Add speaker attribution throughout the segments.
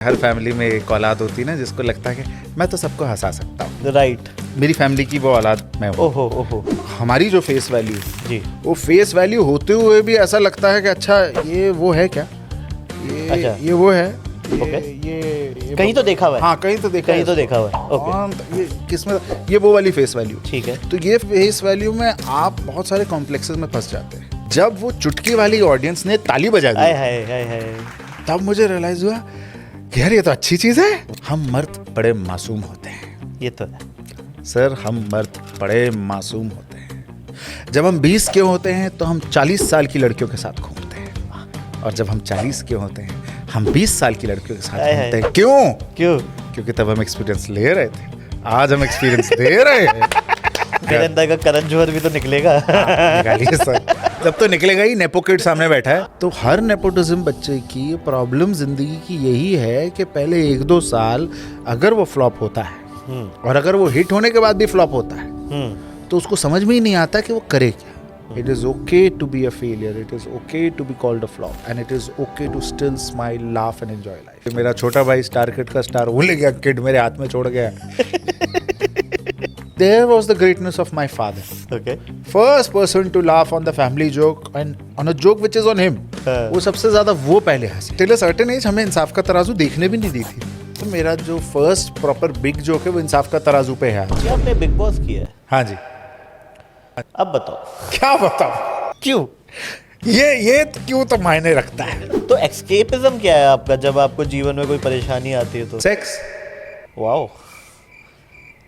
Speaker 1: हर family में एक औलाद होती है ना जिसको लगता है कि मैं तो सबको हंसा सकता हूँ।
Speaker 2: राइट।
Speaker 1: मेरी फैमिली की वो औलाद मैं हूँ।
Speaker 2: ओहो ओहो।
Speaker 1: हमारी जो फेस वैल्यू
Speaker 2: जी।
Speaker 1: वो फेस वैल्यू होते हुए भी ऐसा लगता है कि अच्छा ये वो है क्या, ये वो है, ये
Speaker 2: कहीं तो देखा हुआ है।
Speaker 1: हाँ कहीं तो देखा
Speaker 2: कहीं तो देखा हुआ है।
Speaker 1: ओके। ये किसमें, ये वो वाली फेस वैल्यू।
Speaker 2: ठीक है।
Speaker 1: तो ये फेस वैल्यू में आप बहुत सारे कॉम्प्लेक्सेस में फंस जाते हैं। जब वो चुटकी वाली ऑडियंस ने ताली बजा दी,
Speaker 2: हाय
Speaker 1: तब मुझे रियलाइज हुआ कि यार ये तो अच्छी चीज है। हम मर्द बड़े मासूम होते हैं।
Speaker 2: ये तो है
Speaker 1: सर, हम मर्द बड़े मासूम होते हैं। जब हम 20 के होते हैं तो हम 40 साल की लड़कियों के साथ घूमते हैं, और जब हम 40 के होते हैं हम 20 साल की लड़कियों के साथ घूमते हैं। क्यों? क्योंकि तब हम एक्सपीरियंस ले रहे थे, आज हम एक्सपीरियंस दे रहे हैं।
Speaker 2: मेरे अंदर का करण जौहर भी तो निकलेगा।
Speaker 1: निकालिए सर, तब तो निकलेगा ही। नेपो किड सामने बैठा है। तो हर नेपोटिज्म बच्चे की प्रॉब्लम जिंदगी की यही है कि पहले 1-2 साल अगर वो फ्लॉप होता है और अगर वो हिट होने के बाद भी फ्लॉप होता है तो उसको समझ में ही नहीं आता कि वो करे क्या। It is okay to be a failure. It is okay to be called a flop, and it is okay to still smile, laugh and enjoy life. मेरा छोटा भाई स्टार किड का स्टार भूल गया, किड मेरे हाथ में छोड़ गया। There was the greatness of my father.
Speaker 2: Okay.
Speaker 1: First person to laugh on the family joke and on a joke which is on him. वो सबसे ज्यादा वो पहले हंसे। Till a certain age हमें इंसाफ का तराजू देखने भी नहीं दी थी। तो मेरा जो फर्स्ट प्रॉपर बिग जोक है वो इंसाफ का तराजू पे है।
Speaker 2: क्या आपने बिग बॉस किया है?
Speaker 1: हाँ जी।
Speaker 2: अब बताओ।
Speaker 1: क्या बताऊं?
Speaker 2: क्यों?
Speaker 1: ये क्यों तो मायने रखता है।
Speaker 2: तो एस्केपिज्म क्या है आपका जब आपको जीवन में कोई परेशानी आती है तो?
Speaker 1: सेक्स।
Speaker 2: वाओ।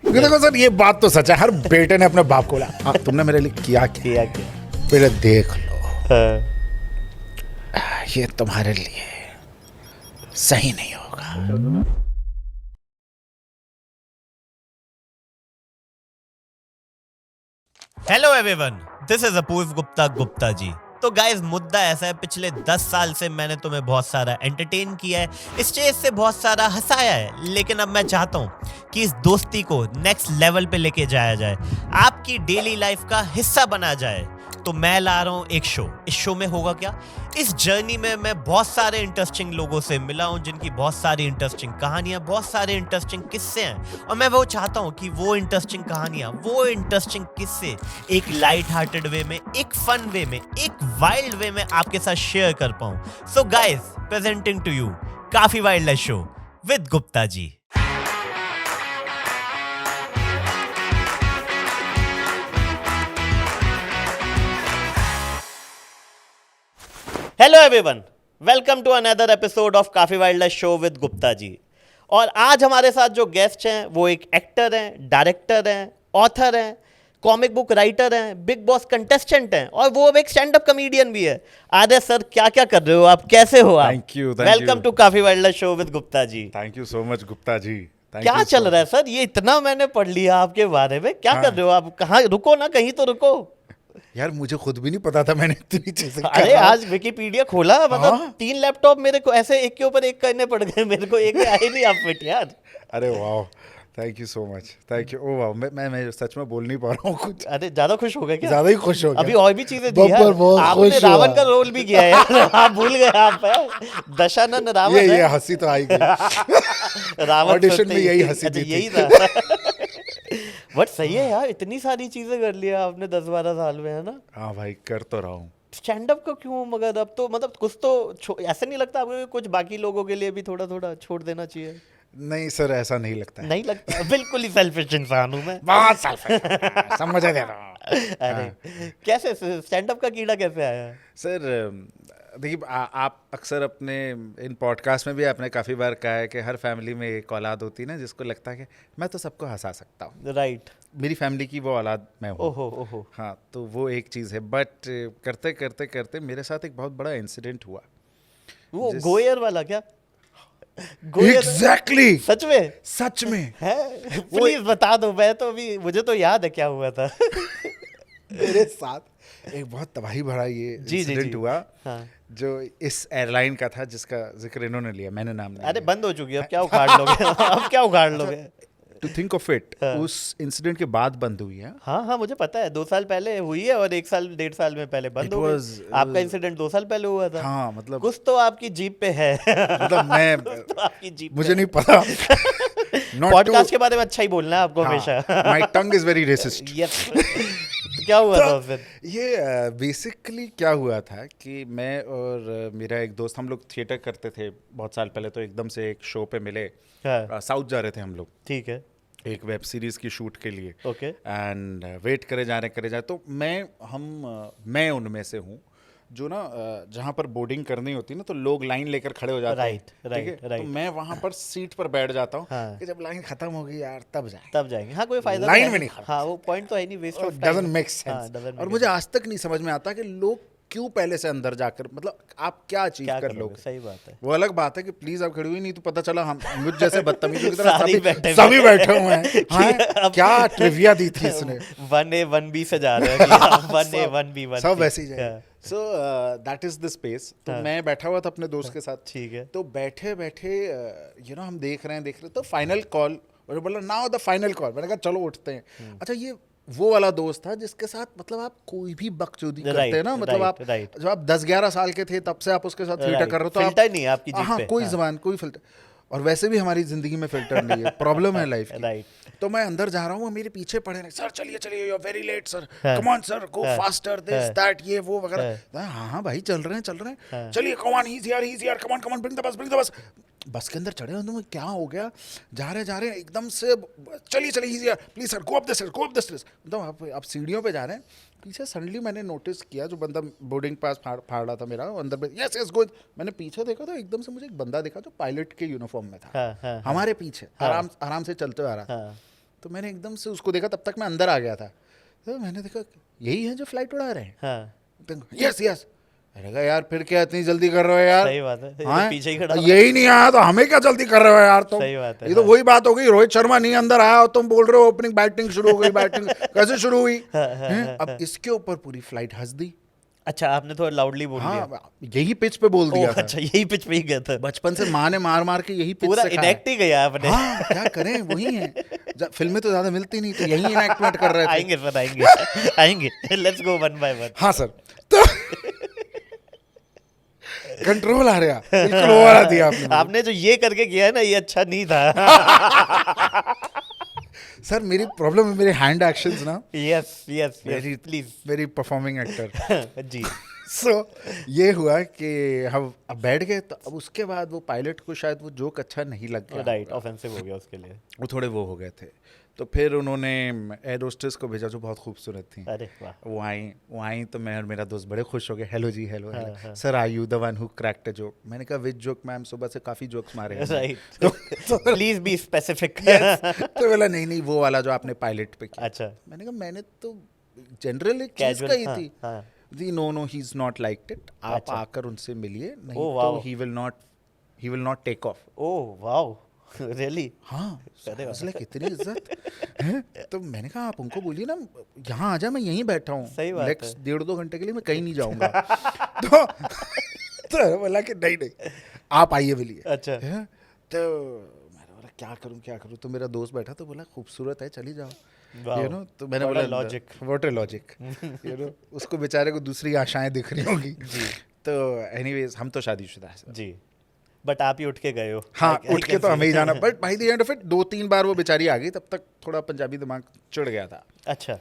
Speaker 1: देखो सर, ये बात तो सच है। हर बेटे ने अपने बाप को बोला तुमने मेरे लिए किया
Speaker 2: क्या
Speaker 1: पहले देख लो। ये तुम्हारे लिए सही नहीं होगा।
Speaker 2: हेलो एवरीवन, दिस इज अपूर्व गुप्ता जी। तो गाइस, मुद्दा ऐसा है, पिछले 10 साल से मैंने तुम्हें बहुत सारा एंटरटेन किया है, स्टेज से बहुत सारा हंसाया है, लेकिन अब मैं चाहता हूं कि इस दोस्ती को नेक्स्ट लेवल पे लेके जाया जाए, आपकी डेली लाइफ का हिस्सा बना जाए। तो मैं ला रहा हूं एक शो। इस शो में होगा क्या? इस जर्नी में मैं बहुत सारे इंटरेस्टिंग लोगों से मिला हूं जिनकी बहुत सारी इंटरेस्टिंग कहानियां, बहुत सारे इंटरेस्टिंग किस्से हैं, और मैं वो चाहता हूं कि वो इंटरेस्टिंग कहानियां, वो इंटरेस्टिंग किस्से एक लाइट हार्टेड वे में, एक फन वे में, एक वाइल्ड वे में आपके साथ शेयर कर पाऊं। So guys, presenting to you काफी wild show with Gupta ji. Hello everyone, welcome to another episode of काफी wild show with Gupta ji. और आज हमारे साथ जो गेस्ट हैं वो एक एक्टर हैं, डायरेक्टर हैं, ऑथर हैं, कॉमिक बुक राइटर हैं, बिग बॉस कंटेस्टेंट हैं, और वो अब एक स्टैंड अप कॉमेडियन भी है। आदे सर, क्या क्या कर रहे हो आप? कैसे हो आप?
Speaker 1: Thank you.
Speaker 2: वेलकम टू काफी wild show with Gupta ji.
Speaker 1: Thank you so much Gupta ji.
Speaker 2: क्या चल रहा है सर? ये इतना मैंने पढ़ लिया आपके बारे में। क्या कर रहे हो आप? कहाँ रुको ना, कहीं तो रुको
Speaker 1: यार। मुझे खुद भी नहीं पता था मैंने इतनी चीजें।
Speaker 2: अरे आज विकिपीडिया खोला, मतलब 3 लैपटॉप मेरे को ऐसे एक के ऊपर एक करने पड़ गए, मेरे को एक आए नहीं आप फिट यार।
Speaker 1: अरे वाह, thank you so much. Thank you. ओ वाह, मैं सच में बोल नहीं पा रहा हूँ कुछ।
Speaker 2: अरे ज्यादा खुश हो गए क्या?
Speaker 1: ज्यादा ही खुश हो गया।
Speaker 2: अभी और भी चीजें दी यार। आपने रावण का रोल भी किया यार। आप भूल गए आप। दशानन रावण।
Speaker 1: ये हंसी तो आई गई।
Speaker 2: रावण
Speaker 1: ऑडिशन में यही हंसी थी।
Speaker 2: यही था। बट सही है यार, इतनी सारी चीजें कर लिया आपने 10-12 साल में, है ना?
Speaker 1: हाँ भाई, कर तो रहा हूँ।
Speaker 2: स्टैंड अप का क्यों? मगर अब तो मतलब कुछ तो ऐसा नहीं लगता आपको कुछ बाकी लोगों के लिए भी थोड़ा थोड़ा छोड़ देना चाहिए?
Speaker 1: नहीं सर, ऐसा नहीं लगता है।
Speaker 2: नहीं लगता? बिल्कुल ही सेल्फिश इंसान हूं मैं।
Speaker 1: बहुत सेल्फिश, समझ आ रहा हूँ।
Speaker 2: अरे कैसे स्टैंड अप का कीड़ा कैसे आया
Speaker 1: सर? देखिए, आप अक्सर अपने इन पॉडकास्ट में भी आपने काफ़ी बार कहा है कि हर फैमिली में एक औलाद होती है ना जिसको लगता है कि मैं तो सबको हंसा सकता हूँ।
Speaker 2: राइट।
Speaker 1: मेरी फैमिली की वो औलाद मैं हूँ।
Speaker 2: ओहो।
Speaker 1: हाँ, तो वो एक चीज़ है। बट करते करते करते मेरे साथ एक बहुत बड़ा इंसिडेंट हुआ।
Speaker 2: वो गोयर वाला क्या? गोयर?
Speaker 1: एग्जैक्टली।
Speaker 2: सच में है? प्लीज बता दो, मैं तो अभी, मुझे तो याद है क्या हुआ था।
Speaker 1: मेरे साथ एक बहुत तबाही भरा ये इंसिडेंट हुआ। हाँ। जो इस एयरलाइन का था जिसका जिक्र इन्होंने लिया, मैंने नाम नहीं।
Speaker 2: अरे बंद हो चुकी है, अब क्या उखाड़ लोगे? अब क्या उखाड़ लोगे?
Speaker 1: टू थिंक ऑफ इट, उस इंसिडेंट के बाद बंद हुई है.
Speaker 2: हाँ हाँ, मुझे पता है 2 साल पहले हुई है और 1 साल 1.5 साल में पहले बंद
Speaker 1: It
Speaker 2: हो गई.
Speaker 1: was-
Speaker 2: आपका इंसिडेंट 2 साल पहले हुआ था.
Speaker 1: हाँ मतलब
Speaker 2: कुछ तो आपकी जीप पे है.
Speaker 1: मतलब मैं
Speaker 2: तो आपकी जीप
Speaker 1: मुझे नहीं पता.
Speaker 2: पॉडकास्ट के बारे में अच्छा ही बोलना है आपको हमेशा.
Speaker 1: My tongue is very resist.
Speaker 2: Yes. क्या हुआ था उस दिन?
Speaker 1: ये बेसिकली क्या हुआ था कि मैं और मेरा एक दोस्त, हम लोग थिएटर करते थे बहुत साल पहले, तो एकदम से एक शो पे मिले.
Speaker 2: हाँ,
Speaker 1: साउथ जा रहे थे हम लोग
Speaker 2: ठीक है.
Speaker 1: एक वेब सीरीज की शूट के लिए.
Speaker 2: ओके.
Speaker 1: एंड वेट करे जा रहे तो मैं उनमें से हूँ जो ना जहाँ पर बोर्डिंग करनी होती है ना, तो लोग लाइन लेकर खड़े हो जाते हैं.
Speaker 2: राइट
Speaker 1: ठीक
Speaker 2: राइट
Speaker 1: है, तो
Speaker 2: राइट.
Speaker 1: मैं वहाँ पर सीट पर बैठ जाता हूँ
Speaker 2: हाँ.
Speaker 1: कि जब लाइन खत्म होगी यार तब जाए.
Speaker 2: तब जाएंगे. हाँ, कोई फायदा
Speaker 1: लाइन
Speaker 2: तो है
Speaker 1: में नहीं खड़ा.
Speaker 2: हाँ, वो पॉइंट तो है नहीं. Waste of
Speaker 1: doesn't
Speaker 2: time.
Speaker 1: Make
Speaker 2: हाँ,
Speaker 1: सेंस.
Speaker 2: doesn't
Speaker 1: और
Speaker 2: make
Speaker 1: मुझे आज तक नहीं समझ में आता कि लोग क्यों पहले से अंदर जाकर, मतलब आप क्या अचीव
Speaker 2: क्या
Speaker 1: कर
Speaker 2: करोगे?
Speaker 1: लोगे.
Speaker 2: सही बात है.
Speaker 1: वो अलग बात है कि प्लीज आप खड़ी हुई, नहीं तो पता चला हम मुझ जैसे बदतमीजों की तरह
Speaker 2: सारे बैठे हुए
Speaker 1: सभी बैठे हुए हैं. हाँ,
Speaker 2: अब-
Speaker 1: क्या ट्रिविया दी थी इसने.
Speaker 2: 1A 1B से जा रहे हैं. 1A 1B 1C.
Speaker 1: सब वैसे ही जाए.
Speaker 2: हाँ,
Speaker 1: so that is the space. तो
Speaker 2: हाँ.
Speaker 1: मैं बैठा हुआ था अपने दोस्त के साथ.
Speaker 2: ठीक है.
Speaker 1: तो बैठे बैठे हम देख रहे हैं तो फाइनल कॉल, और बोला नाउ द फाइनल कॉल. मैंने कहा चलो उठते हैं. अच्छा, ये वो वाला दोस्त था जिसके साथ मतलब आप कोई भी बकचोदी करते हैं ना, मतलब आप जब आप 10-11 साल के थे तब से आप उसके साथ थिएटर कर रहे हो, तो
Speaker 2: फिल्टर नहीं है आपकी जीप
Speaker 1: हाँ
Speaker 2: पे.
Speaker 1: कोई जबान, कोई फिल्टर. और वैसे भी हमारी जिंदगी में फिल्टर नहीं है, प्रॉब्लम है लाइफ की.
Speaker 2: राइट.
Speaker 1: तो मैं अंदर जा रहा हूँ, वो मेरे पीछे पड़े रहे, सर चलिए चलिए, you are very late sir, come on sir, go faster, this that, ये वो वगैरह. हाँ हाँ भाई, चल रहे हैं, चलिए, come on, he is here, come on, bring the bus. बस के अंदर चढ़े हो, क्या हो गया, जा रहे हैं एकदम से, चलिए he is here, please sir, go up the stairs. मतलब आप सीढ़ियों पे जा रहे हैं. पीछे सडनली मैंने नोटिस किया, जो बंदा बोर्डिंग पास फाड़ रहा था मेरा, अंदर में यस गो. मैंने पीछे देखा तो एकदम से मुझे एक बंदा देखा जो पायलट के यूनिफॉर्म में था, हमारे पीछे आराम से चलते हुए आ रहा था. तो मैंने एकदम से उसको देखा, तब तक मैं अंदर आ गया था. तो मैंने देखा यही है जो फ्लाइट उड़ा रहे हैं. यस. मैंने कहा यार फिर क्या इतनी जल्दी कर रहे हो यार.
Speaker 2: सही बात है.
Speaker 1: हाँ,
Speaker 2: पीछे ही खड़ा.
Speaker 1: यही नहीं आया तो हमें क्या जल्दी कर रहे हो यार तुम.
Speaker 2: सही बात है.
Speaker 1: ये तो वही बात हो गई, रोहित शर्मा नहीं अंदर आया और तुम बोल रहे हो ओपनिंग बैटिंग शुरू हो गई. बैटिंग कैसे शुरू हुई. अब इसके ऊपर पूरी फ्लाइट हंस दी.
Speaker 2: अच्छा, आपने थोड़ा लाउडली बोल दिया.
Speaker 1: हाँ, यही पिच पे बोल दिया था.
Speaker 2: अच्छा, यही पिच पे ही गया था.
Speaker 1: बचपन से माँ ने मार के यही पिच
Speaker 2: पूरा
Speaker 1: से
Speaker 2: इनेक्ट ही गया आपने.
Speaker 1: हाँ, क्या करें, वही है. फिल्में तो ज्यादा मिलती नहीं, तो यही इनेक्टमेंट कर रहे थे.
Speaker 2: आएंगे सर, आएंगे. Let's go one by one.
Speaker 1: हाँ सर. तो कंट्रोल आ रहा, बिल्कुल वो वाला दिया आपने.
Speaker 2: आपने जो ये करके किया है ना, ये अच्छा नहीं था.
Speaker 1: सर मेरी प्रॉब्लम है मेरे हैंड एक्शंस ना.
Speaker 2: Yes please.
Speaker 1: Very performing actor.
Speaker 2: जी.
Speaker 1: सो ये हुआ कि हम अब बैठ गए, तो अब उसके बाद वो पायलट को शायद वो जोक अच्छा नहीं लग गया.
Speaker 2: राइट, ऑफेंसिव हो गया उसके लिए.
Speaker 1: वो थोड़े वो हो गए थे. तो फिर उन्होंने एयर होस्टेस को भेजा जो बहुत खूबसूरत थी.
Speaker 2: अरे वाह.
Speaker 1: वो आई तो मैं और मेरा दोस्त बड़े खुश हो गए. Hello ji, hello.
Speaker 2: हाँ.
Speaker 1: Sir are you the one who cracked a joke. मैंने कहा विच जोक मैम, सुबह से काफी जोक्स मारे हैं.
Speaker 2: राइट. Please be specific.
Speaker 1: तो बोला नहीं वो वाला जो आपने पायलट पे किया.
Speaker 2: अच्छा.
Speaker 1: मैंने कहा मैंने तो जनरल एक चीज कही थी.
Speaker 2: हाँ.
Speaker 1: जी no he is not like it. आप
Speaker 2: अच्छा.
Speaker 1: आकर उनसे मिलिए, नहीं
Speaker 2: Oh,
Speaker 1: तो
Speaker 2: wow.
Speaker 1: He will not take off.
Speaker 2: Oh wow. Really.
Speaker 1: हाँ, समझ ले कितनी इज्जत है. तो मैंने कहा आप उनको बोलिए ना यहाँ आ जा, मैं यहीं बैठा हूँ.
Speaker 2: सही बात
Speaker 1: नेक्स्ट
Speaker 2: है.
Speaker 1: 1.5-2 घंटे के लिए मैं कहीं नहीं जाऊँगा. तो बोला कि नहीं आप आइए मिलिए.
Speaker 2: अच्छा.
Speaker 1: तो मैंने बोला क्या करूँ. तो मेरा दोस्त बैठा तो बोला खूबसूरत है, चली जाओ. तो मैंने बोला
Speaker 2: लॉजिक.
Speaker 1: What a logic. उसको बेचारे को दूसरी आशाएं दिख रही होंगी. तो एनीवेज हम तो शादीशुदा है
Speaker 2: जी. बट आप ही उठ के गए हो.
Speaker 1: हाँ, उठ के तो हमें ही जाना. But by the end of it 2-3 बार वो बेचारी आ गई, तब तक थोड़ा पंजाबी दिमाग चिढ़ गया था.
Speaker 2: अच्छा.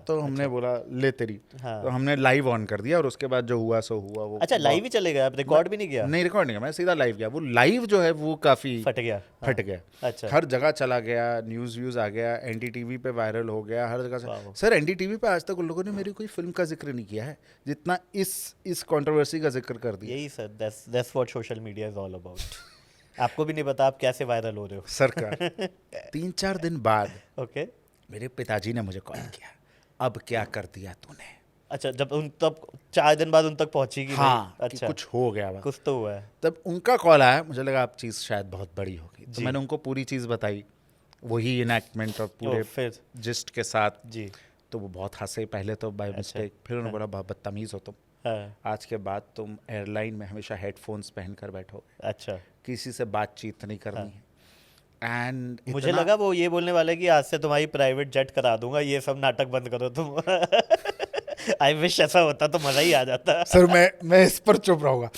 Speaker 1: तो हमने बोला ले तेरी.
Speaker 2: हाँ.
Speaker 1: तो हमने लाइव ऑन कर दिया और उसके बाद जो हुआ सो हुआ. वो
Speaker 2: अच्छा, लाइव ही चले गए आप, रिकॉर्ड भी नहीं किया?
Speaker 1: नहीं, रिकॉर्ड नहीं किया, मैं सीधा लाइव गया. वो लाइव जो है वो काफी
Speaker 2: फट गया.
Speaker 1: फट गया.
Speaker 2: अच्छा.
Speaker 1: हर जगह चला गया, न्यूज व्यूज आ गया, एनडीटीवी पे वायरल हो गया, हर जगह से. सर एनडीटीवी पे आज तक उन लोगों ने मेरी कोई फिल्म का जिक्र नहीं किया है जितना इस कंट्रोवर्सी का जिक्र कर दिया.
Speaker 2: यही sir, that's what social media is all about. आपको भी नहीं पता आप कैसे वायरल हो रहे हो.
Speaker 1: सरकार 3-4 दिन बाद
Speaker 2: ओके.
Speaker 1: मेरे पिताजी ने मुझे कॉल किया, अब क्या कर दिया तूने.
Speaker 2: अच्छा, जब तब 4 दिन बाद उन तक पहुंची कि
Speaker 1: हाँ,
Speaker 2: अच्छा,
Speaker 1: कि कुछ हो गया.
Speaker 2: कुछ तो हुआ है.
Speaker 1: तब उनका कॉल आया, मुझे लगा आप चीज़ शायद बहुत बड़ी होगी. तो
Speaker 2: जी.
Speaker 1: मैंने उनको पूरी चीज़ बताई, वही इनैक्टमेंट और पूरे
Speaker 2: फिर
Speaker 1: जिस्ट के साथ.
Speaker 2: जी.
Speaker 1: तो वो बहुत हंसे पहले तो बाय मिस्टेक. फिर उन्होंने बोला बहुत बदतमीज़ हो तुम.
Speaker 2: हाँ.
Speaker 1: आज के बाद तुम एयरलाइन में हमेशा हेडफोन्स पहन कर बैठोगे,
Speaker 2: अच्छा.
Speaker 1: किसी से बातचीत नहीं करनी है. एंड
Speaker 2: मुझे लगा वो ये बोलने वाला है कि आज से तुम्हारी प्राइवेट जेट करा दूंगा, ये सब नाटक बंद करो तुम। आई विश ऐसा होता तो मजा ही आ जाता।
Speaker 1: सर मैं इस पर चुप रहूंगा।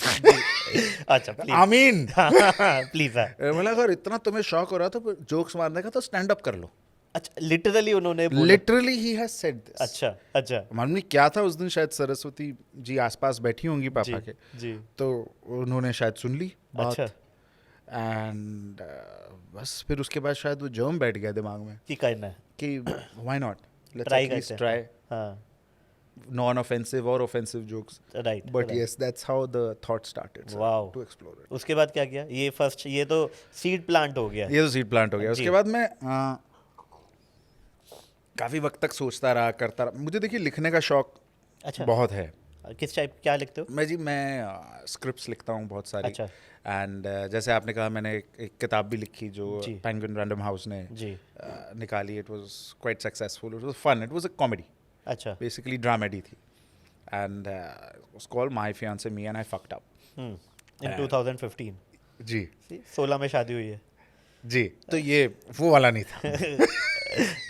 Speaker 2: अच्छा प्लीज
Speaker 1: आमीन।
Speaker 2: प्लीज।
Speaker 1: मतलब अगर इतना तुम्हें शौक हो रहा तो जोक्स मारने का तो स्टैंड अप कर लो।
Speaker 2: अच्छा लिटरली उन्होंने बोला?
Speaker 1: Literally he has said this.
Speaker 2: अच्छा अच्छा
Speaker 1: मालूम नहीं क्या था उस दिन, शायद सरस्वती जी आसपास बैठी होंगी पापा के,
Speaker 2: जी
Speaker 1: तो उन्होंने शायद सुन ली बात।
Speaker 2: अच्छा
Speaker 1: एंड बस फिर उसके बाद शायद वो जर्म बैठ गया दिमाग में
Speaker 2: की करना है,
Speaker 1: कि why not, let's
Speaker 2: try
Speaker 1: at least
Speaker 2: करते हैं।
Speaker 1: ट्राई
Speaker 2: हाँ
Speaker 1: नॉन ऑफेंसिव और offensive jokes.
Speaker 2: Right
Speaker 1: but yes, that's how the thought started
Speaker 2: Wow.
Speaker 1: To explore it.
Speaker 2: उसके बाद क्या किया? ये फर्स्ट, ये तो सीड प्लांट हो गया।
Speaker 1: ये तो सीड प्लांट हो गया।
Speaker 2: जी।
Speaker 1: उसके बाद मैं काफ़ी वक्त तक सोचता रहा, करता रहा। मुझे देखिए लिखने का शौक
Speaker 2: अच्छा
Speaker 1: बहुत है।
Speaker 2: किस टाइप क्या लिखते हो?
Speaker 1: मैं स्क्रिप्ट्स लिखता हूँ बहुत सारी।
Speaker 2: अच्छा
Speaker 1: एंड जैसे आपने कहा, मैंने एक किताब भी लिखी जो
Speaker 2: जी।
Speaker 1: पेंगुइन रैंडम हाउस ने
Speaker 2: जी
Speaker 1: निकाली। It was quite successful, it was fun, it was a comedy,
Speaker 2: अच्छा
Speaker 1: बेसिकली ड्रामेडी थी। And it's called my fiance me and I fucked up.
Speaker 2: In 2015
Speaker 1: जी
Speaker 2: 16 में शादी हुई है।
Speaker 1: जी, तो ये वो वाला नहीं था।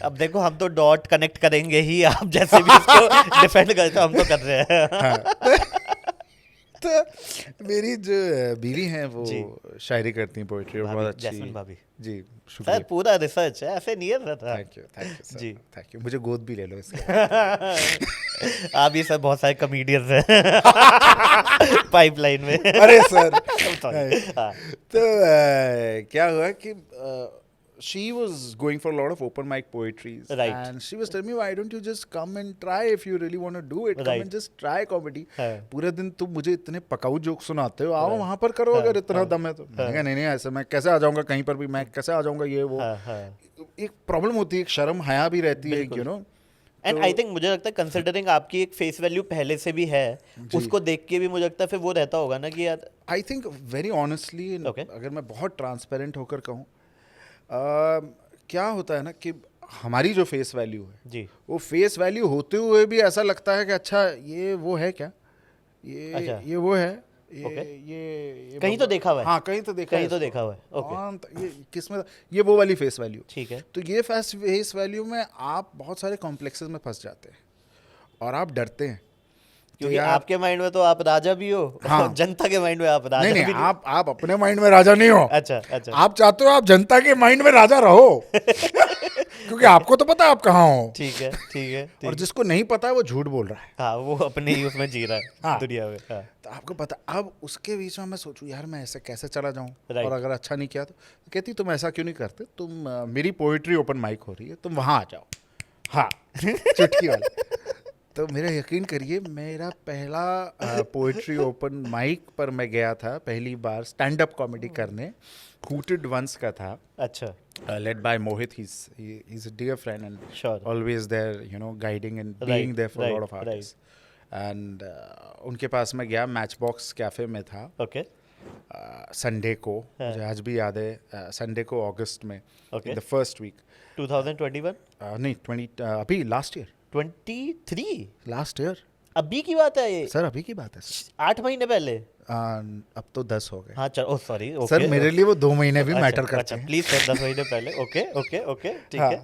Speaker 2: अब देखो हम तो डॉट कनेक्ट करेंगे ही, आप जैसे भी इसको डिफेंड करते हो हम तो कर रहे हैं।
Speaker 1: तो मेरी जो बीवी हैं वो
Speaker 2: जी।
Speaker 1: शायरी करती हैं, पोइट्री, और
Speaker 2: भाभी,
Speaker 1: बहुत अच्छी।
Speaker 2: जैस्मिन भाभी।
Speaker 1: जी
Speaker 2: सर
Speaker 1: शुक्रिया।
Speaker 2: पूरा रिसर्च है, ऐसे नहीं है रहता।
Speaker 1: थैंक यू सर,
Speaker 2: जी।
Speaker 1: Thank you. मुझे गोद भी ले लो इसके।
Speaker 2: आप ही सर बहुत सारे कॉमेडियंस हैं पाइपलाइन में।
Speaker 1: अरे सर
Speaker 2: Sorry. हाँ,
Speaker 1: तो क्या हुआ कि she was going for a lot of open mic poetries,
Speaker 2: Right.
Speaker 1: and she was telling me, why don't you just come and try if you really want to do it, come
Speaker 2: Right.
Speaker 1: and just try comedy.
Speaker 2: हाँ,
Speaker 1: पूरे दिन तुम मुझे इतने पकाऊ joke सुनाते हो, आओ
Speaker 2: Right.
Speaker 1: वहां पर करो
Speaker 2: हाँ,
Speaker 1: अगर इतना
Speaker 2: हाँ,
Speaker 1: दम है तो। मैंने कहा नहीं ऐसे मैं कैसे आ जाऊंगा कहीं पर भी, मैं कैसे आ जाऊंगा, ये वो।
Speaker 2: हाँ, हाँ।
Speaker 1: एक प्रॉब्लम होती है, एक शर्म हया भी रहती है,
Speaker 2: बिल्कुल।
Speaker 1: You know.
Speaker 2: And I think मुझे लगता है कंसिडरिंग आपकी एक फेस वैल्यू पहले से भी है, उसको देख के भी मुझे लगता है फिर वो रहता होगा ना कि यार।
Speaker 1: I think very honestly,
Speaker 2: Okay.
Speaker 1: अगर मैं बहुत ट्रांसपेरेंट होकर कहूँ, क्या होता है ना कि हमारी जो फेस वैल्यू है,
Speaker 2: जी
Speaker 1: वो फेस वैल्यू होते हुए भी ऐसा लगता है कि अच्छा ये वो है क्या,
Speaker 2: अच्छा।
Speaker 1: ये वो है,
Speaker 2: Okay.
Speaker 1: ये
Speaker 2: कहीं तो देखा हुआ है।
Speaker 1: हाँ कहीं तो देखा
Speaker 2: कहीं
Speaker 1: है
Speaker 2: तो
Speaker 1: इसको।
Speaker 2: देखा हुआ है। ओके
Speaker 1: कौन ये किस में, ये वो वाली फेस वैल्यू।
Speaker 2: ठीक है।
Speaker 1: तो ये फेस वैल्यू में आप बहुत सारे कॉम्प्लेक्सेस में फंस जाते हैं और आप डरते हैं
Speaker 2: क्योंकि
Speaker 1: यार-
Speaker 2: आपके माइंड में तो आप राजा भी हो,
Speaker 1: हाँ।
Speaker 2: और जनता के माइंड में आप राजा
Speaker 1: नहीं
Speaker 2: भी
Speaker 1: नहीं, आप अपने माइंड में राजा नहीं हो।
Speaker 2: अच्छा अच्छा
Speaker 1: आप चाहते हो आप जनता के माइंड में राजा रहो। क्योंकि आपको तो पता है आप कहाँ हो,
Speaker 2: ठीक है ठीक है
Speaker 1: और
Speaker 2: ठीक।
Speaker 1: जिसको नहीं पता है वो झूठ बोल रहा है।
Speaker 2: हाँ वो अपने ही उसमें जी रहा है
Speaker 1: हाँ।
Speaker 2: दुनिया में। हाँ
Speaker 1: तो आपको पता, अब उसके बीच में मैं सोचूं यार मैं ऐसे कैसे चला जाऊं,
Speaker 2: Right.
Speaker 1: और अगर अच्छा नहीं किया तो कहती तुम ऐसा क्यों नहीं करते, तुम मेरी पोइट्री ओपन माइक हो रही है, तुम वहां आ जाओ। हाँ चुटकी वाली। तो मेरा यकीन करिए, मेरा पहला पोइट्री ओपन माइक पर मैं गया था पहली बार स्टैंड अप कॉमेडी करने, हूटेड वंस का था,
Speaker 2: अच्छा
Speaker 1: led by Mohit. He's a dear friend and
Speaker 2: Sure.
Speaker 1: always there, you know, guiding and
Speaker 2: Right,
Speaker 1: being there for a lot
Speaker 2: right,
Speaker 1: of artists. And उनके पास मैं गया, मैच बॉक्स कैफे में था
Speaker 2: okay
Speaker 1: Sunday को,
Speaker 2: हाँ।
Speaker 1: मुझे आज भी याद है, संडे को अगस्त में,
Speaker 2: Okay.
Speaker 1: द फर्स्ट वीक,
Speaker 2: 2021
Speaker 1: नहीं 20 अभी लास्ट ईयर
Speaker 2: 23
Speaker 1: सर,
Speaker 2: अभी की बात है ये?
Speaker 1: अभी की बात है सर।
Speaker 2: 8 महीने पहले?
Speaker 1: अब तो 10 हो गए
Speaker 2: हाँ चलो, ओह सॉरी।
Speaker 1: सर, मेरे लिए वो 2 महीने भी मैटर करते
Speaker 2: अच्छा
Speaker 1: हैं।
Speaker 2: प्लीज सर, 10 महीने पहले। ओके ओके ओके ठीक
Speaker 1: हाँ,
Speaker 2: है।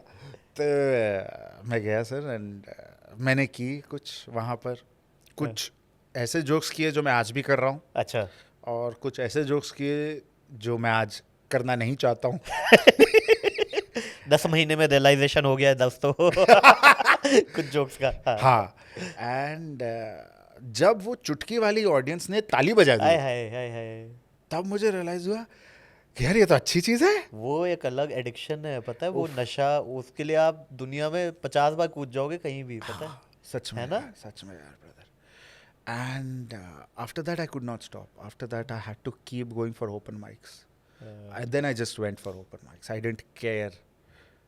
Speaker 1: तो मैं गया सर, एंड मैंने की कुछ वहाँ पर, कुछ ऐसे जोक्स किए जो मैं आज भी कर रहा हूँ,
Speaker 2: अच्छा
Speaker 1: और कुछ ऐसे जोक्स किए जो मैं आज करना नहीं चाहता हूँ।
Speaker 2: 10 महीने में रियलाइजेशन हो गया है दोस्तों कुछ जोक्स का। हाँ
Speaker 1: हाँ, एंड जब वो चुटकी वाली ऑडियंस ने ताली बजा
Speaker 2: हाय
Speaker 1: दी,
Speaker 2: हाय हाय हाय,
Speaker 1: तब मुझे रियलाइज हुआ कि यार ये तो अच्छी चीज़ है।
Speaker 2: वो एक अलग एडिक्शन है, पता है वो नशा, उसके लिए आप दुनिया में 50 बार कूद जाओगे कहीं भी, पता है।
Speaker 1: सच में
Speaker 2: है ना?
Speaker 1: यार, सच में यार brother. And after that I could not stop, after that I had to keep going for open mics, then I just went for open mics, I didn't care.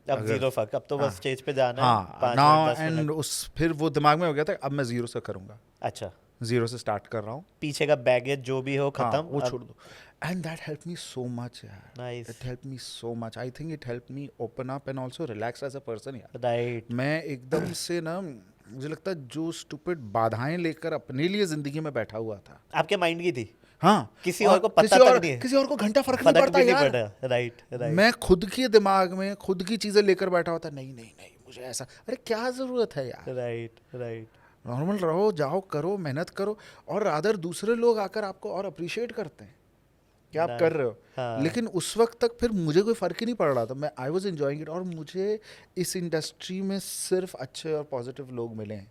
Speaker 2: अब जीरो फक, अब तो बस
Speaker 1: हाँ।
Speaker 2: स्टेज पे जाना है,
Speaker 1: हाँ
Speaker 2: 5
Speaker 1: now,
Speaker 2: minute 10
Speaker 1: and
Speaker 2: minute.
Speaker 1: उस फिर वो दिमाग में हो गया था, अब मैं जीरो से करूँगा,
Speaker 2: अच्छा,
Speaker 1: जीरो से स्टार्ट कर रहा हूँ।
Speaker 2: पीछे का बैगेज जो भी हो
Speaker 1: हाँ,
Speaker 2: खत्म,
Speaker 1: वो
Speaker 2: अब-
Speaker 1: छोड़ दो। And that help me so much यार,
Speaker 2: Nice.
Speaker 1: It help me so much, I think it help me open up and also relax as a person यार।
Speaker 2: राइट।
Speaker 1: मैं एकदम से ना, मुझे लगता है जो स्टूपिड बाधाएं लेकर अपने लिए जिंदगी में बैठा हुआ था,
Speaker 2: आपके माइंड की थी?
Speaker 1: हाँ,
Speaker 2: किसी और को पता तक नहीं है,
Speaker 1: किसी और को घंटा फर्क नहीं
Speaker 2: फर्क
Speaker 1: पड़ता
Speaker 2: भी नहीं
Speaker 1: यार।
Speaker 2: पड़ा। Right right.
Speaker 1: मैं खुद के दिमाग में खुद की चीजें लेकर बैठा होता, नहीं नहीं नहीं मुझे ऐसा, अरे क्या जरूरत है यार,
Speaker 2: राइट राइट।
Speaker 1: नॉर्मल रहो, जाओ करो, मेहनत करो, और अदर दूसरे लोग आकर आपको और अप्रिशिएट करते हैं कि आप कर रहे हो।
Speaker 2: हाँ।
Speaker 1: लेकिन उस वक्त तक फिर मुझे कोई फर्क ही नहीं पड़ रहा था, मैं आई वॉज एंजॉइंग इट, और मुझे इस इंडस्ट्री में सिर्फ अच्छे और पॉजिटिव लोग मिले हैं।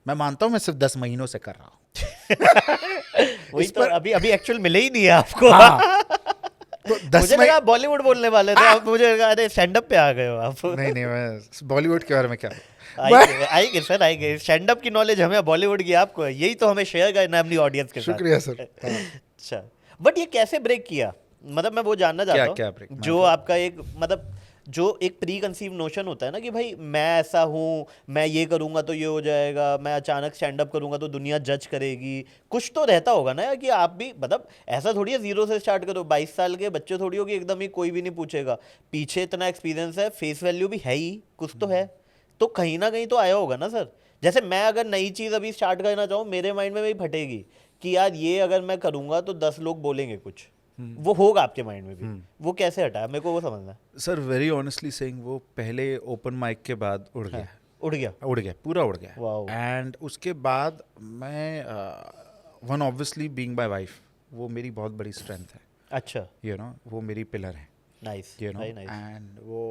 Speaker 1: मैं मानता हूँ मैं सिर्फ 10 महीनों से कर रहा हूँ।
Speaker 2: वही तो, अभी अभी एक्चुअल मिले ही नहीं है आपको।
Speaker 1: हाँ, तो 10
Speaker 2: मुझे लगा बॉलीवुड बोलने वाले थे आप, मुझे लगा अरे स्टैंड अप पे आ गए हो आप।
Speaker 1: नहीं नहीं, मैं बॉलीवुड के बारे में क्या
Speaker 2: आएंगे सर, आएंगे। स्टैंड अप की नॉलेज हमें, बॉलीवुड की आपको है। यही तो हमें शेयर करना है अपनी ऑडियंस के साथ।
Speaker 1: शुक्रिया सर। हाँ।
Speaker 2: अच्छा, बट ये कैसे ब्रेक किया? मतलब मैं वो जानना चाहता
Speaker 1: क्या
Speaker 2: हूँ,
Speaker 1: break?
Speaker 2: जो आपका एक मतलब जो एक प्री कंसीव नोशन होता है ना कि भाई मैं ऐसा हूँ, मैं ये करूँगा तो ये हो जाएगा, मैं अचानक स्टैंड अप करूँगा तो दुनिया जज करेगी, कुछ तो रहता होगा ना यार कि आप भी, मतलब ऐसा थोड़ी है जीरो से स्टार्ट करो। 22 साल के बच्चे थोड़ी हो कि एकदम ही कोई भी नहीं पूछेगा, पीछे इतना एक्सपीरियंस है, फेस वैल्यू भी है ही, कुछ तो है, तो कहीं ना कहीं तो आया होगा ना सर। जैसे मैं अगर नई चीज़ अभी स्टार्ट करना चाहूँ, मेरे माइंड में वही फटेगी कि यार ये अगर मैं करूँगा तो 10 लोग बोलेंगे कुछ, वो होगा आपके माइंड में भी। वो कैसे हटा, मेरे को वो समझना है
Speaker 1: सर वेरी ऑनेस्टली सेइंग, वो पहले ओपन माइक के बाद उड़ गया।
Speaker 2: उड़ गया।
Speaker 1: उड़ गया, पूरा उड़ गया।
Speaker 2: Wow.
Speaker 1: एंड उसके बाद मैं one obviously being my wife, वो मेरी बहुत बड़ी स्ट्रेंथ है,
Speaker 2: अच्छा,
Speaker 1: यू नो, वो मेरी पिलर है,
Speaker 2: nice,
Speaker 1: you know,
Speaker 2: very nice.
Speaker 1: And वो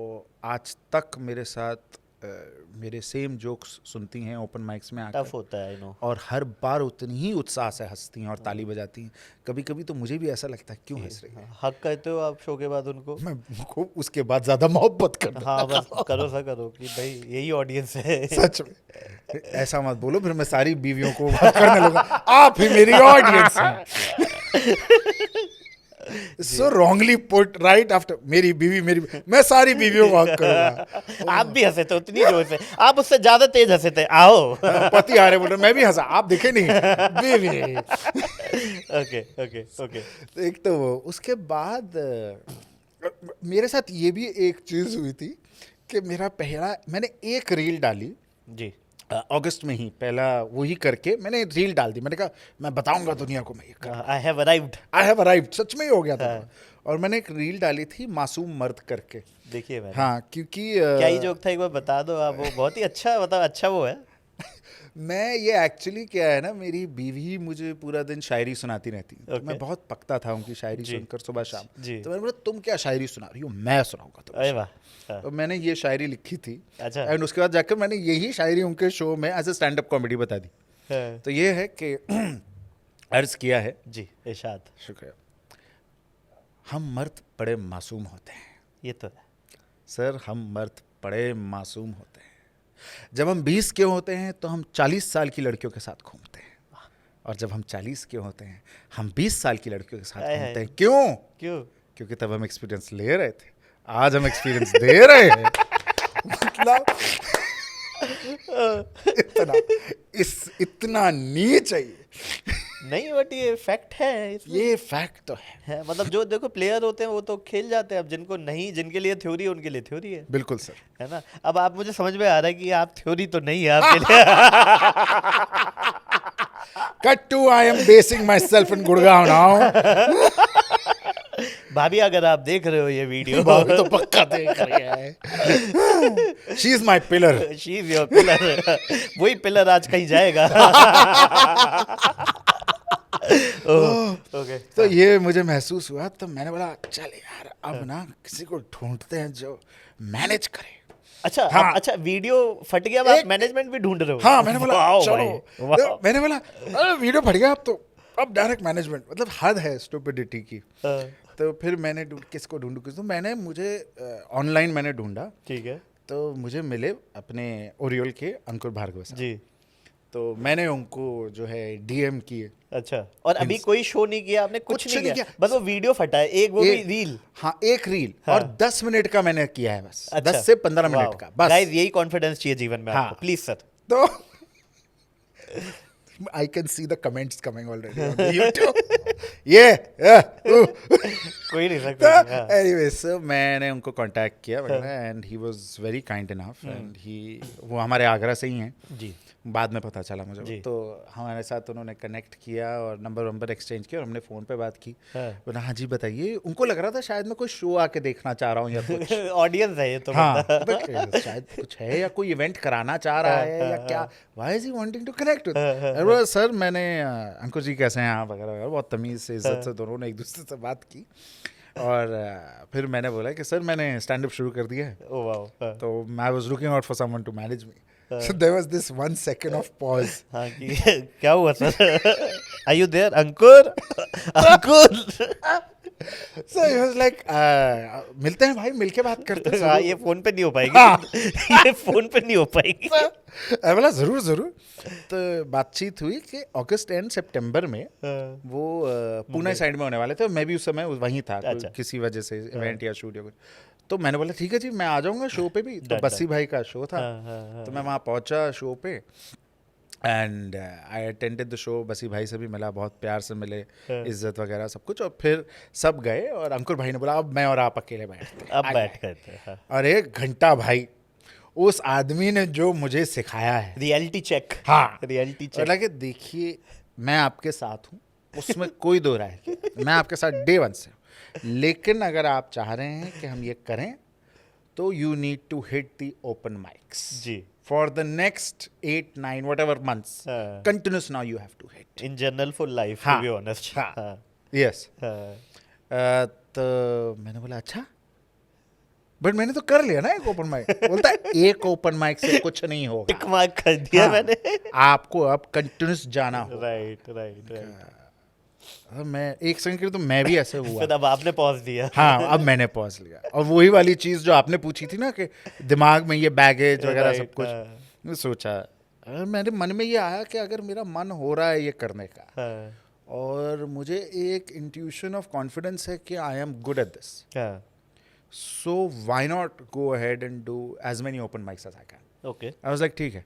Speaker 1: आज तक मेरे साथ मेरे सेम जोक्स सुनती हैं ओपन माइक्स में आकर,
Speaker 2: टफ होता है, आई नो।
Speaker 1: और हर बार उतनी ही उत्साह से हंसती हैं और ताली बजाती हैं। कभी कभी तो मुझे भी ऐसा लगता है क्यों हंस रही है,
Speaker 2: हक करते हो आप शो के बाद उनको?
Speaker 1: मैं खूब उसके बाद ज्यादा मोहब्बत करता
Speaker 2: हाँ बस करो सर, करो कि भाई यही ऑडियंस है।
Speaker 1: सच में ऐसा मत बोलो, फिर मैं सारी बीवियों को बात करने लगा, आप ही मेरी ऑडियंस हैं। सो रॉन्गली पुट राइट आफ्टर मेरी बीवी, मैं सारी बीवियों को हक करूंगा।
Speaker 2: आप भी हंसे थे उतनी जोर से, आप उससे ज्यादा तेज हंसे थे। आओ।
Speaker 1: पति आ रहे बोल रहे, मैं भी हंसा, आप दिखे नहीं, बीवी।
Speaker 2: Okay okay okay.
Speaker 1: एक तो वो, उसके बाद मेरे साथ ये भी एक चीज हुई थी कि मेरा पहला, मैंने एक रील डाली
Speaker 2: जी,
Speaker 1: अगस्त में ही, पहला वही करके मैंने रील डाल दी। मैंने कहा मैं बताऊंगा दुनिया को मैं ये कर,
Speaker 2: I have arrived.
Speaker 1: I have arrived, सच में ही हो गया था। और मैंने एक रील डाली थी मासूम मर्द करके।
Speaker 2: देखिए मैंने,
Speaker 1: हाँ, क्योंकि
Speaker 2: क्या ही जोक था, एक बार बता दो आप। वो बहुत ही अच्छा, मतलब अच्छा वो है।
Speaker 1: मैं ये एक्चुअली क्या है ना, मेरी बीवी मुझे पूरा दिन शायरी सुनाती रहती है, तो मैं बहुत पकता था उनकी शायरी सुनकर सुबह शाम। तो मैंने बोला तुम क्या शायरी सुना रही हो, मैं सुनाऊंगा
Speaker 2: अरे
Speaker 1: तुम्हें।
Speaker 2: वाह।
Speaker 1: तो मैंने ये शायरी लिखी थी,
Speaker 2: अच्छा।
Speaker 1: एंड उसके बाद जाकर मैंने यही शायरी उनके शो में as a stand up comedy बता दी। तो ये है कि अर्ज किया है
Speaker 2: जी, इरशाद।
Speaker 1: शुक्रिया। हम मर्द बड़े मासूम होते हैं
Speaker 2: ये तो है
Speaker 1: सर, हम मर्द बड़े मासूम होते हैं। जब हम 20 के होते हैं तो हम 40 साल की लड़कियों के साथ घूमते हैं, और जब हम 40 के होते हैं हम 20 साल की लड़कियों के साथ घूमते हैं। क्यों? क्योंकि तब हम एक्सपीरियंस ले रहे थे, आज हम एक्सपीरियंस दे रहे हैं। मतलब इतना नीच है
Speaker 2: नहीं, बट ये फैक्ट है,
Speaker 1: ये फैक्ट तो
Speaker 2: है। मतलब जो देखो प्लेयर होते हैं वो तो खेल जाते हैं, अब जिनको नहीं, जिनके लिए थ्योरी है उनके लिए थ्योरी है।
Speaker 1: बिल्कुल सर,
Speaker 2: है ना। अब आप, मुझे समझ में आ रहा है कि आप थ्योरी तो नहीं है आपके लिए।
Speaker 1: Cut to I am basing myself in Gurgaon now.
Speaker 2: भाभी अगर आप देख रहे हो ये वीडियो,
Speaker 1: भाभी तो पक्का देख रही है। She is my pillar,
Speaker 2: she is your pillar. वही पिलर आज कहीं जाएगा। ओके।
Speaker 1: तो ये मुझे महसूस हुआ, तो मैंने बोला चल यार अब ना किसी को ढूंढते हैं जो मैनेज करे।
Speaker 2: अच्छा,
Speaker 1: हाँ।
Speaker 2: अच्छा वीडियो फट गया, आप मैनेजमेंट भी ढूंढ रहे हो?
Speaker 1: हाँ, मैंने बोला
Speaker 2: वाओ
Speaker 1: चलो,
Speaker 2: भाई,
Speaker 1: तो मैंने बोला वीडियो फट गया, अब तो अब डायरेक्ट मैनेजमेंट, मतलब हद है स्टुपिडिटी की। तो फिर मैंने किसको ढूंढूं, तो मैंने मुझे ऑनलाइन मैंने ढूंढा,
Speaker 2: ठीक है,
Speaker 1: तो मुझे मिले अपने ओरियोल के अंकुर भार्गव साहब
Speaker 2: जी।
Speaker 1: तो मैंने उनको जो है डीएम किए।
Speaker 2: अच्छा, और अभी कोई शो नहीं किया आपने? कुछ नहीं किया, बस वो वीडियो फटा है एक, वो भी रील।
Speaker 1: हाँ, एक रील, और 10 मिनट का मैंने किया है बस।
Speaker 2: अच्छा,
Speaker 1: 10 से 15 मिनट का बस।
Speaker 2: गाइस, यही कॉन्फिडेंस चाहिए जीवन में आपको, प्लीज सर।
Speaker 1: तो I can see the comments coming already on the YouTube. Yeah.
Speaker 2: कोई नहीं सकता।
Speaker 1: Anyway, so मैंने उनको कांटेक्ट किया वगैरह and he was very kind enough and he वो हमारे आगरा से ही हैं
Speaker 2: जी
Speaker 1: बाद में पता चला मुझे
Speaker 2: जी।
Speaker 1: तो हमारे साथ उन्होंने कनेक्ट किया और नंबर एक्सचेंज किया और हमने फ़ोन पे बात की। बोला हाँ जी बताइए। उनको लग रहा था शायद मैं कोई शो आके देखना चाह रहा हूँ या कुछ।
Speaker 2: ऑडियंस है ये तो
Speaker 1: हाँ
Speaker 2: मतलब।
Speaker 1: but शायद कुछ है या कोई इवेंट कराना चाह रहा है या क्या। Why is he wanting to connect with sir मैंने अंकुर जी कैसे हैं आप वगैरह वगैरह बहुत तमीज़ से इज्जत से दोनों ने एक दूसरे से बात की और फिर मैंने बोला कि सर मैंने स्टैंड अप शुरू कर दिया है।
Speaker 2: Oh wow.
Speaker 1: तो I was looking out for someone to manage me. So there was this 1 second of pause.
Speaker 2: हाँ कि क्या हुआ sir? Are you there, Ankur? Ankur.
Speaker 1: So he was like, मिलते हैं भाई मिलके बात करते हैं।
Speaker 2: हाँ ये फोन पे नहीं हो पाएगी। ये फोन पे नहीं हो पाएगी।
Speaker 1: बोला जरूर जरूर। तो बातचीत हुई कि अगस्त एंड सितंबर में वो पुणे साइड में होने वाले थे। मैं भी उस समय वहीं था
Speaker 2: अच्छा।
Speaker 1: किसी वजह से इवेंट या शूट या कुछ। तो मैंने बोला ठीक है जी मैं आ जाऊंगा शो पे भी। तो बस्सी भाई का शो था तो मैं वहाँ पहुंचा शो पे and I attended the show. बसी भाई से भी मिला बहुत प्यार से मिले इज्जत वगैरह सब कुछ और फिर सब गए और अंकुर भाई ने बोला अब मैं और आप अकेले बैठते
Speaker 2: अब बैठ करते हैं।
Speaker 1: और 1 घंटा भाई उस आदमी ने जो मुझे सिखाया है
Speaker 2: रियलिटी चेक।
Speaker 1: हाँ
Speaker 2: रियलिटी चेक।
Speaker 1: बोला कि देखिए मैं आपके साथ हूँ उसमें कोई दो राय नहीं। मैं आपके साथ डे 1 से हूँ लेकिन अगर आप चाह रहे हैं कि हम ये करें तो you need to hit the open mics
Speaker 2: जी
Speaker 1: for the next 8, 9, whatever months. Continuous now you have to hit.
Speaker 2: In general for life,
Speaker 1: हाँ,
Speaker 2: to be honest.
Speaker 1: हाँ, yes. तो मैंने बोला अच्छा बट मैंने तो कर लिया ना एक ओपन माइक। बोलता है एक ओपन माइक से कुछ नहीं होगा।
Speaker 2: टिक मार्क कर दिया मैंने।
Speaker 1: आपको अब कंटिन्यूस जाना हो।
Speaker 2: राइट।
Speaker 1: मैं एक सेकंड के लिए तो मैं भी ऐसे हुआ।
Speaker 2: फिर अब आपने पॉज दिया।
Speaker 1: हाँ अब मैंने पॉज लिया और वही वाली चीज जो आपने पूछी थी ना कि दिमाग में ये बैगेज वगैरह सब कुछ मैं सोचा मेरे मन में ये आया कि अगर मेरा मन हो रहा है ये करने का और मुझे एक इंट्यूशन ऑफ कॉन्फिडेंस है कि I am good at this so why not go ahead and do as many open mics as I can.
Speaker 2: Okay
Speaker 1: I was like ठीक है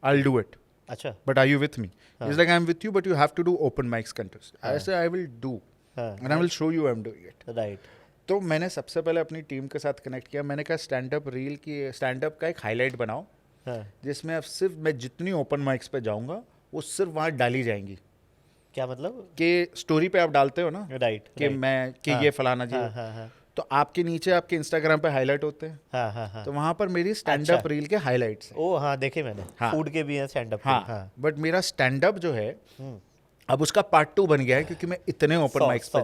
Speaker 1: आई विल डू इट।
Speaker 2: अच्छा
Speaker 1: but are you with me? He's like I'm with you but you have to do open mics contest. I said I will do and I will show you I'm doing it.
Speaker 2: Right.
Speaker 1: तो मैंने सबसे पहले अपनी team के साथ connect किया। मैंने कहा स्टैंड अप रील की स्टैंड अप का एक हाईलाइट बनाओ जिसमें अब सिर्फ मैं जितनी ओपन माइक्स पे जाऊंगा वो सिर्फ वहाँ डाली जाएंगी।
Speaker 2: क्या मतलब?
Speaker 1: कि स्टोरी पे आप डालते हो ना
Speaker 2: राइट
Speaker 1: कि मैं कि ये फलाना जी तो आपके नीचे आपके इंस्टाग्राम पे हाईलाइट होते हैं। तो वहां पर मेरी स्टैंड अप रील के हाईलाइट्स हैं।
Speaker 2: ओ हाँ देखे मैंने। फूड के भी हैं स्टैंड अप।
Speaker 1: हाँ बट मेरा स्टैंड अप जो है अब उसका पार्ट 2 बन गया है क्योंकि मैं इतने ओपन माइक्स पे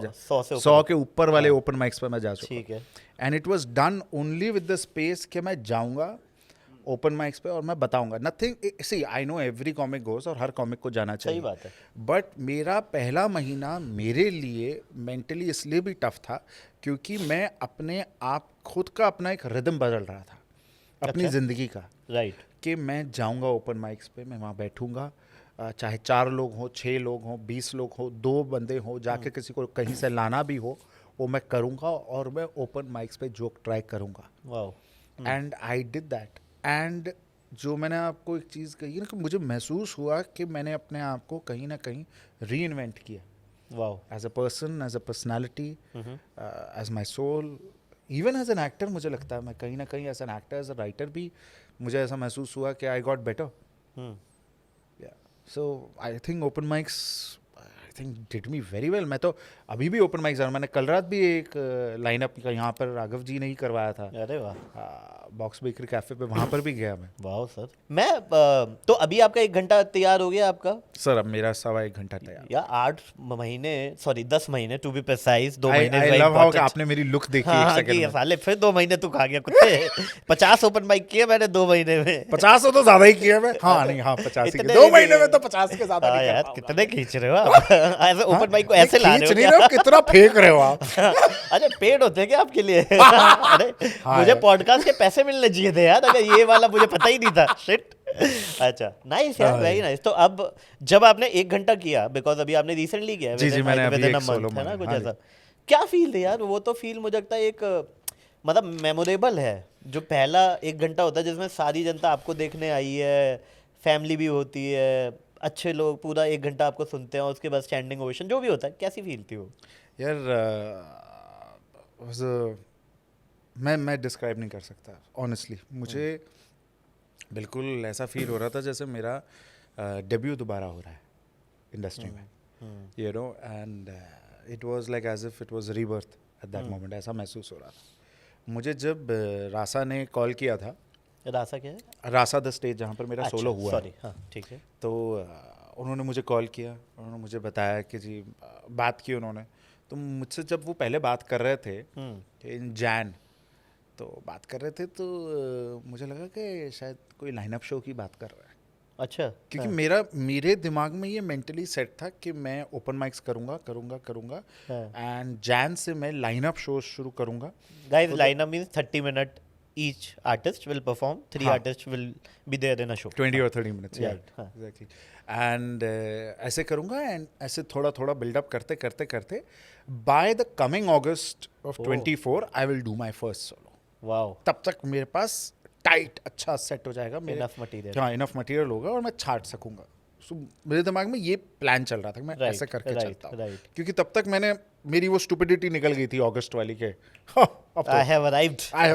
Speaker 1: 100 के ऊपर वाले ओपन माइक्स पे मैं जा चुका।
Speaker 2: ठीक है।
Speaker 1: And it was done only with the space कि मैं जाऊंगा ओपन माइक्स पे और मैं बताऊंगा nothing. See I know every comic goes और हर कॉमिक को जाना चाहिए।
Speaker 2: सही बात है।
Speaker 1: बट मेरा पहला महीना मेरे लिए मेंटली इसलिए भी टफ था क्योंकि मैं अपने आप खुद का अपना एक रिदम बदल रहा था अपनी ज़िंदगी का।
Speaker 2: राइट
Speaker 1: कि मैं जाऊंगा ओपन माइक्स पे मैं वहाँ बैठूंगा चाहे 4 लोग हों 6 लोग हों 20 लोग हों 2 बंदे हों जाके किसी को कहीं से लाना भी हो वो मैं करूँगा और मैं ओपन माइक्स पे जोक ट्राई करूँगा।
Speaker 2: Wow.
Speaker 1: And I did that and जो मैंने आपको एक चीज़ कही ना कि मुझे महसूस हुआ कि मैंने अपने आप को कहीं ना कहीं री इन्वेंट किया।
Speaker 2: Wow.
Speaker 1: As a person as a personality as my soul even as an actor मुझे लगता है मैं कहीं ना कहीं as an actor as a writer भी मुझे ऐसा महसूस हुआ कि I got better. So I think open mics I think did me very well. मैं तो अभी भी ओपन माइक्स मैंने कल रात भी एक लाइनअप का यहाँ पर राघव जी ने ही करवाया था।
Speaker 2: अरे वाह।
Speaker 1: बॉक्स बेकरी कैफे पे वहाँ पर भी गया मैं।
Speaker 2: वाह सर। मैं तो अभी आपका 1 घंटा तैयार हो गया आपका?
Speaker 1: सर अब मेरा 1.25 घंटा तैयार
Speaker 2: या 8 महीने सॉरी 10 महीने टू बी प्रिसाइज 2 महीने।
Speaker 1: आई लव हाउ आपने मेरी लुक देखी एक सेकंड में।
Speaker 2: साले फिर 2 महीने तू खा गया कुत्ते। 50 ओपन माइक किए मैंने 2 महीने में।
Speaker 1: 50 तो ज्यादा ही किया मैं। हाँ नहीं हाँ 50 ही 2 महीने में तो 50 के ज्यादा नहीं
Speaker 2: यार कितने खींच रहे हो आप? ऐसे ओपन माइक को ऐसे ला रहे हो?
Speaker 1: खींच नहीं रहे हो कितना फेंक रहे हो आप।
Speaker 2: अरे पेड होते हैं क्या आपके लिए? अरे मुझे पॉडकास्ट के पैसे मिलने चाहिए थे यार अगर ये वाला मुझे पता ही नहीं था। शिट। अच्छा नाइस यार वेरी नाइस। तो अब जब आपने 1 घंटा किया बिकॉज अभी आपने रिसेंटली किया
Speaker 1: जी मैंने अभी एक सोलो
Speaker 2: है ना कुछ ऐसा क्या फील थे यार? वो तो फील मुझे लगता है एक मतलब मेमोरेबल है जो पहला 1 घंटा होता है जिसमें सारी जनता आपको देखने आई है फैमिली भी होती है अच्छे लोग पूरा 1 घंटा आपको सुनते हैं और उसके बाद स्टैंडिंग ओवेशन जो भी होता है, कैसी फील थी वो?
Speaker 1: यार was a- मैं डिस्क्राइब नहीं कर सकता ऑनेस्टली। मुझे बिल्कुल ऐसा फील हो रहा था जैसे मेरा डेब्यू दोबारा हो रहा है इंडस्ट्री में, you know, and it was like as if it was rebirth at that moment, ऐसा महसूस हो रहा था मुझे जब रासा ने कॉल किया था।
Speaker 2: रासा क्या है?
Speaker 1: रासा द स्टेज जहाँ पर मेरा सोलो हुआ है।
Speaker 2: सॉरी, हाँ ठीक है।
Speaker 1: तो उन्होंने मुझे कॉल किया, उन्होंने मुझे बताया कि जी बात की उन्होंने। तो मुझसे जब वो पहले बात कर रहे थे इन जैन, तो बात कर रहे थे तो मुझे लगा कि शायद कोई लाइनअप शो की बात कर रहा है।
Speaker 2: अच्छा,
Speaker 1: क्योंकि मेरे दिमाग में ये मेंटली सेट था कि मैं ओपन माइक्स करूंगा एंड जैन से मैं लाइनअप शो शुरू करूंगा।
Speaker 2: Guys lineup means 30 minute each artist will perform, 3
Speaker 1: हाँ.
Speaker 2: Artist will be there in a show,
Speaker 1: 20 और 30 मिनट्स,
Speaker 2: Right, हाँ.
Speaker 1: एग्जैक्टली। एंड ऐसे करूंगा एंड ऐसे थोड़ा थोड़ा बिल्डअप करते करते करते by the coming August of 24 I will do my first solo.
Speaker 2: Wow,
Speaker 1: तब तक मेरे पास टाइट अच्छा सेट हो जाएगा, मेरे
Speaker 2: इनफ मटेरियल।
Speaker 1: हाँ इनफ मटेरियल होगा और मैं छाट सकूंगा। सो मेरे दिमाग में ये प्लान चल रहा था कि मैं ऐसे करके चलता हूँ, क्योंकि तब तक मेरी वो स्टुपिडिटी निकल गई थी अगस्त वाली के।
Speaker 2: I have arrived,
Speaker 1: I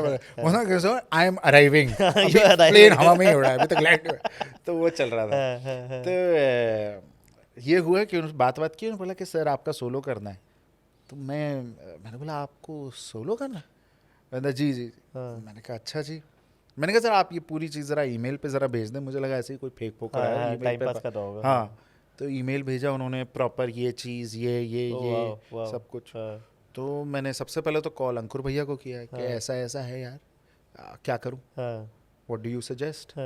Speaker 1: am arriving, plane हवा में ही उड़ा है, अभी तक लैंड हुआ है। तो वो चल रहा था। तो ये हुआ कि बात की, उन्होंने बोला कि सर आपका सोलो करना है। तो मैंने बोला आपको सोलो करना है? मैंने जी जी। मैंने कहा अच्छा जी। मैंने कहा सर आप ये पूरी चीज़ ज़रा ईमेल पे ज़रा भेज दें, मुझे लगा ऐसे ही कोई फेक फोक रहा है ईमेल
Speaker 2: टाइम
Speaker 1: पे।
Speaker 2: पास कर रहा होगा।
Speaker 1: हाँ, तो ईमेल भेजा उन्होंने प्रॉपर, ये चीज़ ये सब कुछ। तो मैंने सबसे पहले तो कॉल अंकुर भैया को किया कि ऐसा ऐसा है यार, क्या करूँ, व्हाट डू यू सजेस्ट।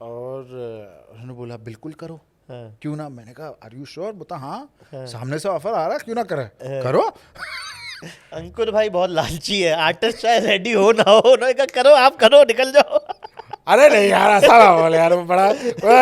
Speaker 1: और उन्होंने बोला बिल्कुल करो, क्यों ना। मैंने कहा आर यू श्योर? बता हाँ, सामने से ऑफर आ रहा है, क्यों ना करे, करो।
Speaker 2: अंकुर भाई बहुत लालची है, आर्टिस्ट चाहे रेडी हो ना हो, उन्होंने कहा करो, आप करो, निकल जाओ।
Speaker 1: अरे नहीं यार, ऐसा ना बोले यार, वो बड़ा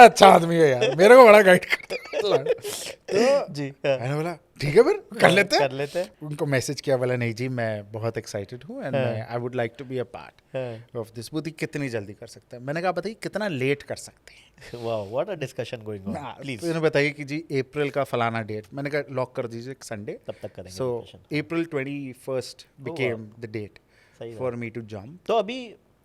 Speaker 1: अच्छा आदमी है यार, मेरे को बड़ा गाइड करता है। तो
Speaker 2: जी
Speaker 1: मैंने बोला ठीक है फिर कर लेते
Speaker 2: हैं।
Speaker 1: उनको मैसेज किया, बोला नहीं जी मैं बहुत एक्साइटेड हूँ and I would like to be a part of this. बुद्धि कितनी जल्दी कर सकते हैं? मैंने कहा बताइए कितना लेट कर सकते हैं।
Speaker 2: Wow, what a discussion going on, please.
Speaker 1: तो इन्होंने बताइए कि जी अप्रैल का फलाना डेट। मैंने कहा लॉक कर दीजिए संडे,
Speaker 2: तब तक करेंगे।
Speaker 1: So April 21 became the date for me to jump.
Speaker 2: तो अभी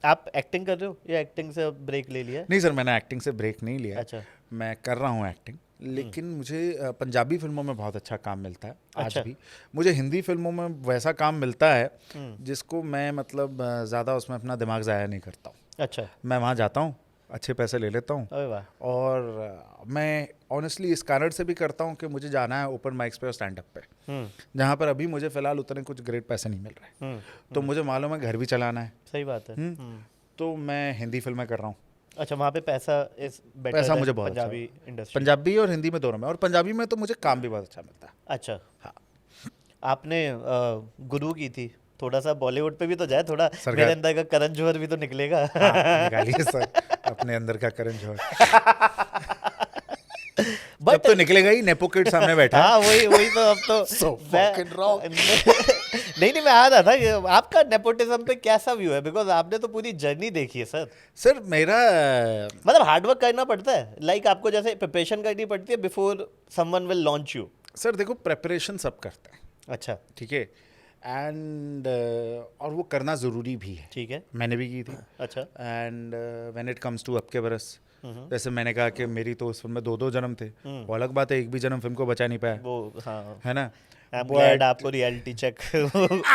Speaker 2: आप एक्टिंग कर रहे हो या एक्टिंग से ब्रेक ले लिया?
Speaker 1: नहीं सर, मैंने एक्टिंग से ब्रेक नहीं लिया।
Speaker 2: अच्छा।
Speaker 1: मैं कर रहा हूँ एक्टिंग, लेकिन मुझे पंजाबी फिल्मों में बहुत अच्छा काम मिलता है आज भी। मुझे हिंदी फिल्मों में वैसा काम मिलता है जिसको मैं मतलब ज़्यादा उसमें अपना दिमाग ज़ाया नहीं करता हूँ।
Speaker 2: अच्छा।
Speaker 1: मैं वहाँ जाता हूँ, अच्छे पैसे ले लेता हूँ, और मैं ऑनेस्टली इस कारण से भी करता हूँ कि मुझे जाना है ओपन माइक्स पे और स्टैंड अप पे, जहाँ पर अभी मुझे फिलहाल उतने कुछ ग्रेट पैसे नहीं मिल रहे। तो मुझे मालूम है घर भी चलाना है।
Speaker 2: सही बात है।
Speaker 1: तो मैं हिंदी फिल्में कर रहा हूँ।
Speaker 2: अच्छा, वहाँ पे पैसा इज बेटर,
Speaker 1: पैसा मुझे बहुत
Speaker 2: पंजाबी इंडस्ट्री,
Speaker 1: पंजाबी और हिंदी में दोनों में, और पंजाबी में तो मुझे काम भी बहुत अच्छा मिलता है।
Speaker 2: अच्छा हाँ। आपने गुरु की थी, थोड़ा सा बॉलीवुड पे भी तो जाए, थोड़ा मेरे अंदर का करण जौहर भी तो निकलेगा।
Speaker 1: निकालिए सर अपने अंदर का करण जौहर। बट तो निकलेगा ही, नेपो किड सामने बैठा है।
Speaker 2: हाँ वही तो अब तो
Speaker 1: so fucking wrong।
Speaker 2: नहीं मैं आ रहा था कि आपका नेपोटिज्म पे कैसा व्यू है, बिकॉज आपने तो पूरी जर्नी देखी है सर।
Speaker 1: सर मेरा
Speaker 2: मतलब हार्डवर्क करना पड़ता है, लाइक आपको जैसे प्रिपरेशन करनी पड़ती है before someone will launch you.
Speaker 1: Sir देखो प्रेपरेशन सब करते हैं,
Speaker 2: अच्छा
Speaker 1: ठीक है, एंड और वो करना ज़रूरी भी है,
Speaker 2: ठीक है,
Speaker 1: मैंने भी की थी।
Speaker 2: अच्छा।
Speaker 1: And when it comes to अब के बरस, जैसे मैंने कहा कि मेरी तो उस फिल्म में 2 जन्म थे, वो अलग बात है, एक भी जन्म फिल्म को बचा नहीं पाया
Speaker 2: वो, हाँ
Speaker 1: है ना।
Speaker 2: But आपको रियलिटी चेक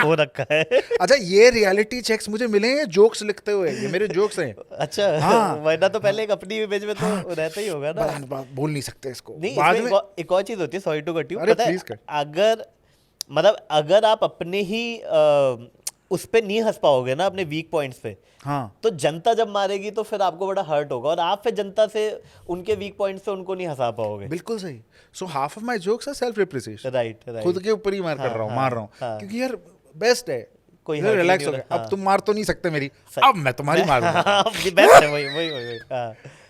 Speaker 2: हो रखा है।
Speaker 1: अच्छा, ये रियलिटी चेक्स मुझे मिले हैं जोक्स लिखते हुए, ये मेरे जोक्स हैं।
Speaker 2: अच्छा हाँ। वरना तो पहले एक अपनी इमेज में तो रहता ही होगा ना।
Speaker 1: बोल नहीं सकते इसको।
Speaker 2: नहीं, बाद में एक और चीज होती है, सॉरी टू कट यू, पता है अगर मतलब अगर आप अपने ही उस पे नहीं हंस पाओगे ना, अपने वीक पॉइंट्स पे,
Speaker 1: हाँ,
Speaker 2: तो जनता जब मारेगी तो फिर आपको बड़ा हर्ट होगा, और आप फिर जनता से उनके वीक पॉइंट से उनको नहीं हंसा पाओगे।
Speaker 1: बिल्कुल सही। So half of my jokes are self representation.
Speaker 2: Right,
Speaker 1: खुद के ऊपर ही मार कर रहा हूँ, मार रहा हूँ, क्योंकि यार बेस्ट है,
Speaker 2: कोई
Speaker 1: रिलैक्स हो गया। अब तुम मार तो नहीं सकते मेरी, अब मैं तुम्हारी मार दूंगा।
Speaker 2: बेस्ट है, वही।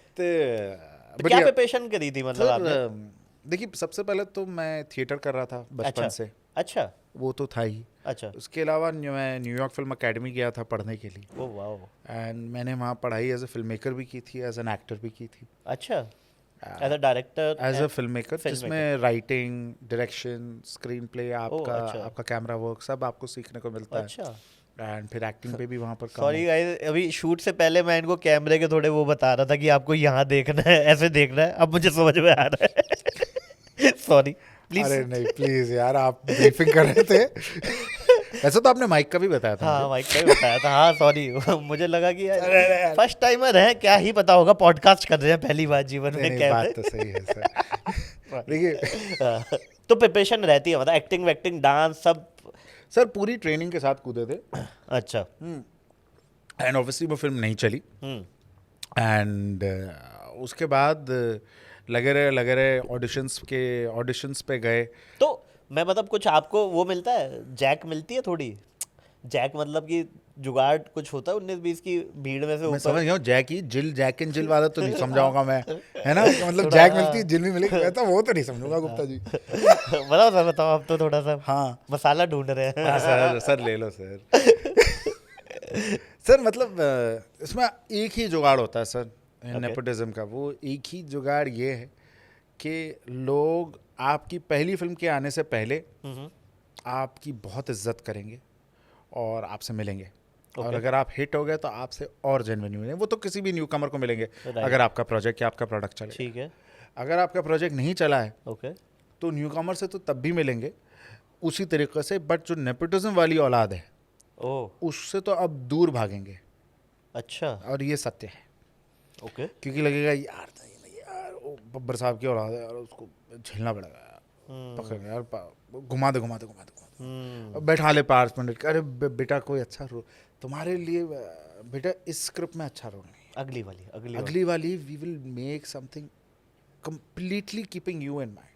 Speaker 1: तो
Speaker 2: क्या प्रिपरेशन करी थी मतलब आपने?
Speaker 1: देखिए सबसे पहले तो मैं थिएटर कर रहा था बचपन से।
Speaker 2: अच्छा,
Speaker 1: वो तो था ही।
Speaker 2: अच्छा,
Speaker 1: उसके अलावा मैं न्यूयॉर्क फिल्म अकेडमी गया था पढ़ने के लिए।
Speaker 2: Oh wow.
Speaker 1: एंड मैंने वहाँ पढ़ाई एज ए फिल्म मेकर भी की थी, एज एन एक्टर भी की थी।
Speaker 2: अच्छा,
Speaker 3: as a director,
Speaker 1: as a film maker, जिसमें राइटिंग, डायरेक्शन, स्क्रीन प्ले, आपका
Speaker 3: अच्छा।
Speaker 1: आपका कैमरा वर्क सब आपको सीखने को मिलता
Speaker 3: अच्छा।
Speaker 1: है। एंड फिर एक्टिंग पे भी वहाँ पर काम
Speaker 3: सॉरी गाइस, अभी शूट से पहले मैं इनको कैमरे के थोड़े वो बता रहा था कि आपको यहाँ देखना है, ऐसे देखना है, अब मुझे समझ में आ रहा है। Sorry please.
Speaker 1: अरे नहीं प्लीज यार, आप ब्रीफिंग कर रहे थे। ऐसा तो आपने माइक का भी बताया था
Speaker 3: हाँ
Speaker 1: मुझे।
Speaker 3: माइक का ही बताया था। हाँ सॉरी, मुझे लगा कि यार फर्स्ट टाइमर है, क्या ही पता होगा, पॉडकास्ट कर रहे हैं पहली बार जीवन
Speaker 1: नहीं
Speaker 3: में
Speaker 1: नहीं, बात
Speaker 3: कैमरे।
Speaker 1: तो सही है सर। देखिए
Speaker 3: हाँ, तो प्रिपरेशन रहती है, मतलब एक्टिंग वैक्टिंग डांस सब।
Speaker 1: सर, पूरी ट्रेनिंग के साथ कूदे थे।
Speaker 3: अच्छा।
Speaker 1: एंड ऑब्वियसली वो फिल्म नहीं चली।
Speaker 3: हम्म।
Speaker 1: एंड उसके बाद लगे रहे ऑडिशंस पे गए।
Speaker 3: तो मैं मतलब कुछ आपको वो मिलता है, जैक मिलती है थोड़ी, जैक मतलब कि जुगाड़ कुछ होता है 19-20 की भीड़ में से
Speaker 1: मैं
Speaker 3: ऊपर।
Speaker 1: समझ गया हूँ, जैक एंड जिल वाला तो नहीं समझाऊंगा मैं, है ना, मतलब
Speaker 3: थोड़ा,
Speaker 1: जैक
Speaker 3: हाँ।
Speaker 1: मिलती है जिल भी मिलेगी, मैं तो वो तो नहीं समझूंगा गुप्ता जी।
Speaker 3: बताओ सर, बताओ, आप तो थोड़ा सा
Speaker 1: हाँ
Speaker 3: मसाला ढूंढ रहे हैं।
Speaker 1: हाँ सर ले लो सर। सर मतलब इसमें एक ही जुगाड़ होता है सर, नेपोटिज्म का। वो एक ही जुगाड़ ये है कि लोग आपकी पहली फिल्म के आने से पहले आपकी बहुत इज्जत करेंगे और आपसे मिलेंगे। और अगर आप हिट हो गए तो आपसे और जेन्युइन मिलेंगे। वो तो किसी भी न्यू कमर को मिलेंगे अगर आपका प्रोजेक्ट या आपका प्रोडक्ट चले।
Speaker 3: ठीक है।
Speaker 1: अगर आपका प्रोजेक्ट नहीं चला है
Speaker 3: ओके।
Speaker 1: तो न्यू कमर से तो तब भी मिलेंगे उसी तरीके से, बट जो नेपोटिज्म वाली औलाद है
Speaker 3: ओह
Speaker 1: उससे तो अब दूर भागेंगे।
Speaker 3: अच्छा।
Speaker 1: और ये सत्य है,
Speaker 3: ओके।
Speaker 1: क्योंकि लगेगा यार नहीं यार वो बब्बर साहब की औलाद है यार, उसको झेलना पड़ेगा यार, पकड़ यार घुमा दे अब बैठा ले 5 मिनट। अरे बेटा कोई अच्छा रोल तुम्हारे लिए, बेटा इस स्क्रिप्ट में अच्छा रोल नहीं,
Speaker 3: अगली
Speaker 1: वाली we will make something completely keeping you in mind.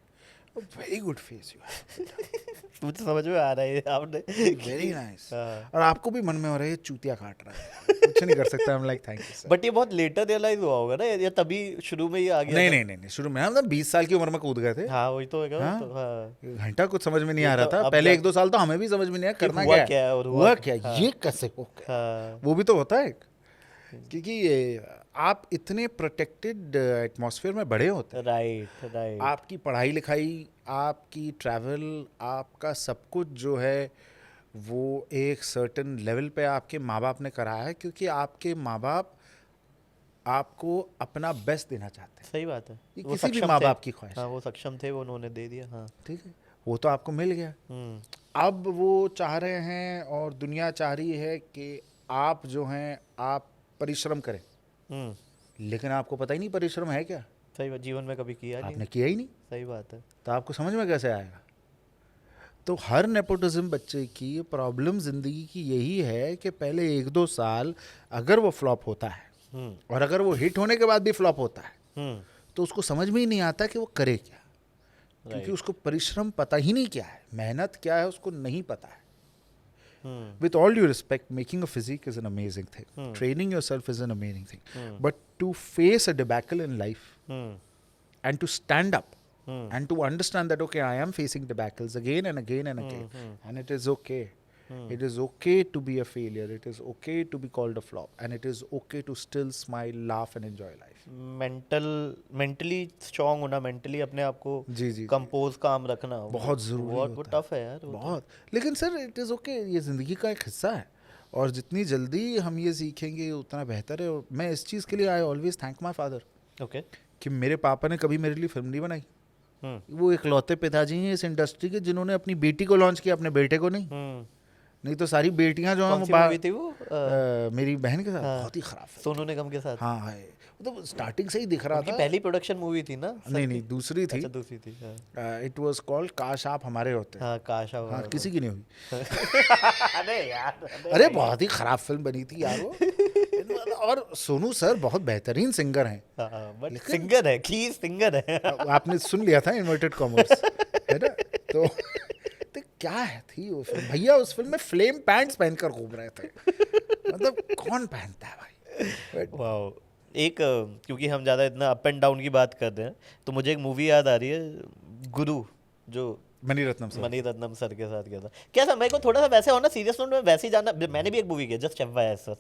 Speaker 1: A very good face you have.
Speaker 3: मुझे समझ में आ रहा है आपने।
Speaker 1: Very nice.
Speaker 3: हाँ।
Speaker 1: और आपको भी मन में हो रहा है ये चूतिया काट रहा है, कुछ नहीं कर सकता। I'm like thank you sir.
Speaker 3: But ये बहुत लेटर रियलाइज हुआ होगा ना, या तभी शुरू में ही आ गया था?
Speaker 1: नहीं शुरू में हम ना 20 साल की उम्र में कूद गए थे।
Speaker 3: हाँ वही तो है।
Speaker 1: हाँ?
Speaker 3: तो हाँ।
Speaker 1: घंटा कुछ समझ में नहीं आ
Speaker 3: ये
Speaker 1: रहा
Speaker 3: तो
Speaker 1: था।
Speaker 3: अब
Speaker 1: पहले
Speaker 3: जब-
Speaker 1: 1-2 साल तो हमें भी समझ में नहीं आया करना
Speaker 3: हुआ
Speaker 1: क्या
Speaker 3: क्या है और
Speaker 1: हुआ क्या
Speaker 3: हाँ।
Speaker 1: ये कैसे हो गया।
Speaker 3: हाँ।
Speaker 1: वो भी तो होता है, क्योंकि आप इतने प्रोटेक्टेड एटमॉस्फेयर में बड़े होते हैं।
Speaker 3: राइट।
Speaker 1: आपकी पढ़ाई लिखाई, आपकी ट्रैवल, आपका सब कुछ जो है वो एक सर्टेन लेवल पे आपके माँ बाप ने कराया है, क्योंकि आपके माँ बाप आपको अपना बेस्ट देना चाहते हैं।
Speaker 3: सही बात है।
Speaker 1: ये
Speaker 3: वो
Speaker 1: किसी भी
Speaker 3: सक्षम
Speaker 1: माँ
Speaker 3: थे।
Speaker 1: बाप की ख्वाहिश
Speaker 3: हाँ
Speaker 1: है।
Speaker 3: वो सक्षम थे, वो उन्होंने दे दिया। हाँ।
Speaker 1: ठीक है, वो तो आपको मिल गया। अब वो चाह रहे हैं और दुनिया चाह रही है कि आप जो हैं आप परिश्रम करें, लेकिन आपको पता ही नहीं परिश्रम है क्या।
Speaker 3: सही बात, जीवन में कभी किया नहीं।
Speaker 1: आपने किया ही नहीं,
Speaker 3: सही बात है।
Speaker 1: तो आपको समझ में कैसे आएगा। तो हर नेपोटिज्म बच्चे की प्रॉब्लम जिंदगी की यही है कि पहले 1-2 साल अगर वो फ्लॉप होता है और अगर वो हिट होने के बाद भी फ्लॉप होता है तो उसको समझ में ही नहीं आता कि वो करे क्या, क्योंकि उसको परिश्रम पता ही नहीं क्या है, मेहनत क्या है उसको नहीं पता है। With all due respect, making a physique is an amazing thing. Training yourself is an amazing thing. But to face a debacle in life and to stand up and to understand that, okay, I am facing debacles again and again and again, and it is okay. It is okay to be a failure. It is okay to be called a flop, and it is okay to still smile, laugh, and enjoy life.
Speaker 3: Mentally strong होना, mentally अपने आप को
Speaker 1: जी
Speaker 3: compose काम रखना
Speaker 1: बहुत जरूरी
Speaker 3: बहुत
Speaker 1: होता है।
Speaker 3: टफ है यार वो तो।
Speaker 1: बहुत, लेकिन सर इट इज़ ओके, ये ज़िंदगी का एक हिस्सा है और जितनी जल्दी हम ये सीखेंगे उतना बेहतर है। और मैं इस चीज़ के लिए I always thank my father
Speaker 3: okay.
Speaker 1: कि मेरे पापा ने कभी मेरे लिए फिल्म नहीं बनाई। वो इकलौते पिताजी हैं इस इंडस्ट्री के जिन्होंने अपनी बेटी को लॉन्च किया, अपने बेटे को नहीं तो सारी बेटियां जो हैं
Speaker 3: कौन
Speaker 1: वो
Speaker 3: सी मूवी थी वो?
Speaker 1: मेरी बहन के साथ
Speaker 3: हाँ।
Speaker 1: बहुत ही खराब है।
Speaker 3: सोनू निगम के साथ।
Speaker 1: हाँ है, मतलब स्टार्टिंग से ही दिख रहा
Speaker 3: उनकी
Speaker 1: था।
Speaker 3: पहली प्रोडक्शन मूवी थी ना?
Speaker 1: नहीं दूसरी थी।
Speaker 3: अच्छा दूसरी थी। हाँ।
Speaker 1: इट वाज कॉल्ड काश आप हमारे होते।
Speaker 3: हाँ काश आप
Speaker 1: हाँ,
Speaker 3: हमारे
Speaker 1: किसी की नहीं हुई।
Speaker 3: अरे यार
Speaker 1: अरे बहुत ही खराब फिल्म बनी थी यार वो। और सोनू सर बहुत बेहतरीन सिंगर हैं।
Speaker 3: बट सिंगर है, की सिंगर है।
Speaker 1: आपने सुन लिया था इन्वर्टेड कॉमर्स, है ना। तो क्या थी वो फिल्म भैया, उस फिल्म में फ्लेम पैंट्स पहनकर घूम रहे थे, मतलब कौन पहनता है भाई।
Speaker 3: वाओ। एक क्योंकि हम ज़्यादा इतना अप एंड डाउन की बात कर रहे हैं तो मुझे एक मूवी याद आ रही है, गुरु, जो
Speaker 1: मणिरत्नम सर।
Speaker 3: मणिरत्नम सर के साथ किया था। क्या था, मेरे को थोड़ा सा वैसे होना सीरियस नोट में वैसे ही जाना। मैंने भी एक मूवी किया just FYI sir,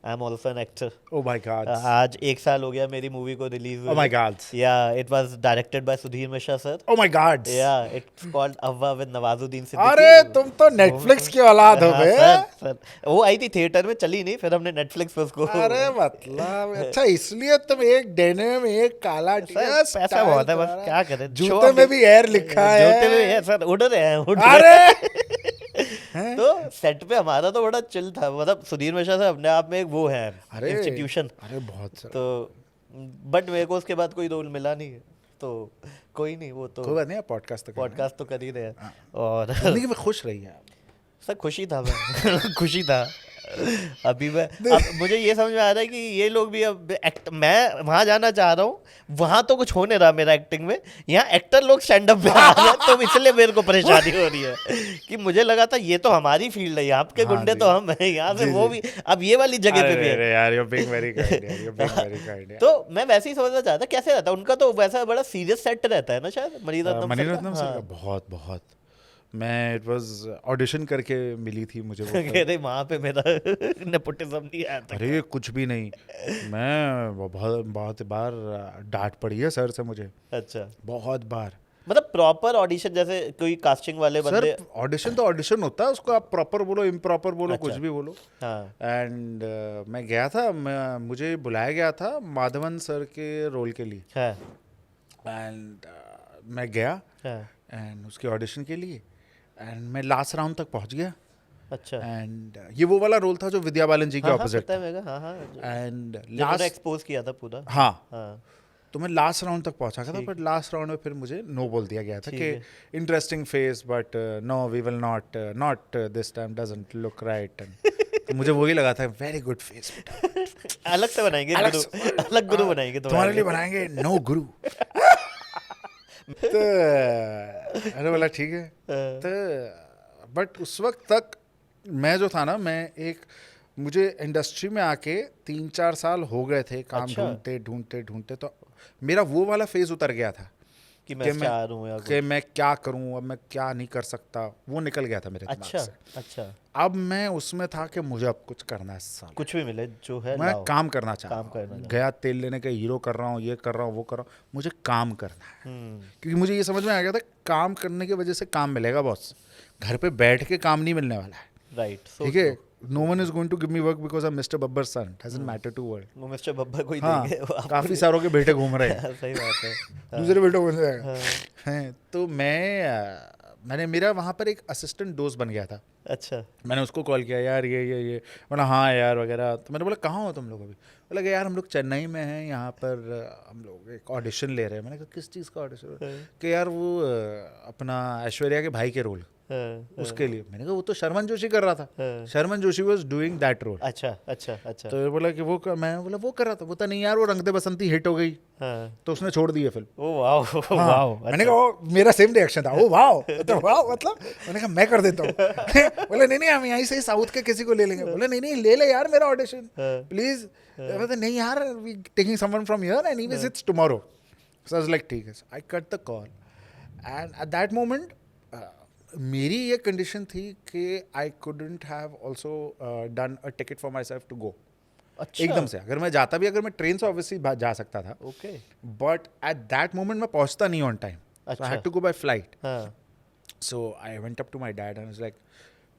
Speaker 3: I am also an actor.
Speaker 1: Oh my God.
Speaker 3: आज 1 साल हो गया मेरी मूवी को रिलीज हुए।
Speaker 1: Oh my God.
Speaker 3: Yeah it was directed by Sudhir Mishra sir.
Speaker 1: Oh my God.
Speaker 3: Yeah it's called अव्वा विद नवाजुद्दीन सिद्दीकी।
Speaker 1: अरे तुम तो नेटफ्लिक्स की औलाद हो
Speaker 3: हाँ,
Speaker 1: बे।
Speaker 3: सर वो आई थी थिएटर में, चली नहीं, फिर हमने नेटफ्लिक्स पे उसको।
Speaker 1: अरे मतलब अच्छा इसलिए तुम एक डेनिम एक काला टी-शर्ट
Speaker 3: पैसा बहुत है, बस क्या करें।
Speaker 1: जूते में भी एयर लिखा है।
Speaker 3: जूते में है सर, उड़ रहे हैं उड़ रहे
Speaker 1: अरे
Speaker 3: हैं। तो सेट पे हमारा तो बड़ा चिल था, मतलब सुधीर मिश्रा सर अपने आप में एक वो है
Speaker 1: अरे
Speaker 3: इंस्टीट्यूशन।
Speaker 1: अरे बहुत सर।
Speaker 3: तो बट मेरे को उसके बाद कोई रोल मिला नहीं, तो कोई नहीं, वो तो
Speaker 1: कोई बात नहीं, पॉडकास्ट
Speaker 3: पॉडकास्ट तो कर ही रहे हैं।
Speaker 1: हाँ।
Speaker 3: और
Speaker 1: जिंदगी में खुश रही है आप।
Speaker 3: सर खुशी था मैं खुशी था। अभी मैं अब मुझे ये समझ में आ रहा है कि ये लोग भी अब मैं वहां जाना चाह रहा हूँ, वहां तो कुछ होने रहा मेरा एक्टिंग में, यहाँ एक्टर लोग स्टैंड अप में आ रहे हैं, तो इसलिए मेरे को परेशानी हो रही है कि मुझे लगा था ये तो हमारी फील्ड है, यहाँ के
Speaker 1: हाँ
Speaker 3: गुंडे
Speaker 1: जी।
Speaker 3: तो हम हैं, यहाँ से
Speaker 1: जी,
Speaker 3: वो
Speaker 1: जी।
Speaker 3: भी अब ये वाली जगह पे भी है।
Speaker 1: अरे यार, you're being very kind, यार, you're being very kind, यार।
Speaker 3: तो मैं वैसे ही समझना चाहता कैसे रहता है उनका, तो वैसा बड़ा सीरियस सेट रहता है ना शायद मणिरत्नम सर का?
Speaker 1: मणिरत्नम सर का
Speaker 3: हाँ।
Speaker 1: बहुत बहुत। मैं इट वाज ऑडिशन करके मिली थी मुझे वो
Speaker 3: कह रहे वहां पे मेरा नेपोटिज्म नहीं आया था।
Speaker 1: अरे कुछ भी नहीं। मैं बहुत बहुत बार डांट पड़ी है सर से मुझे,
Speaker 3: अच्छा,
Speaker 1: बहुत बार।
Speaker 3: मतलब प्रॉपर ऑडिशन जैसे कोई कास्टिंग वाले
Speaker 1: सर
Speaker 3: बंदे?
Speaker 1: ऑडिशन तो ऑडिशन होता है, उसको आप प्रॉपर बोलो इम्प्रॉपर बोलो
Speaker 3: अच्छा।
Speaker 1: कुछ भी बोलो।
Speaker 3: हाँ
Speaker 1: एंड मैं गया था, मुझे बुलाया गया था माधवन सर के रोल के लिए।
Speaker 3: हाँ
Speaker 1: एंड मैं गया
Speaker 3: हाँ।
Speaker 1: एंड उसके ऑडिशन के लिए, एंड मैं लास्ट राउंड तक पहुंच गया।
Speaker 3: अच्छा।
Speaker 1: एंड ये वो वाला रोल था जो विद्या बालन जी के
Speaker 3: हाँ, हाँ,
Speaker 1: ऑपोजिट
Speaker 3: पता है मेरे को, हाँ हाँ
Speaker 1: एंड
Speaker 3: लास्ट
Speaker 1: लास्ट
Speaker 3: एक्सपोज किया था पूरा।
Speaker 1: हाँ,
Speaker 3: हाँ
Speaker 1: तो मैं लास्ट राउंड तक पहुंचा था,
Speaker 3: ठीक।
Speaker 1: बट लास्ट राउंड में फिर मुझे नो बोल दिया गया था
Speaker 3: ठीक
Speaker 1: कि
Speaker 3: है।
Speaker 1: Interesting face but no we will not this time doesn't look right. तो मुझे वही लगा था वेरी गुड फेस,
Speaker 3: अलग से बनाएंगे
Speaker 1: अलग
Speaker 3: गुरु,
Speaker 1: से-
Speaker 3: अलग गुरु बनाएंगे
Speaker 1: तुम्हारे लिए बनाएंगे नो गुरु। तो अरे बोला ठीक है।
Speaker 3: हाँ,
Speaker 1: तो बट उस वक्त तक मैं जो था ना, मैं एक मुझे इंडस्ट्री में आके 3-4 साल हो गए थे काम
Speaker 3: अच्छा।
Speaker 1: ढूंढते ढूंढते ढूंढते, तो मेरा वो वाला फेज उतर गया था
Speaker 3: कि मैं स्टार हूँ या
Speaker 1: कि मैं क्या करूं, अब मैं क्या नहीं कर सकता, वो निकल गया था मेरे दिमाग
Speaker 3: अच्छा
Speaker 1: से।
Speaker 3: अच्छा,
Speaker 1: अब मैं उसमें था कि मुझे अब कुछ करना है साल,
Speaker 3: कुछ भी मिले जो है
Speaker 1: मैं
Speaker 3: लाओ।
Speaker 1: काम करना चाह
Speaker 3: काम
Speaker 1: रहा
Speaker 3: करना
Speaker 1: हूँ।
Speaker 3: चाह
Speaker 1: गया तेल लेने का, हीरो कर रहा हूँ, ये कर रहा हूँ, वो कर रहा हूँ, मुझे काम करना है। क्योंकि मुझे ये समझ में आ गया था काम करने की वजह से काम मिलेगा बॉस, घर पे बैठ के काम नहीं मिलने वाला है।
Speaker 3: राइट,
Speaker 1: ठीक है, no one is going to give me work because I am mister Babbar son, doesn't matter to world.
Speaker 3: वो मिस्टर बब्बर को ही
Speaker 1: हाँ,
Speaker 3: देंगे वो आपको
Speaker 1: काफी सारों के बेटे घूम रहे हैं,
Speaker 3: सही बात है। हाँ,
Speaker 1: दूसरे बेटों को मिल
Speaker 3: हाँ,
Speaker 1: हैं। तो मैंने मेरा वहाँ पर एक असिस्टेंट दोस्त बन गया था।
Speaker 3: अच्छा
Speaker 1: मैंने उसको कॉल किया, यार ये बोला हाँ यार वगैरह। तो मैंने बोला कहाँ हो तुम लोग अभी? बोला कि यार हम लोग चेन्नई में हैं, यहाँ पर हम लोग एक ऑडिशन ले रहे हैं। मैंने कहा किस चीज़ का ऑडिशन? कि यार वो अपना ऐश्वर्या के भाई के रोल,
Speaker 3: हाँ,
Speaker 1: उसके लिए। मैंने कहा वो तो शर्मन जोशी कर रहा था,
Speaker 3: हाँ।
Speaker 1: Sharman Joshi was doing that role.
Speaker 3: अच्छा अच्छा अच्छा।
Speaker 1: तो ये बोला कि मैं बोला वो कर रहा था, बोलता नहीं यार वो रंग दे बसंती हिट हो गई,
Speaker 3: हाँ,
Speaker 1: तो उसने छोड़ दी है फिल्म।
Speaker 3: ओ वाओ
Speaker 1: हाँ,
Speaker 3: वाओ।
Speaker 1: मैंने कहा वो मेरा सेम रिएक्शन था, ओ वाओ, तो वाओ मतलब मैंने कहा मैं कर देता हूँ। बोले नहीं हम यहीं से साउथ के किसी को ले लेंगे। बोले नहीं ले ले यार मेरा ऑडिशन प्लीज। बोलते नहीं यार we taking someone from here and anyways it's tomorrow. So I was like ठीक है, I cut the call and at that moment मेरी ये कंडीशन थी कि I couldn't have also done a ticket for myself to go
Speaker 3: अच्छा
Speaker 1: एकदम से। अगर मैं जाता भी, अगर मैं ट्रेन से ऑब्वियसली जा सकता था,
Speaker 3: okay.
Speaker 1: But at that moment मैं पहुंचता नहीं on time, so I had to go by flight.
Speaker 3: हाँ
Speaker 1: so I went up to my dad and was like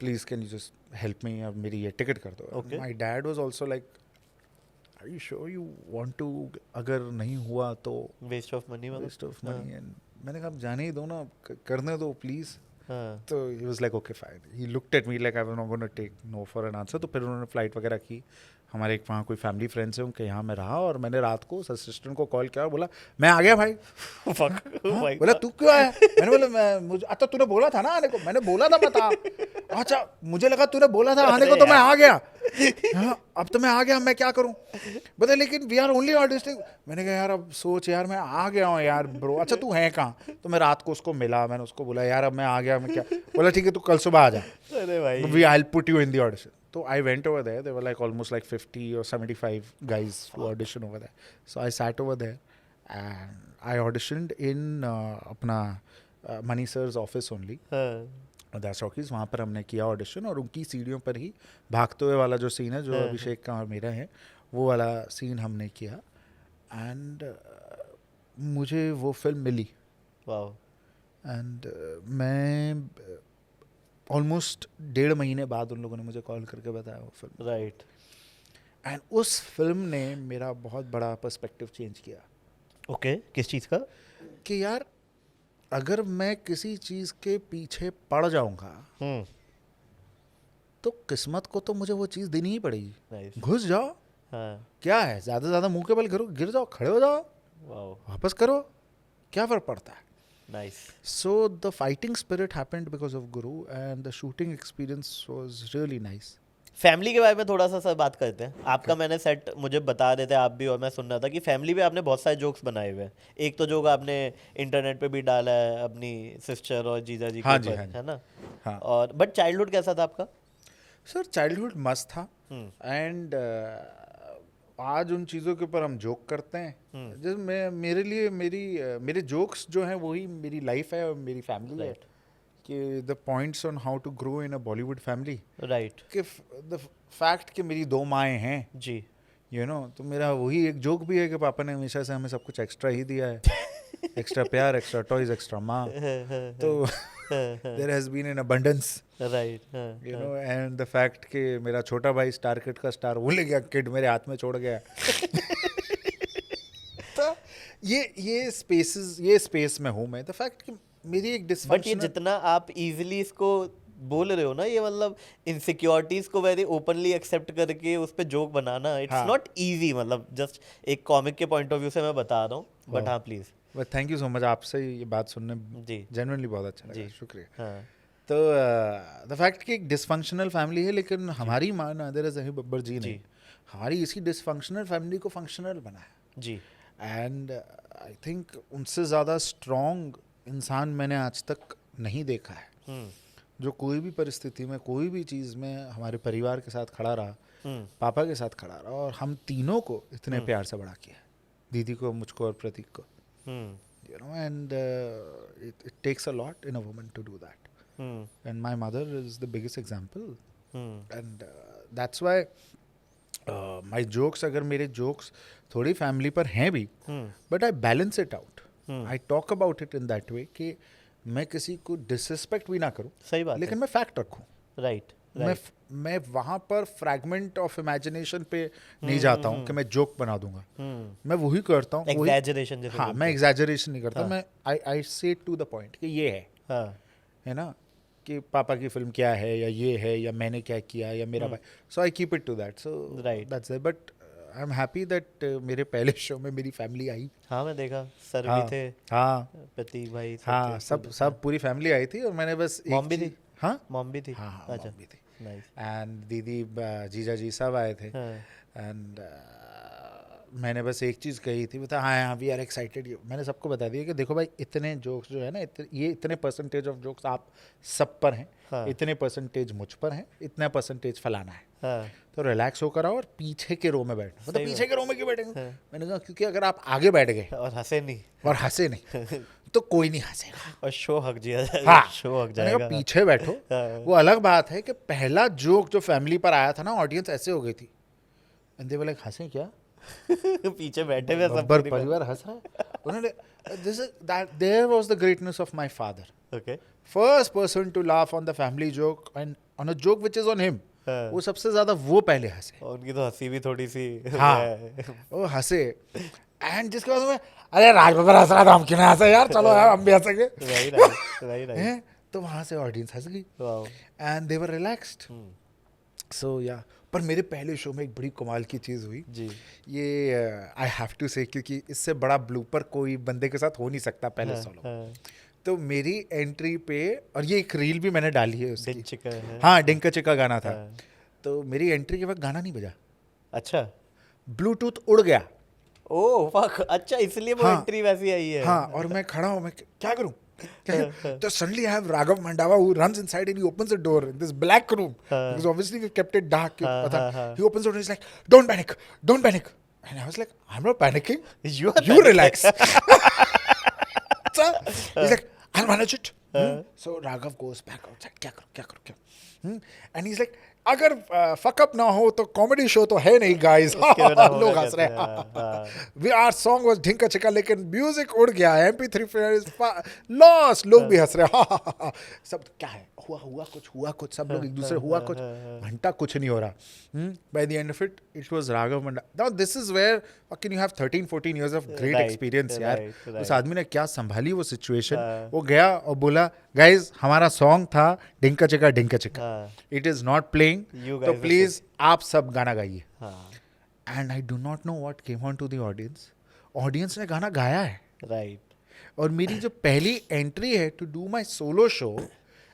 Speaker 1: please can you just help me, अब मेरी ये टिकट कर दो।
Speaker 3: Okay.
Speaker 1: My dad was also like are you sure you want to, अगर नहीं हुआ तो
Speaker 3: वेस्ट ऑफ मनी मतलब।
Speaker 1: Waste of money. एंड मैंने कहा अब जाने ही दो ना, करने दो प्लीज।
Speaker 3: हाँ
Speaker 1: तो he was like okay fine, he looked at me like I was not gonna take no for an answer. तो फिर उन्होंने फ्लाइट वगैरह की, हमारे एक वहाँ कोई फैमिली फ्रेंड्स हैं उनके यहाँ मैं रहा, और मैंने रात को उस असिस्टेंट को कॉल किया और बोला मैं आ गया भाई।
Speaker 3: Fuck. Oh my
Speaker 1: बोला
Speaker 3: God.
Speaker 1: तू क्यों आया? मैंने बोला मुझे अच्छा तूने बोला था ना आने को, मैंने बोला था बता। अच्छा मुझे लगा तूने बोला था आने को तो मैं आ गया। हाँ, अब तो मैं आ गया, मैं क्या करूं? बता लेकिन वी आर ओनली ऑडिशनिंग। मैंने कहा यार अब सोच यार मैं आ गया हूँ यार ब्रो। अच्छा तू है कहाँ? तो मैं रात को उसको मिला, मैंने उसको बोला यार अब मैं आ गया, मैं क्या? बोला ठीक है तू कल सुबह आ जा,
Speaker 3: अरे भाई
Speaker 1: we I will put you in the audition. So I went over there. There were like almost like 50 or 75 guys who auditioned over there. So I sat over there and I auditioned in अपना Mani sir's office only.
Speaker 3: हाँ
Speaker 1: दास Rockies, वहाँ पर हमने किया audition, और उनकी सीढ़ियों पर ही भागते हुए वाला जो सीन है, जो अभिषेक का और मेरा है, वो वाला सीन हमने किया। एंड मुझे वो फिल्म मिली,
Speaker 3: वाओ,
Speaker 1: एंड मैं ऑलमोस्ट 1.5 महीने बाद उन लोगों ने मुझे कॉल करके बताया वो फिल्म।
Speaker 3: राइट।
Speaker 1: एंड उस फिल्म ने मेरा बहुत बड़ा पर्सपेक्टिव चेंज किया
Speaker 3: ओके, किस चीज़ का?
Speaker 1: कि यार अगर मैं किसी चीज़ के पीछे पड़ जाऊंगा तो किस्मत को तो मुझे वो चीज़ देनी ही पड़ेगी।
Speaker 3: नाइस।
Speaker 1: घुस जाओ,
Speaker 3: हाँ,
Speaker 1: क्या है, ज़्यादा से ज़्यादा मुंह के बल गिर जाओ, खड़े हो जाओ,
Speaker 3: वाओ,
Speaker 1: वापस करो, क्या फ़र्क पड़ता है।
Speaker 3: Nice.
Speaker 1: So the fighting spirit happened because of Guru, and the shooting experience was really nice.
Speaker 3: Family के बारे में थोड़ा सा सर बात करते हैं। आपका मैंने सेट मुझे बता रहे थे आप भी, और मैं सुन रहा था कि फैमिली पे आपने बहुत सारे जोक्स बनाए हुए हैं। एक तो जोक आपने इंटरनेट पे भी डाला है अपनी सिस्टर और जीजा जी के
Speaker 1: हाँ जी,
Speaker 3: ऊपर,
Speaker 1: हाँ जी।
Speaker 3: है ना?
Speaker 1: हाँ।
Speaker 3: और बट चाइल्डहुड कैसा था आपका?
Speaker 1: सर चाइल्डहुड मस्त था, एंड आज उन चीज़ों के ऊपर हम जोक करते हैं। जैसे मेरे लिए मेरे जोक्स जो हैं वही मेरी लाइफ है और मेरी फैमिली है। कि the points on how to grow in a Bollywood family,
Speaker 3: right,
Speaker 1: कि द फैक्ट कि मेरी 2 माएँ हैं,
Speaker 3: जी।
Speaker 1: तो मेरा वही एक जोक भी है कि पापा ने हमेशा से हमें सब कुछ एक्स्ट्रा ही दिया है। एक्स्ट्रा प्यार, एक्स्ट्रा टॉयज, एक्स्ट्रा माँ, तो there has been an abundance,
Speaker 3: right,
Speaker 1: and the fact कि मेरा छोटा भाई स्टार किड का स्टार वो ले गया, किड मेरे हाथ में छोड़ गया। तो ये स्पेस में हूँ मैं। द फैक्ट कि मेरी एक
Speaker 3: बट ये
Speaker 1: डिसफंक्शनल,
Speaker 3: जितना आप इजीली इसको बोल रहे हो ना, ये मतलब इनसिक्योरिटीज को वेरी ओपनली एक्सेप्ट करके उस पे joke banana, it's not easy. मतलब जस्ट एक कॉमिक के पॉइंट ऑफ व्यू से मैं बता रहा हूँ, बट हाँ please.
Speaker 1: But thank you so much, आपसे ये बात सुनने
Speaker 3: जी,
Speaker 1: जेन्युइनली बहुत अच्छा लगा,
Speaker 3: जी।
Speaker 1: शुक्रिया।
Speaker 3: हाँ,
Speaker 1: तो द फैक्ट कि एक डिसफंक्शनल फैमिली है, लेकिन हमारी माँ नादिर ज़हीर बब्बर जी ने हमारी इसी डिसफंक्शनल फैमिली को फंक्शनल बनाया।
Speaker 3: जी,
Speaker 1: एंड आई थिंक उनसे ज़्यादा स्ट्रॉन्ग इंसान मैंने आज तक नहीं देखा है, जो कोई भी परिस्थिति में, कोई भी चीज़ में हमारे परिवार के साथ खड़ा रहा, पापा के साथ खड़ा रहा, और हम तीनों को इतने प्यार से बड़ा किया, दीदी को, मुझको और प्रतीक को। And it takes a lot in a woman to do that. And my mother is the biggest example. And that's why my jokes, अगर मेरे jokes थोड़ी फैमिली पर हैं भी, but I balance it out. I talk about it in that way कि मैं किसी को डिसरिस्पेक्ट भी ना करूं,
Speaker 3: सही बात
Speaker 1: लेकिन मैं फैक्ट रखूं।
Speaker 3: राइट,
Speaker 1: मैं वहाँ पर फ्रैगमेंट ऑफ इमेजिनेशन पे नहीं जाता हूँ कि मैं जोक बना दूंगा। मैं वही करता हूँ,
Speaker 3: एग्जैजरेशन जैसे।
Speaker 1: हाँ, मैं एग्जैजरेशन नहीं करता, मैं आई से टू द पॉइंट कि ये है, है ना, कि पापा की फिल्म क्या है, या ये है, या मैंने क्या किया, या मेरा भाई, so I keep it to that. So that's it. But I am happy that मेरे पहले शो में मेरी फैमिली आई।
Speaker 3: हाँ, मैं देखा, सर
Speaker 1: हाँ,
Speaker 3: भी थे,
Speaker 1: हाँ,
Speaker 3: प्रतीक भाई,
Speaker 1: हाँ, सब पूरी फैमिली आई थी, और मैंने बस
Speaker 3: मॉम भी थी।
Speaker 1: हाँ,
Speaker 3: मॉम भी थी।
Speaker 1: हाँ,
Speaker 3: अच्छा,
Speaker 1: मॉम भी थी,
Speaker 3: नाइस।
Speaker 1: एंड दीदी, जीजा जी सब आए थे। एंड मैंने बस एक चीज़ कही थी, बता, हाँ, वी आर एक्साइटेड। मैंने सबको बता दिया कि देखो भाई, इतने जोक्स जो है ना, ये इतने परसेंटेज ऑफ जोक्स आप सब पर हैं, इतने परसेंटेज मुझ पर हैं, इतना परसेंटेज फलाना है, तो रिलैक्स होकर आओ और पीछे के रो में बैठो। मतलब पीछे के रो में क्यों बैठेंगे? मैंने कहा क्योंकि अगर आप आगे बैठ गए
Speaker 3: और हंसे नहीं
Speaker 1: तो कोई नहीं हंसेगा,
Speaker 3: और शो हक जाएगा।
Speaker 1: हाँ,
Speaker 3: शो हक
Speaker 1: मैंने
Speaker 3: जाएगा।
Speaker 1: कहा पीछे बैठो। वो अलग बात है कि पहला जोक जो फैमिली पर आया था ना, ऑडियंस ऐसे हो गई थी, एंड दे वर लाइक, हंसे क्या?
Speaker 3: पीछे बैठे हुए सब
Speaker 1: बब्बर परिवार हंस रहा है। उन्होंने, there was the greatness of my father,
Speaker 3: okay,
Speaker 1: first person to laugh on the family joke and on a joke which is on him. वो सबसे ज्यादा वो पहले हंसे,
Speaker 3: और उनकी तो हंसी भी थोड़ी सी
Speaker 1: हाँ, वो हंसे। एंड जिसके बाद में, अरे राज बब्बर हंस रहा था, हम क्यों ना हंसे यार, चलो यार हम भी हंसेंगे,
Speaker 3: राइट।
Speaker 1: तो वहां से ऑडियंस हंस गई,
Speaker 3: wow,
Speaker 1: and they were relaxed. So yeah, पर मेरे पहले शो में एक बड़ी कमाल की चीज़ हुई
Speaker 3: जी,
Speaker 1: ये आई हैव टू से, क्योंकि इससे बड़ा ब्लूपर कोई बंदे के साथ हो नहीं सकता पहले सोलो। तो मेरी एंट्री पे, और ये एक रील भी मैंने डाली है उसकी,
Speaker 3: चिका है।
Speaker 1: हाँ, डिंका चिका गाना था। तो मेरी एंट्री के वक्त गाना नहीं बजा,
Speaker 3: अच्छा,
Speaker 1: ब्लूटूथ उड़ गया।
Speaker 3: ओह फक, अच्छा, इसलिए वो एंट्री वैसी आई है।
Speaker 1: हाँ, और मैं खड़ा हूँ, मैं क्या करूँ? तो suddenly I have Raghav Mandava who runs inside and he opens the door in this black room because obviously we've kept it dark. He opens the door and he's like, don't panic, and I was like, I'm not panicking, you relax. So he's like, I'll manage it, So Raghav goes back outside. क्या करो क्या करो. And he's like, अगर fuck up ना हो तो comedy show तो है नहीं guys.
Speaker 3: उसके बिना होगा
Speaker 1: लोग हंस
Speaker 3: कैसे?
Speaker 1: रहे हैं. Our song was ढिंका चिका लेकिन म्यूजिक उड़ गया. MP3 player is lost. लोग भी हंस रहे हैं. सब क्या है? हुआ कुछ सब लोग एक दूसरे हुआ कुछ घंटा कुछ नहीं हो रहा. By the end of it, it was Raghav Manda. Now this is where fucking you have 13-14 years of great
Speaker 3: Right,
Speaker 1: experience यार.
Speaker 3: right.
Speaker 1: उस आदमी ने क्या संभाली वो सिचुएशन. वो गया और बोला गाइज हमारा सॉन्ग था Dhinka Chika. It is not playing
Speaker 3: You
Speaker 1: तो
Speaker 3: guys
Speaker 1: प्लीज आप सब गाना गाइए.
Speaker 3: हाँ,
Speaker 1: and I do not know what came on to the audience. Audience ने गाना गाया है.
Speaker 3: राइट.
Speaker 1: और मेरी जो पहली एंट्री है to do my solo show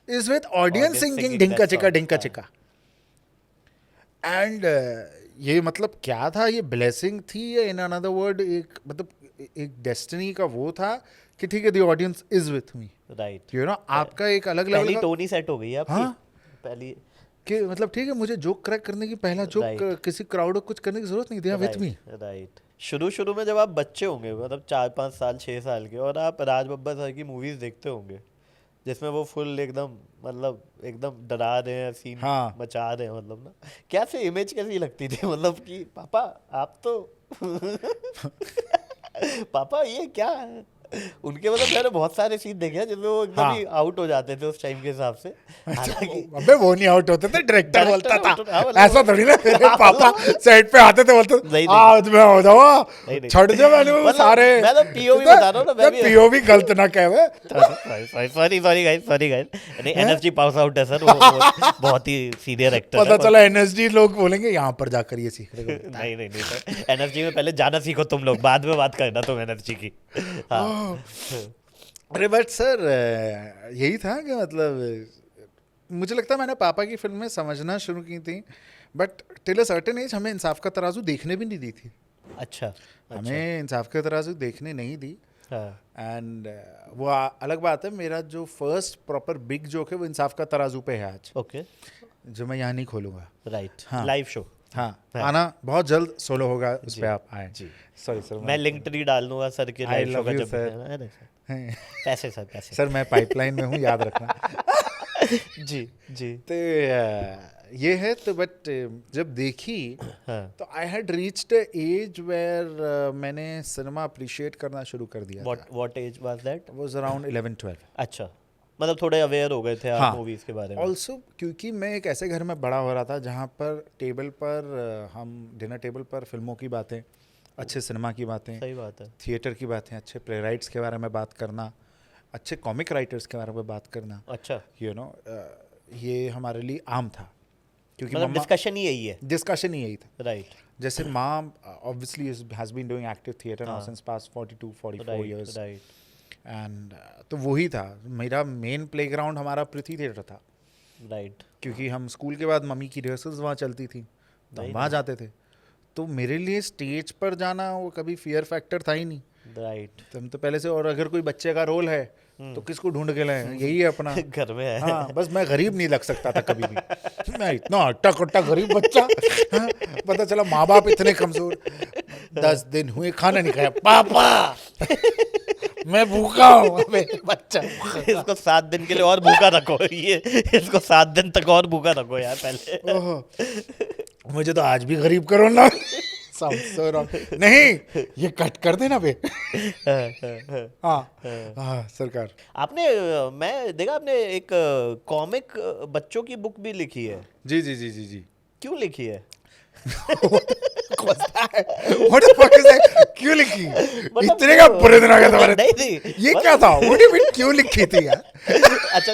Speaker 1: is with audience
Speaker 3: Audience
Speaker 1: singing
Speaker 3: singing
Speaker 1: Dhinka
Speaker 3: that
Speaker 1: Chika.
Speaker 3: song.
Speaker 1: And ये मतलब क्या था, ये ब्लेसिंग थी या इन अनदर वर्ड एक मतलब एक डेस्टिनी का वो था कि ठीक है the audience is with me.
Speaker 3: Right.
Speaker 1: You know आपका एक अलग लेवल
Speaker 3: पहली
Speaker 1: का
Speaker 3: टोन ही सेट हो गई है आपकी.
Speaker 1: हाँ.
Speaker 3: पहली.
Speaker 1: कि मतलब ठीक है मुझे जोक क्रैक करने की पहला जोक
Speaker 3: Right.
Speaker 1: किसी क्राउड को कुछ करने की जरूरत नहीं. They are with me.
Speaker 3: Right. शुरू में जब आप बच्चे होंगे मतलब 4-5 साल 6 साल के और आप राज बब्बर सर की मूवीज देखते होंगे जिसमें वो फुल एकदम मतलब एकदम डरा रहे हैं सीन
Speaker 1: हाँ.
Speaker 3: मचा रहे हैं मतलब ना कैसे इमेज कैसी लगती थी मतलब कि पापा आप तो पापा ये क्या है उनके मतलब मैंने बहुत सारे सीन देखे हैं जिसमें वो एकदम
Speaker 1: हाँ.
Speaker 3: ही आउट हो जाते थे उस टाइम के हिसाब से. हालांकि
Speaker 1: अबे वो नहीं आउट होते थे, डायरेक्टर बोलता
Speaker 3: Director
Speaker 1: था.
Speaker 3: हाँ, मतलब-
Speaker 1: ऐसा थोड़ी ना मेरे पापा सेट पे आते थे बोलते
Speaker 3: नहीं.
Speaker 1: आज मैं हो जाऊँ
Speaker 3: नहीं.
Speaker 1: छड़ जा मैंने वो
Speaker 3: मतलब
Speaker 1: सारे.
Speaker 3: मैं तो POV बता रहा हूँ ना, मैं भी-
Speaker 1: POV गलत ना कहे.
Speaker 3: सॉरी गाइस नहीं एनर्जी पास आउट है सर वो बहुत ही सीनियर एक्टर
Speaker 1: पता चला NSD लोग बोलेंगे यहाँ पर जाकर ये सीख रहे हो.
Speaker 3: नहीं सर एनर्जी में पहले जाना सीखो तुम लोग बाद में बात करना तुम एनर्जी की. हाँ.
Speaker 1: अरे बट सर यही था कि मतलब मुझे लगता है मैंने पापा की फिल्म में समझना शुरू की थी but till a certain age हमें इंसाफ का तराजू देखने भी नहीं दी थी.
Speaker 3: अच्छा.
Speaker 1: हमें इंसाफ का तराजू देखने नहीं दी.
Speaker 3: हाँ.
Speaker 1: एंड वो अलग बात है. मेरा जो फर्स्ट प्रॉपर बिग जोक है वो इंसाफ का तराजू पे है आज,
Speaker 3: ओके.
Speaker 1: जो मैं यहाँ नहीं खोलूंगा.
Speaker 3: राइट.
Speaker 1: हाँ.
Speaker 3: Live show.
Speaker 1: हाँ आना बहुत जल्द सोलो होगा उस
Speaker 3: जी,
Speaker 1: पे आप आए.
Speaker 3: जी.
Speaker 1: Sorry sir.
Speaker 3: मैं लिंक ट्री डाल दूंगा सर के
Speaker 1: I
Speaker 3: लाइव शो
Speaker 1: love
Speaker 3: का
Speaker 1: you,
Speaker 3: जब
Speaker 1: sir.
Speaker 3: अरे सर. पैसे सर पैसे.
Speaker 1: सर मैं पाइपलाइन में हूँ याद रखना.
Speaker 3: जी.
Speaker 1: तो ये है तो बट जब देखी
Speaker 3: हाँ.
Speaker 1: तो I had reached age where मैंने सिनेमा अप्रिशिएट करना शुरू कर दिया.
Speaker 3: What age was that?
Speaker 1: Was around 11-12.
Speaker 3: अच्छा मतलब थोड़े अवेयर हो गए थे आप
Speaker 1: हाँ.
Speaker 3: मूवीज के बारे में.
Speaker 1: ऑल्सो क्योंकि मैं एक ऐसे घर में बड़ा हो रहा था जहाँ पर टेबल पर हम डिनर टेबल पर फिल्मों की बातें, अच्छे सिनेमा की बातें,
Speaker 3: सही बात है.
Speaker 1: थिएटर की बातें, अच्छे प्ले राइट्स के बारे में बात करना, अच्छे कॉमिक राइटर्स के बारे में बात करना,
Speaker 3: अच्छा.
Speaker 1: यू नो ये हमारे लिए आम था क्योंकि
Speaker 3: मतलब
Speaker 1: मम्मा
Speaker 3: डिस्कशन ही यही है.
Speaker 1: डिस्कशन ही यही था.
Speaker 3: राइट.
Speaker 1: जैसे mom obviously has been doing active theatre now
Speaker 3: हाँ.
Speaker 1: Since past 42-44
Speaker 3: right.
Speaker 1: Years.
Speaker 3: Right.
Speaker 1: And तो वही था मेरा मेन प्लेग्राउंड. हमारा पृथ्वी थिएटर था
Speaker 3: राइट.
Speaker 1: क्योंकि हम स्कूल के बाद मम्मी की रिहर्सल्स वहाँ चलती थी तो हम वहाँ जाते थे. तो मेरे लिए स्टेज पर जाना वो कभी फियर फैक्टर था ही नहीं.
Speaker 3: राइट.
Speaker 1: तो हम तो पहले से. और अगर कोई बच्चे का रोल है तो किसको ढूंढ के लाए, यही है अपना.
Speaker 3: घर में है.
Speaker 1: हाँ बस मैं गरीब नहीं लग सकता था कभी भी. मैं इतना अट्टा कट्टा गरीब बच्चा. हाँ, पता चला माँ बाप इतने कमजोर. 10 दिन हुए खाना नहीं खाया. पापा मैं भूखा हूँ. बच्चा
Speaker 3: इसको 7 दिन के लिए और भूखा रखो. ये इसको 7 दिन तक और भूखा रखो यार पहले.
Speaker 1: ओह, मुझे तो आज भी गरीब करो ना. Sounds so wrong. नहीं ये कट कर देना बे. हाँ सरकार.
Speaker 3: आपने मैं देखा आपने एक कॉमिक बच्चों की बुक भी लिखी है.
Speaker 1: जी.
Speaker 3: क्यों लिखी है?
Speaker 1: What the fuck is that? क्यों लिखी? इतने का बुरे दिन आ गया तुम्हारे.
Speaker 3: नहीं
Speaker 1: ये क्या था? What do you mean क्यों लिखी थी यार?
Speaker 3: अच्छा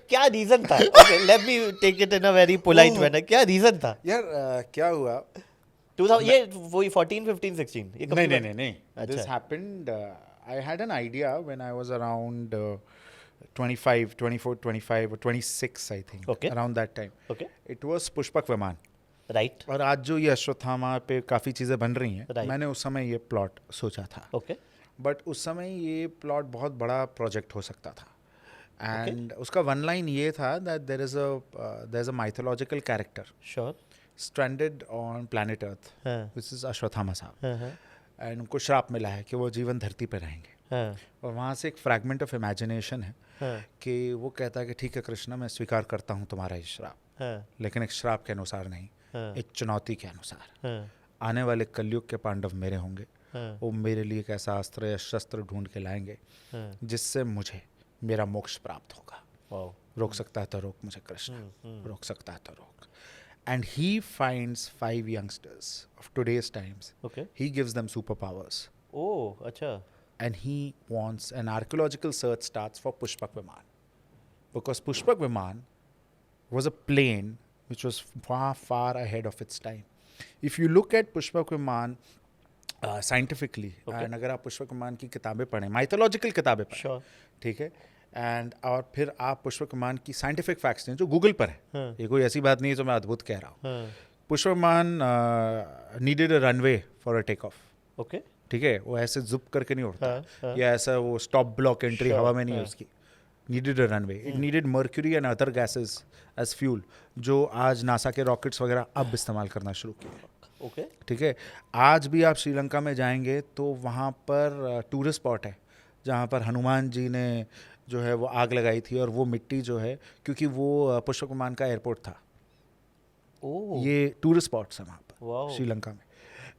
Speaker 3: क्या रीजन था? Let me take it in a very polite manner. क्या रीजन था?
Speaker 1: यार क्या हुआ?
Speaker 3: 2000 ये वही 14 15 16 ये कब की बात?
Speaker 1: नहीं.
Speaker 3: अच्छा.
Speaker 1: This happened. I had an idea when I was around 25, 24, 25 or 26 I think.
Speaker 3: Okay.
Speaker 1: Around that time.
Speaker 3: Okay.
Speaker 1: It was Pushpak विमान.
Speaker 3: राइट.
Speaker 1: और आज जो ये अश्वत्थामा पे काफ़ी चीज़ें बन रही हैं,
Speaker 3: Right.
Speaker 1: मैंने उस समय ये प्लॉट सोचा था.
Speaker 3: ओके.
Speaker 1: बट उस समय ये प्लॉट बहुत बड़ा प्रोजेक्ट हो सकता था. एंड उसका वन लाइन ये था that there is a mythological character
Speaker 3: sure.
Speaker 1: Stranded on planet earth
Speaker 3: हाँ.
Speaker 1: दिस इज अश्वत्थामा साहब.
Speaker 3: हाँ.
Speaker 1: एंड उनको श्राप मिला है कि वो जीवन धरती पर रहेंगे.
Speaker 3: हाँ.
Speaker 1: और वहाँ से एक फ्रैगमेंट ऑफ इमेजिनेशन है
Speaker 3: हाँ,
Speaker 1: कि वो कहता है कि ठीक है कृष्णा, मैं स्वीकार करता हूँ तुम्हारा ये श्राप,
Speaker 3: हाँ,
Speaker 1: लेकिन एक श्राप के अनुसार नहीं,
Speaker 3: हाँ,
Speaker 1: एक चुनौती के अनुसार।
Speaker 3: हाँ,
Speaker 1: आने वाले कलयुग के पांडव मेरे होंगे,
Speaker 3: हाँ,
Speaker 1: वो मेरे लिए एक ऐसा अस्त्र या शस्त्र ढूंढ के लाएंगे
Speaker 3: हाँ,
Speaker 1: जिससे मुझे मेरा मोक्ष प्राप्त होगा।
Speaker 3: वाओ,
Speaker 1: रोक सकता है तो रोक मुझे कृष्ण, रोक सकता है तो रोक। And he finds 5 youngsters of today's times.
Speaker 3: Okay,
Speaker 1: He gives them superpowers.
Speaker 3: ओह अच्छा,
Speaker 1: And he wants an archaeological search starts for Pushpak Viman. Because Pushpak Viman was a plane which was far, far ahead of its time. If you look at Pushpak Viman scientifically,
Speaker 3: Okay.
Speaker 1: and अगर आप पुष्पक विमान की किताबें पढ़ें, mythological किताबें पढ़ें,
Speaker 3: sure,
Speaker 1: ठीक है, एंड और फिर आप पुष्पक विमान की साइंटिफिक फैक्ट्स हैं जो गूगल पर है,
Speaker 3: हाँ,
Speaker 1: ये कोई ऐसी बात नहीं है जो मैं अद्भुत कह रहा हूँ।
Speaker 3: हाँ,
Speaker 1: Pushpak Viman needed a runway for a take off,
Speaker 3: okay,
Speaker 1: ठीक है, वो ऐसे जुप करके नहीं उड़ता,
Speaker 3: हाँ, हाँ,
Speaker 1: या ऐसा वो स्टॉप ब्लॉक एंट्री
Speaker 3: Sure,
Speaker 1: हवा में नहीं है
Speaker 3: हाँ.
Speaker 1: उसकी। Needed a runway, it needed mercury and other gases as fuel, जो आज नासा के रॉकेट्स वगैरह अब इस्तेमाल करना शुरू किए।
Speaker 3: ओके,
Speaker 1: ठीक है, आज भी आप श्रीलंका में जाएंगे तो वहाँ पर टूरिस्ट स्पॉट है जहाँ पर हनुमान जी ने जो है वो आग लगाई थी, और वो मिट्टी जो है, क्योंकि वो पुष्पक विमान का एयरपोर्ट था,
Speaker 3: ओह,
Speaker 1: ये टूरिस्ट स्पॉट्स हैं वहाँ पर
Speaker 3: वाओ,
Speaker 1: श्रीलंका में।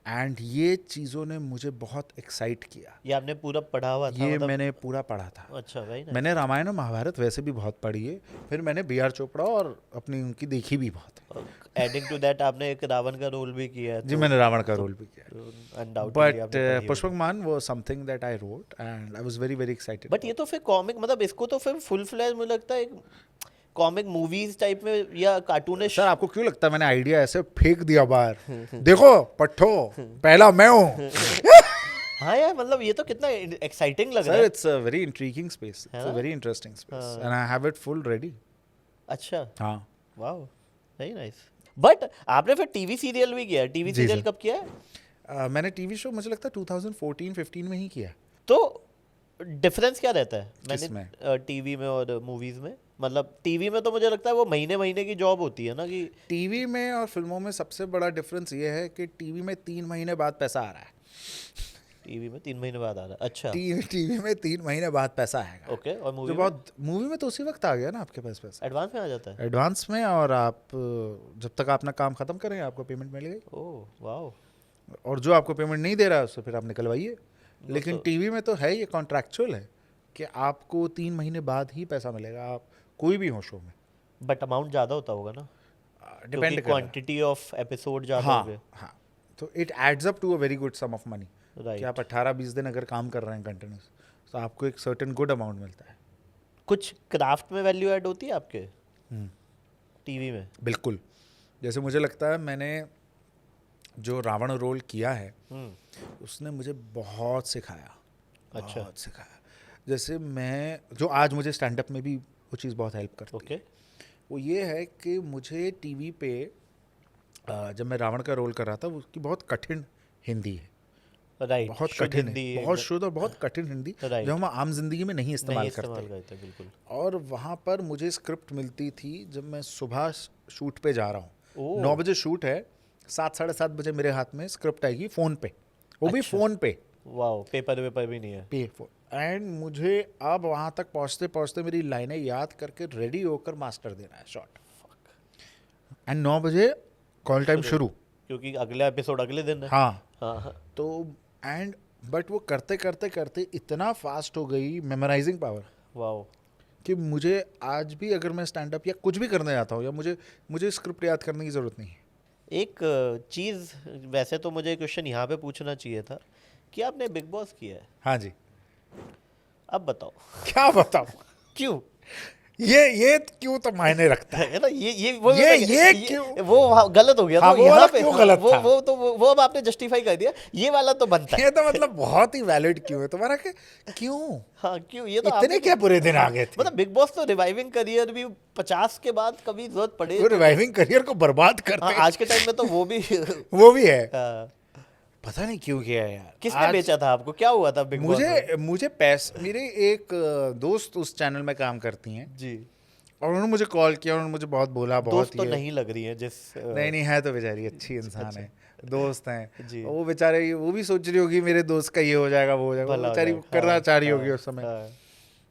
Speaker 1: एंड ये चीज़ों ने मुझे बहुत एक्साइट किया।
Speaker 3: ये आपने पूरा पढ़ा हुआ था
Speaker 1: ये
Speaker 3: मतलब?
Speaker 1: मैंने पूरा पढ़ा था।
Speaker 3: अच्छा भाई ना,
Speaker 1: मैंने रामायण और महाभारत वैसे भी बहुत पढ़ी है, फिर मैंने बी.आर. चोपड़ा और अपनी उनकी देखी भी बहुत है।
Speaker 3: एडिंग टू दैट आपने एक रावण का रोल भी किया है,
Speaker 1: जी, मैंने रावण का रोल भी किया,
Speaker 3: अनडाउटेडली
Speaker 1: बट पुष्पक विमान वो something that I wrote and I was very very excited.
Speaker 3: But ये तो फिर कॉमिक, मतलब इसको तो फिर फुल फ्लैश मुझे लगता है एक कॉमिक मूवीज टाइप में या कार्टूनिश।
Speaker 1: सर आपको क्यों लगता है मैंने आइडिया ऐसे फेंक दिया बाहर? देखो पट्ठो, पहला मैं हूँ।
Speaker 3: हाँ यार, मतलब ये तो कितना एक्साइटिंग लग रहा
Speaker 1: सर
Speaker 3: है।
Speaker 1: It's a very intriguing space, it's a very interesting space and I have it full ready.
Speaker 3: अच्छा,
Speaker 1: हाँ,
Speaker 3: वाओ, वेरी नाइस। बट आपने फिर टीवी सीरियल भी किया है, टीवी
Speaker 1: जी,
Speaker 3: सीरियल
Speaker 1: सर।
Speaker 3: कब किया है?
Speaker 1: मैंने टीवी शो मुझे लगता है 2014-15 में ही किया।
Speaker 3: तो डिफरेंस क्या रहता है
Speaker 1: किसमें?
Speaker 3: टीवी में और मूवीज में? मतलब टीवी में तो मुझे लगता है वो महीने महीने की जॉब होती है ना, कि
Speaker 1: टीवी में और फिल्मों में सबसे बड़ा डिफरेंस ये है कि टीवी में 3 महीने बाद पैसा आ रहा है।
Speaker 3: टीवी में 3 महीने बाद आ रहा है, अच्छा,
Speaker 1: टीवी में 3 महीने बाद पैसा आएगा।
Speaker 3: ओके, और
Speaker 1: जो
Speaker 3: मूवी में
Speaker 1: बहुत मूवी में तो उसी वक्त आ गया ना आपके पास पैसा,
Speaker 3: एडवांस में आ जाता है?
Speaker 1: एडवांस में, और आप जब तक अपना काम खत्म करें आपको पेमेंट मिलेगी,
Speaker 3: ओह वाओ,
Speaker 1: और जो आपको पेमेंट नहीं दे रहा है उससे फिर आप निकलवाइए। लेकिन टीवी में तो है, ये कॉन्ट्रैक्चुअल है कि आपको 3 महीने बाद ही पैसा मिलेगा, आप कोई भी हो शो में।
Speaker 3: बट अमाउंट ज़्यादा होता होगा ना,
Speaker 1: डिपेंड
Speaker 3: क्योंकि क्वांटिटी ऑफ एपिसोड ज़्यादा
Speaker 1: हाँ
Speaker 3: हो गए,
Speaker 1: हाँ, तो it adds up to a very good sum of money कि
Speaker 3: राइट।
Speaker 1: आप 18-20 दिन अगर काम कर रहे हैं कंटिन्यूस, तो आपको एक सर्टेन गुड अमाउंट मिलता है।
Speaker 3: कुछ क्राफ्ट में वैल्यू ऐड होती है आपके
Speaker 1: हम्म,
Speaker 3: टीवी में?
Speaker 1: बिल्कुल। जैसे मुझे लगता है मैंने जो रावण रोल किया है उसने मुझे बहुत सिखाया,
Speaker 3: अच्छा।
Speaker 1: बहुत सिखाया। जैसे मैं जो आज मुझे स्टैंड अप में भी वो चीज़ बहुत हेल्प करती है,
Speaker 3: ओके,
Speaker 1: वो ये है कि मुझे टीवी पे जब मैं रावण का रोल कर रहा था, उसकी बहुत कठिन हिंदी है,
Speaker 3: राइट,
Speaker 1: बहुत कठिन है, बहुत शुद्ध और बहुत कठिन हिंदी
Speaker 3: Right.
Speaker 1: जो हम आम जिंदगी में नहीं
Speaker 3: नहीं
Speaker 1: इस्तेमाल
Speaker 3: इस्तेमाल
Speaker 1: करते।
Speaker 3: करते, बिल्कुल।
Speaker 1: और वहाँ पर मुझे स्क्रिप्ट मिलती थी जब मैं सुबह शूट पे जा रहा हूँ,
Speaker 3: ओह।
Speaker 1: 9 बजे शूट है, 7-7:30 बजे मेरे हाथ में स्क्रिप्ट आएगी फ़ोन पे, वो भी
Speaker 3: अच्छा।
Speaker 1: फ़ोन पे,
Speaker 3: वाओ, पेपर वेपर भी नहीं है?
Speaker 1: पे फोन। एंड मुझे अब वहाँ तक पहुँचते पहुँचते मेरी लाइनें याद करके रेडी होकर मास्टर देना है शॉट, एंड 9 बजे कॉल टाइम शुरू।
Speaker 3: क्योंकि अगला एपिसोड अगले दिन है।
Speaker 1: हाँ,
Speaker 3: हाँ,
Speaker 1: तो एंड बट वो करते करते करते इतना फास्ट हो गई मेमोराइजिंग पावर
Speaker 3: वाओ,
Speaker 1: कि मुझे आज भी अगर मैं स्टैंड अप या कुछ भी करने जाता हूँ, या मुझे स्क्रिप्ट याद करने की ज़रूरत नहीं है।
Speaker 3: एक चीज़, वैसे तो मुझे क्वेश्चन यहाँ पे पूछना चाहिए था कि आपने बिग बॉस किया है,
Speaker 1: हाँ जी,
Speaker 3: अब बताओ
Speaker 1: क्या बताऊँ,
Speaker 3: क्यों?
Speaker 1: ये क्यों तो मायने रखता है।
Speaker 3: है ना, ये वो
Speaker 1: ये क्यों?
Speaker 3: वो गलत हो गया,
Speaker 1: हाँ,
Speaker 3: तो
Speaker 1: वो
Speaker 3: यहाँ
Speaker 1: वाला
Speaker 3: पे
Speaker 1: क्यों गलत था?
Speaker 3: वो अब आपने जस्टिफाई कर दिया, ये वाला तो बनता है।
Speaker 1: ये तो मतलब बहुत ही वैलिड क्यों है तुम्हारा, कि क्यों
Speaker 3: हाँ, क्यों? ये तो
Speaker 1: इतने
Speaker 3: आपने
Speaker 1: क्या बुरे दिन आ गए थे?
Speaker 3: मतलब बिग बॉस तो रिवाइविंग करियर भी 50 के बाद कभी जरूरत पड़े,
Speaker 1: वो रिवाइविंग करियर को बर्बाद
Speaker 3: हाँ,
Speaker 1: करते
Speaker 3: आज के टाइम में तो वो भी
Speaker 1: वो भी है,
Speaker 3: हाँ।
Speaker 1: पता नहीं क्यों किया है यार।
Speaker 3: किसने
Speaker 1: आज
Speaker 3: बेचा था आपको, क्या हुआ था बिग बॉस में?
Speaker 1: मुझे पैसे, मेरे एक दोस्त उस चैनल में काम करती हैं,
Speaker 3: जी,
Speaker 1: और उन्होंने मुझे कॉल किया, उन्होंने मुझे बहुत बोला, बहुत
Speaker 3: दोस्त तो
Speaker 1: ये
Speaker 3: नहीं लग रही है जिस
Speaker 1: नहीं है तो बेचारी अच्छी इंसान है, दोस्त हैं
Speaker 3: जी।
Speaker 1: वो बेचारे, वो भी सोच रही होगी मेरे दोस्त का ये हो जाएगा वो हो जाएगा, वो
Speaker 3: भला हो
Speaker 1: बेचारी
Speaker 3: जाएगा,
Speaker 1: करना
Speaker 3: हाँ,
Speaker 1: चाह रही होगी
Speaker 3: हाँ,
Speaker 1: उस समय।
Speaker 3: हाँ,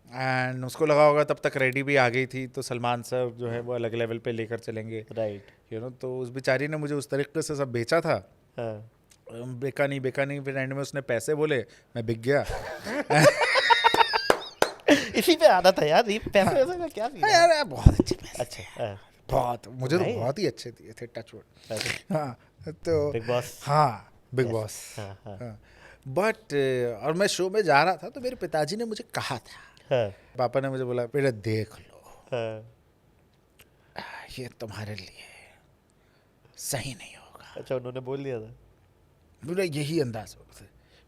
Speaker 1: एंड उसको लगा होगा तब तक रेडी भी आ गई थी, तो सलमान सर जो है वो अलग लेवल पे लेकर चलेंगे,
Speaker 3: राइट।
Speaker 1: You know. तो उस बेचारी ने मुझे उस तरीके से सब बेचा था,
Speaker 3: हाँ।
Speaker 1: बेका नहीं, फिर एंड में उसने पैसे बोले, मैं बिक गया।
Speaker 3: इसी पे आना था यार, ये पैसे वैसे का क्या सीन है?
Speaker 1: यार बहुत अच्छे पैसे,
Speaker 3: अच्छा, हाँ,
Speaker 1: बहुत, मुझे तो
Speaker 3: भाई।
Speaker 1: बहुत ही अच्छे दिए थे, टच वुड।
Speaker 3: अच्छा,
Speaker 1: हाँ तो
Speaker 3: बिग बॉस।
Speaker 1: हाँ, बिग
Speaker 3: Yes.
Speaker 1: बॉस।
Speaker 3: हाँ, हाँ,
Speaker 1: बट और मैं शो में जा रहा था तो मेरे पिताजी ने मुझे कहा था,
Speaker 3: हाँ,
Speaker 1: पापा ने मुझे बोला, बेटा देख लो,
Speaker 3: हाँ।
Speaker 1: ये तुम्हारे लिए सही नहीं होगा।
Speaker 3: अच्छा, उन्होंने बोल दिया था।
Speaker 1: पूरा यही अंदाज होगा,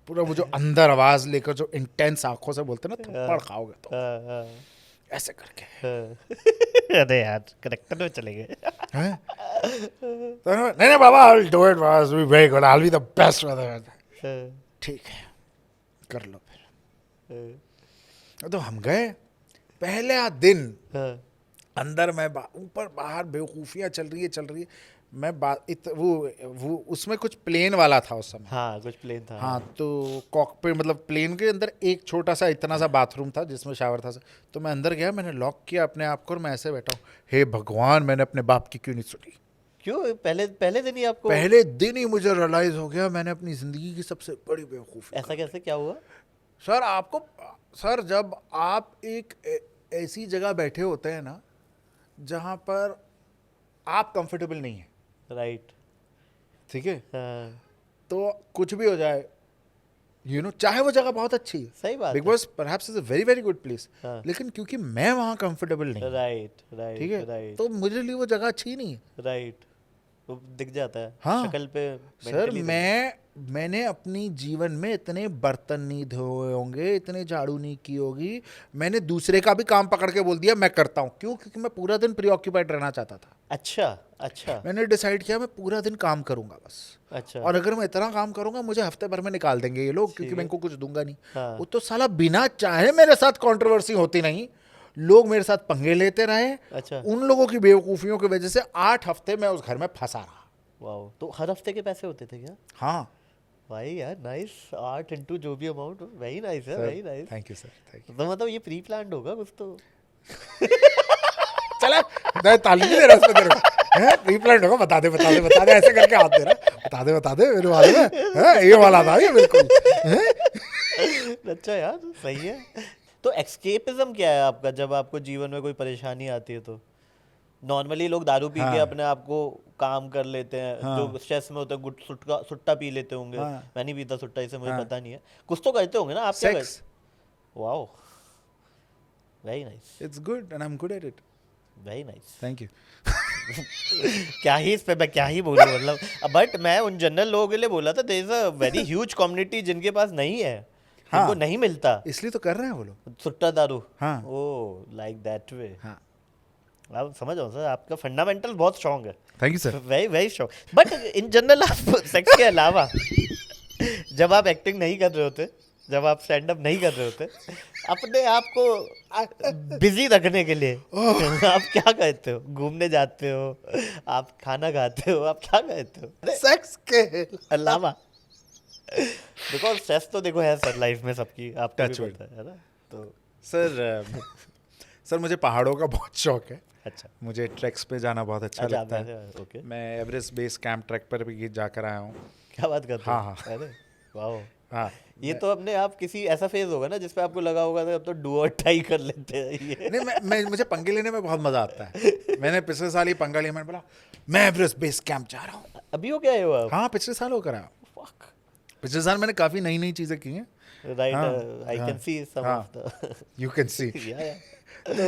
Speaker 1: पूरा वो जो अंदर आवाज लेकर जो इंटेंस आंखों से बोलते ना, थप्पड़ खाओगे तो
Speaker 3: हाँ, हाँ,
Speaker 1: ऐसे करके।
Speaker 3: हाँ। अरे यार, करेक्टर में चले गए।
Speaker 1: हैं? तो नहीं बाबा, I will do it, was be very good, I will be the best.
Speaker 3: हाँ,
Speaker 1: ठीक है, कर लो फिर।
Speaker 3: हाँ,
Speaker 1: तो हम गए, पहला दिन
Speaker 3: हाँ,
Speaker 1: अंदर मैं ऊपर बाहर बेवकूफियां चल रही है, मैं वो उसमें कुछ प्लेन वाला था उस समय।
Speaker 3: हाँ, कुछ प्लेन था।
Speaker 1: हाँ, तो कॉकपिट मतलब प्लेन के अंदर एक छोटा सा इतना सा बाथरूम था जिसमें शावर था। तो मैं अंदर गया, मैंने लॉक किया अपने आप को और मैं ऐसे बैठा हूँ, हे भगवान, मैंने अपने बाप की क्यों नहीं सुनी।
Speaker 3: क्यों? पहले दिन ही आपको
Speaker 1: पहले दिन ही मुझे रियलाइज हो गया मैंने अपनी जिंदगी की सबसे बड़ी बेवकूफ़ी।
Speaker 3: ऐसा कैसे, क्या हुआ?
Speaker 1: सर जब आप एक ऐसी जगह बैठे होते हैं ना जहाँ पर आप कंफर्टेबल नहीं है,
Speaker 3: राइट।
Speaker 1: ठीक है,
Speaker 3: हाँ,
Speaker 1: तो कुछ भी हो जाए, यू नो, चाहे वो जगह बहुत अच्छी है,
Speaker 3: सही बात
Speaker 1: बिग
Speaker 3: है।
Speaker 1: Boss perhaps is a very very good place,
Speaker 3: हाँ।
Speaker 1: लेकिन क्योंकि मैं वहाँ कंफर्टेबल नहीं,
Speaker 3: राइट,
Speaker 1: ठीक
Speaker 3: राइट,
Speaker 1: है,
Speaker 3: राइट,
Speaker 1: तो मुझे लिए वो जगह अच्छी नहीं है।
Speaker 3: राइट। वो दिख जाता है
Speaker 1: हाँ।
Speaker 3: शक्ल पे।
Speaker 1: सर
Speaker 3: mentally
Speaker 1: मैंने अपनी जीवन में इतने बर्तन नहीं धोए होंगे, इतने झाड़ू नहीं की होगी, मैंने दूसरे का भी काम पकड़ के बोल दिया मैं करता हूँ। क्यों? क्योंकि मैं पूरा दिन प्रीऑक्यूपाइड रहना चाहता था।
Speaker 3: अच्छा, अच्छा,
Speaker 1: मैंने डिसाइड किया मैं पूरा दिन काम करूंगा बस,
Speaker 3: अच्छा।
Speaker 1: और अगर मैं इतना काम करूंगा मुझे हफ्ते भर में निकाल देंगे ये लोग, क्योंकि
Speaker 3: ठीक
Speaker 1: मैं
Speaker 3: है।
Speaker 1: इनको कुछ दूंगा नहीं।
Speaker 3: हाँ।
Speaker 1: वो तो साला बिना चाहे मेरे साथ कंट्रोवर्सी होती नहीं, लोग मेरे साथ पंगे लेते रहे।
Speaker 3: अच्छा।
Speaker 1: उन लोगों की बेवकूफियों की वजह से 8 हफ्ते मैं उस घर में फंसा रहा।
Speaker 3: वाह, तो हर हफ्ते के पैसे होते थे क्या?
Speaker 1: हाँ
Speaker 3: भाई यार, नाइस। 8 इंटू जो भी अमाउंट, वेरी नाइस है,
Speaker 1: sir,
Speaker 3: very nice.
Speaker 1: Thank you sir, thank you.
Speaker 3: तो मतलब ये प्री प्लान्ड होगा कुछ तो।
Speaker 1: चला मैं ताली नहीं दे रहा उसमें तेरे को, हैं? प्री-प्लान्ड होगा, बता दे ऐसे करके हाथ दे रहा, बता दे मेरे मालूम है, हैं? ये वाला था ये बिल्कुल, हैं?
Speaker 3: अच्छा यार, सही है। तो एस्केपिज्म क्या है आपका जब आपको जीवन में कोई परेशानी आती है? तो नॉर्मली लोग दारू पी के
Speaker 1: हाँ।
Speaker 3: अपने आप को काम कर लेते हैं।
Speaker 1: हाँ।
Speaker 3: जो स्ट्रेस में होते हैं सुट्टा पी लेते होंगे।
Speaker 1: हाँ।
Speaker 3: मैं नहीं पीता सुट्टा, इसे मुझे
Speaker 1: हाँ।
Speaker 3: पता नहीं है। कुछ तो करते होंगे ना आप? क्या
Speaker 1: सेक्स,
Speaker 3: करते? Wow, very nice,
Speaker 1: it's good and I am good at it,
Speaker 3: very nice.
Speaker 1: Thank you.
Speaker 3: क्या ही इस पे मैं क्या ही बोलूं, मतलब। बट मैं उन जनरल लोगों के लिए बोला था, there is a very huge community जिनके पास नहीं है,
Speaker 1: हाँ।
Speaker 3: जिनको नहीं मिलता
Speaker 1: इसलिए तो कर रहे हैं वो लोग।
Speaker 3: सुट्टा दारू।
Speaker 1: हाँ।
Speaker 3: ओ, लाइक दैट वे।
Speaker 1: हाँ,
Speaker 3: आप समझ रहा हूँ सर, आपका फंडामेंटल बहुत स्ट्रांग है,
Speaker 1: thank you sir.
Speaker 3: Very very strong. But in general आप सेक्स के अलावा जब आप एक्टिंग नहीं कर रहे होते, जब आप स्टैंड अप नहीं कर रहे होते, अपने आप को बिजी रखने के लिए आप क्या करते हो? घूमने जाते हो, आप खाना खाते हो, आप क्या करते हो
Speaker 1: सेक्स के
Speaker 3: अलावा? बिकॉज स्ट्रेस तो देखो है सर लाइफ में सबकी, आपको
Speaker 1: Touch
Speaker 3: भी
Speaker 1: wood.
Speaker 3: पता है ना? तो
Speaker 1: सर मुझे पहाड़ों का बहुत शौक है,
Speaker 3: अच्छा,
Speaker 1: मुझे ट्रैक्स पे जाना बहुत अच्छा
Speaker 3: अच्छा,
Speaker 1: लगता है।
Speaker 3: ओके।
Speaker 1: मैं एवरेस्ट बेस कैंप ट्रैक पर भी जाकर आया हूँ।
Speaker 3: क्या बात करते
Speaker 1: हाँ,
Speaker 3: हो?
Speaker 1: हाँ।
Speaker 3: अरे वाह,
Speaker 1: हाँ,
Speaker 3: ये तो अपने आप किसी ऐसा फेज होगा ना जिसपे आपको लगा होगा तो अब तो डू और डाई कर लेते हैं ये।
Speaker 1: नहीं मैं मुझे पंगे लेने में बहुत मजा आता है। मैंने पिछले साल ही पंगा लिया, मैंने बोला मैं एवरेस्ट बेस कैंप जा रहा हूँ।
Speaker 3: अभी हो क्या है वो आप?
Speaker 1: हाँ, पिछले साल होकर आया।
Speaker 3: Fuck.
Speaker 1: पिछले साल मैंने काफी नई नई चीजें की हैं।
Speaker 3: Right,
Speaker 1: हाँ,
Speaker 3: I
Speaker 1: हाँ,
Speaker 3: can see some
Speaker 1: हाँ,
Speaker 3: of the
Speaker 1: you can see.
Speaker 3: yeah.
Speaker 1: तो